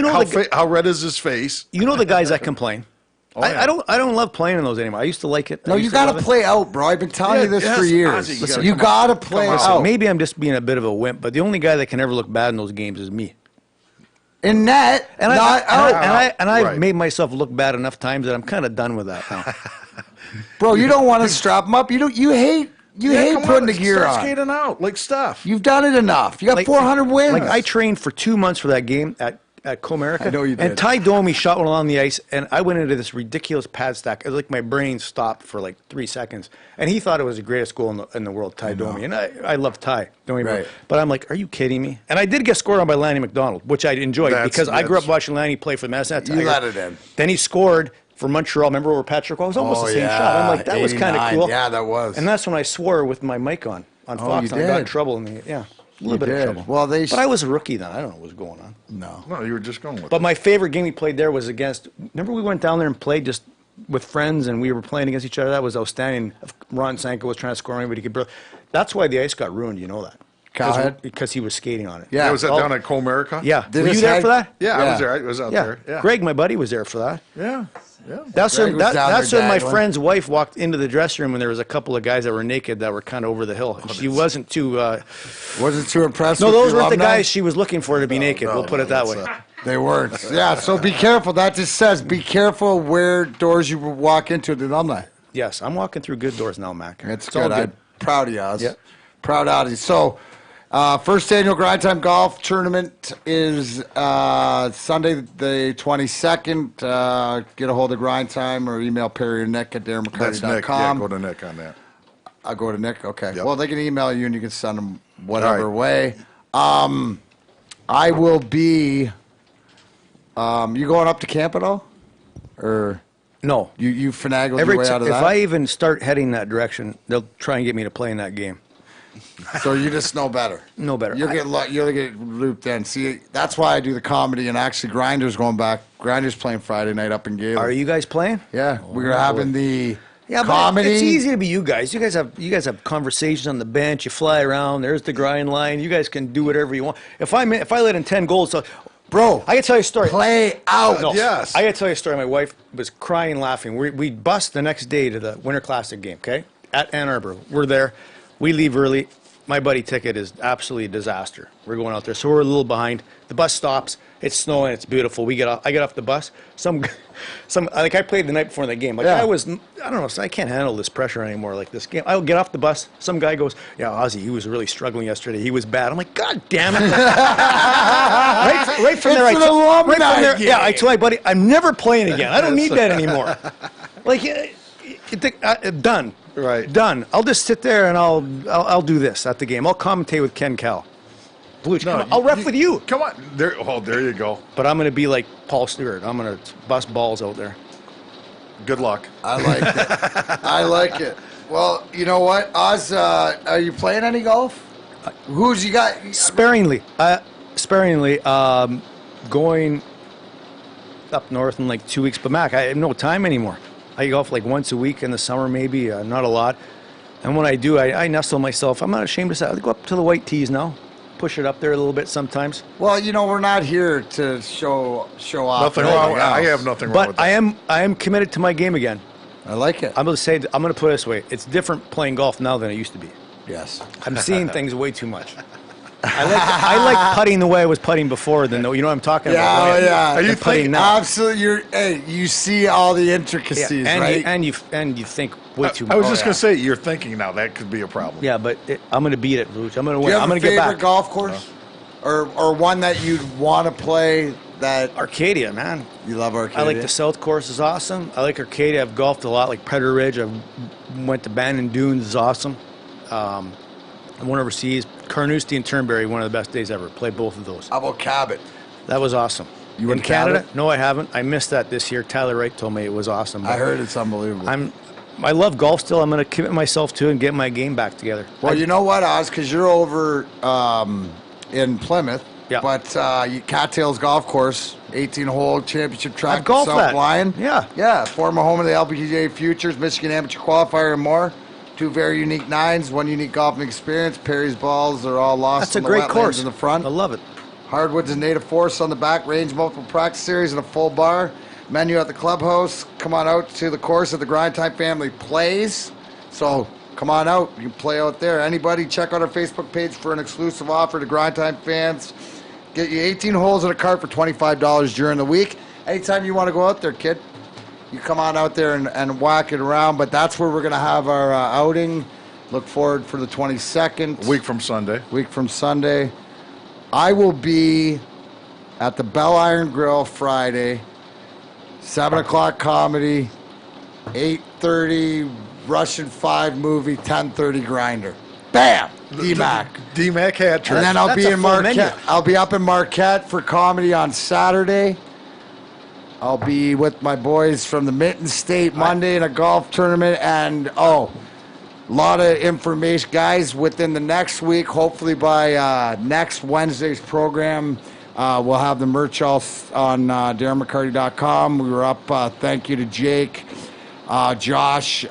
how red is his face? You know the guys that complain. I don't love playing in those anymore. I used to like it. No, you got to play out, bro. I've been telling you this for years. Ozzy, you got to play out. Maybe I'm just being a bit of a wimp, but the only guy that can ever look bad in those games is me. In net, and I've made myself look bad enough times that I'm kind of done with that now. Bro, you don't want to strap them up. You hate putting the gear on. Start skating out like stuff. You've done it enough. You got 400 wins. I trained for 2 months for that game at Comerica. I know you did. And Ty Domi shot one along the ice, and I went into this ridiculous pad stack. It was like my brain stopped for 3 seconds. And he thought it was the greatest goal in the world, Ty Domi. And I love Ty, don't get me wrong. But I'm like, are you kidding me? And I did get scored on by Lanny McDonald, which I enjoyed because I grew up watching Lanny play for the Medicine Hat Tigers. You let it in. Then he scored for Montreal. Remember where Patrick was? Almost the same shot. I'm like, that was kind of cool. Yeah, that was. And that's when I swore with my mic on Fox. And I got in trouble. A little bit of trouble. Well, but I was a rookie then. I don't know what was going on. No, you were just going with it. But my favorite game we played there was against. Remember, we went down there and played just with friends, and we were playing against each other. That was outstanding. Ron Sanko was trying to score anybody he could. That's why the ice got ruined. You know that. Because he was skating on it. Yeah, was that down at Comerica? Yeah. Were you there for that? Yeah, I was there. I was out there. Yeah. Greg, my buddy, was there for that. Yeah. Yeah. That's when my friend's wife walked into the dressing room, and there was a couple of guys that were naked that were kind of over the hill. She wasn't too impressed. No, those weren't the guys she was looking for to be naked. We'll put it that way. They weren't. Yeah, so be careful. That just says be careful where doors you walk into at the alumni. Yes, I'm walking through good doors now, Mac. It's good. I'm proud of you, Oz. Yep. Proud of you. So, first annual Grind Time Golf Tournament is Sunday the 22nd. Get a hold of Grind Time or email Perry or Nick at DarrenMcCarty.com. Yeah, go to Nick on that. I'll go to Nick? Okay. Yep. Well, they can email you and you can send them whatever way. I will be... you going up to camp at all? Or... No. You finagled your way out of that? If I even start heading that direction, they'll try and get me to play in that game. So you just know better. No better. You'll get looped in. See, that's why I do the comedy, and actually Grinder's going back. Grinder's playing Friday night up in Gaylord. Are you guys playing? Yeah, we're having the Yeah, comedy. but it's easy to be you guys. You guys have conversations on the bench. You fly around. There's the grind line. You guys can do whatever you want. If I let in 10 goals, so, Bro, I can tell you a story. Play out. No, Yes. I got to tell you a story. My wife was crying, laughing. We bus the next day to the Winter Classic game, okay? At Ann Arbor. We're there. We leave early. My buddy ticket is absolutely a disaster. We're going out there. So we're a little behind. The bus stops. It's snowing. It's beautiful. We get off. I get off the bus. Like I played the night before the game. Like Yeah. I don't know. So I can't handle this pressure anymore. Like this game. I'll get off the bus. Some guy goes, yeah, Ozzy, he was really struggling yesterday. He was bad. I'm like, God damn it. right from there. It's an alumni game. Yeah, I told my buddy, I'm never playing again. I don't need that anymore. Like, done. Right. Done. I'll just sit there and I'll do this at the game. I'll commentate with Ken Cal. Bluch, come on. I'll ref with you. Come on. There you go. But I'm going to be like Paul Stewart. I'm going to bust balls out there. Good luck. I like it. I like it. Well, you know what, Oz? Are you playing any golf? Who's you got? Sparingly. Going up north in like 2 weeks. But Mac, I have no time anymore. I golf like once a week in the summer, maybe, not a lot. And when I do, I nestle myself. I'm not ashamed to say, I go up to the white tees now, push it up there a little bit sometimes. Well, you know, we're not here to show off. Nothing wrong. I have nothing wrong with But that. I am committed to my game again. I like it. I'm going to put it this way. It's different playing golf now than it used to be. Yes. I'm seeing things way too much. I like putting the way I was putting before. You know what I'm talking about? Right? Yeah. Are you putting now? Absolutely. You see all the intricacies, and right? You think way too much. I was just going to say, you're thinking now. That could be a problem. Yeah, but I'm going to beat it, Luch. I'm going to Do win. you have I'm going a to get favorite back. golf course, or one that you'd want to play? That Arcadia, man. You love Arcadia. I like the South Course is awesome. I like Arcadia. I've golfed a lot, like Predator Ridge. I went to Bandon Dunes is awesome. I went overseas. Carnoustie and Turnberry, one of the best days ever. Played both of those. How about Cabot? That was awesome. You in went to Canada? Cabot? No, I haven't. I missed that this year. Tyler Wright told me it was awesome. I heard it's unbelievable. I love golf still. I'm going to commit myself to it and get my game back together. Well, you know what, Oz? Because you're over in Plymouth. Yeah. But Cattails Golf Course, 18-hole championship track. I've golfed South that. Lyon. Yeah. Yeah. Former home of the LPGA Futures, Michigan Amateur Qualifier, and more. 2 very unique nines, 1 unique golfing experience. Perry's balls are all lost. That's a in the great wetlands course. in the front. I love it. Hardwoods and native forests on the back, range multiple practice series and a full bar. Menu at the clubhouse. Come on out to the course that the Grind Time family plays. So come on out. You can play out there. Anybody, check out our Facebook page for an exclusive offer to Grind Time fans. Get you 18 holes in a cart for $25 during the week. Anytime you want to go out there, kid, you come on out there and whack it around. But that's where we're going to have our outing. Look forward for the 22nd. Week from Sunday. I will be at the Bell Iron Grill Friday, 7 o'clock comedy, 8:30 Russian 5 movie, 10:30 Grinder. Bam! D-Mac. D-Mac hat trick. And then I'll That's be a in full Marquette. menu. I'll be up in Marquette for comedy on Saturday. I'll be with my boys from the Mitten State Monday in a golf tournament. And, a lot of information, guys, within the next week. Hopefully by next Wednesday's program, we'll have the merch all on DarrenMcCarty.com. We were up. Thank you to Jake, Josh,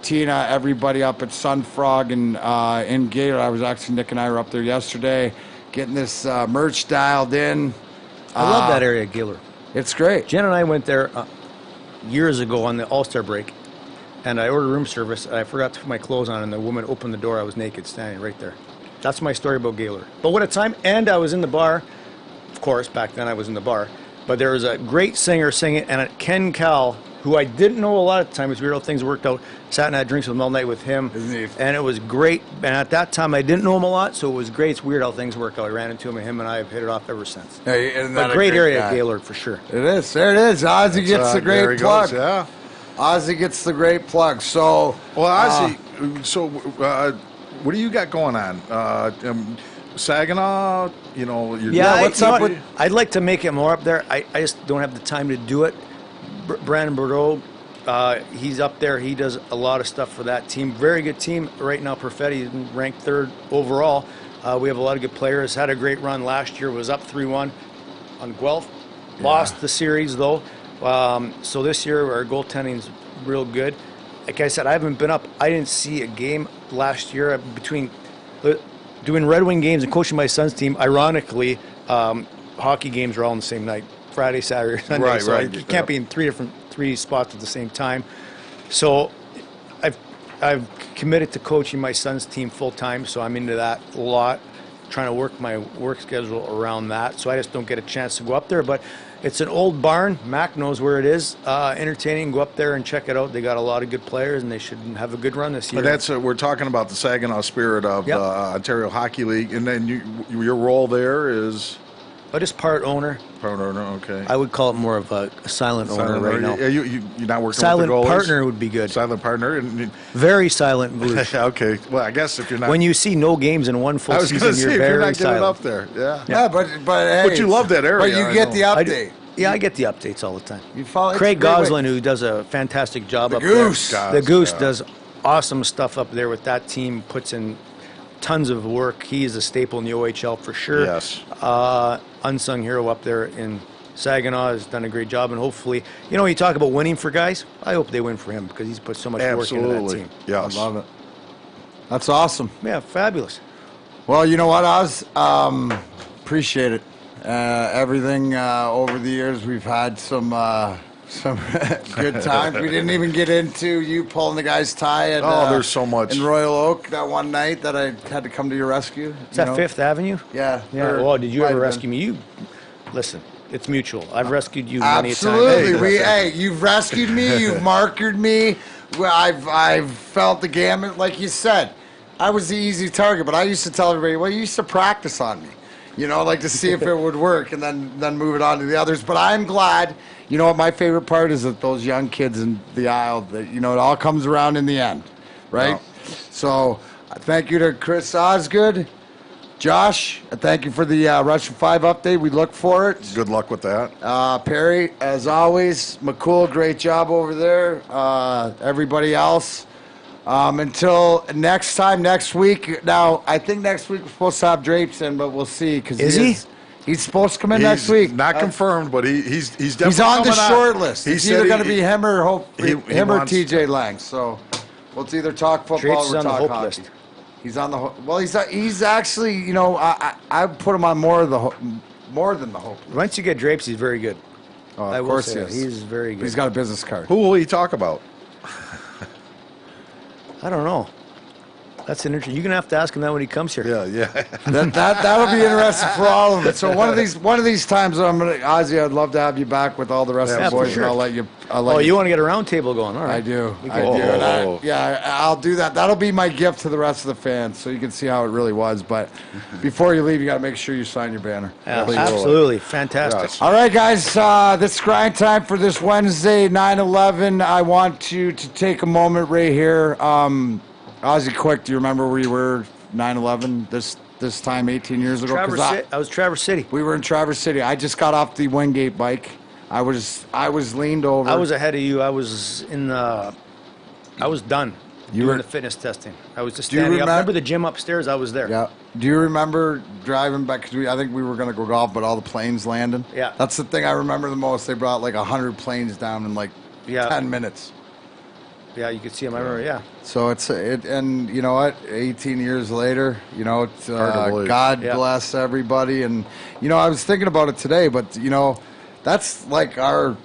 Tina, everybody up at Sunfrog and in Gator. Nick and I were up there yesterday getting this merch dialed in. I love that area, Gaylord. It's great. Jen and I went there years ago on the All-Star break, and I ordered room service, and I forgot to put my clothes on, and the woman opened the door. I was naked, standing right there. That's my story about Gaylord. But what a time. And I was in the bar. Of course, back then I was in the bar. But there was a great singer singing, and Ken Cal, who I didn't know a lot at the time. It was weird how things worked out. Sat and had drinks with him all night with him. And it was great. And at that time, I didn't know him a lot, so it was great. It's weird how things work out. I ran into him, and him and I have hit it off ever since. Hey, isn't that A great area guy? at Gaylord, for sure. It is. There it is. Ozzy gets the there great he plug. goes, yeah. Ozzy gets the great plug. So, Well, Ozzy, what do you got going on? Saginaw, Yeah, what's up with? I'd like to make it more up there. I just don't have the time to do it. Brandon Bordeaux He's up there. He does a lot of stuff for that team. Very good team right now. Perfetti is ranked 3rd overall. We have a lot of good players. Had a great run last year. Was up 3-1 on Guelph. Lost the series though. So this year our goaltending's real good. Like I said, I haven't been up. I didn't see a game last year between doing Red Wing games and coaching my son's team. Ironically, hockey games are all on the same night. Friday, Saturday, Sunday. Right, so right. you can't be in three spots at the same time. So I've committed to coaching my son's team full time, so I'm into that a lot, trying to work my work schedule around that. So I just don't get a chance to go up there. But it's an old barn. Mac knows where it is. Entertaining. Go up there and check it out. They got a lot of good players, and they should have a good run this year. But that's we're talking about the Saginaw spirit of the Ontario Hockey League, and then your role there is. But just part owner. Part owner, okay. I would call it more of a silent owner right now. Yeah, you're not working Silent with the goalies? partner would be good. Silent partner. Very silent blues. Okay. Well, I guess if you're not. When you see no games in one full I was season, going to say, you're if you're very not getting silent. up there. Yeah. Yeah, but hey, But you love that area. But you I get know. the update. I get the updates all the time. You follow it's Craig a great way- Goslin, who does a fantastic job The up Goose. there. Goss, The Goose yeah. does awesome stuff up there with that team, puts in tons of work. He is a staple in the OHL for sure. Yes. Unsung hero up there in Saginaw has done a great job, and hopefully, you talk about winning for guys. I hope they win for him because he's put so much work into that Absolutely. team. Yes. I love it. That's awesome. Yeah, fabulous. Well, you know what, Oz? Appreciate it. Everything over the years, we've had some good times. We didn't even get into you pulling the guy's tie at there's so much. in Royal Oak that one night that I had to come to your rescue. Is that Fifth Avenue? Yeah. Yeah. or Well, did you might ever have rescue me? Listen, it's mutual. I've rescued you been. many a time. Absolutely. You've rescued me. You've markered me. Well, I've felt the gamut, like you said. I was the easy target, but I used to tell everybody, well, you used to practice on me. Like to see if it would work and then move it on to the others. But I'm glad, you know what my favorite part is, that those young kids in the aisle, that, it all comes around in the end, right? Yeah. So thank you to Chris Osgood, Josh, thank you for the Russian 5 update. We look for it. Good luck with that. Perry, as always, McCool, great job over there. Everybody else. Until next time, next week. Now, I think next week we're supposed to have Drapes in, but we'll see. Cause Is he? He's supposed to come in next week. Not confirmed, but he's definitely He's on the coming short on. list. He It's said either going to be him or he him or wants- TJ Lang. So let's either talk football Drapes is or on the talk hope hockey. list. He's on the well. He's actually I put him on more than the hope. Once you get Drapes, he's very good. Oh, I of will course say he that. is. He's very good. He's got a business card. Who will he talk about? I don't know. That's an interesting. You're gonna have to ask him that when he comes here. Yeah. That'll be interesting for all of it. So one of these times, Ozzy, I'd love to have you back with all the rest Yeah, of the for boys, sure. and I'll let you. Oh, you want to get a round table going? All right. I do. We I can- do. Oh. And I'll do that. That'll be my gift to the rest of the fans, so you can see how it really was. But before you leave, you got to make sure you sign your banner. Yeah, Please. absolutely. Fantastic. Yes. All right, guys. This is grind time for this Wednesday, 9/11. I want you to take a moment right here. Ozzy, quick, do you remember where you were 9/11 this time 18 years ago? 'Cause I was Traverse City. we were in Traverse City. I just got off the Wingate bike. I was leaned over. I was ahead of you. I was done doing the fitness testing. I was just Do you standing up. remem- Remember the gym upstairs? I was there. Yeah. Do you remember driving back? Because I think we were going to go golf, but all the planes landing. Yeah. That's the thing I remember the most. They brought like 100 planes down in like 10 minutes. Yeah, you could see him. I remember. Yeah. So and you know what? 18 years later, it's, Hard to believe. God Yeah. bless everybody. And I was thinking about it today, but that's like our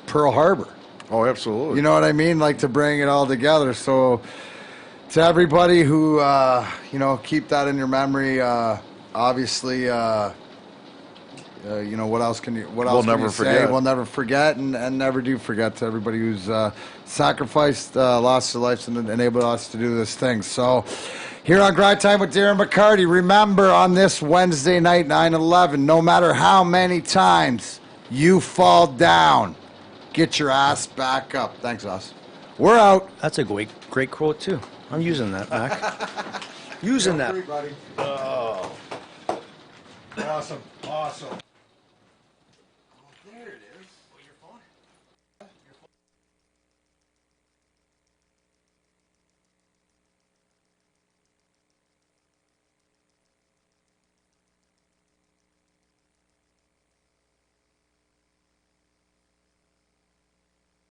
Pearl Harbor. Oh, absolutely. You know what I mean? Like, to bring it all together. So to everybody who keep that in your memory. Obviously, what else can you? What else can never you say? forget. We'll never forget, and never do forget, to everybody who's sacrificed, lost their lives, and enabled us to do this thing. So, here on Grind Time with Darren McCarty, remember on this Wednesday night, 9/11, no matter how many times you fall down, get your ass back up. Thanks, us. We're out. That's a great quote too. I'm using that, Mac. Using that. Buddy. Awesome.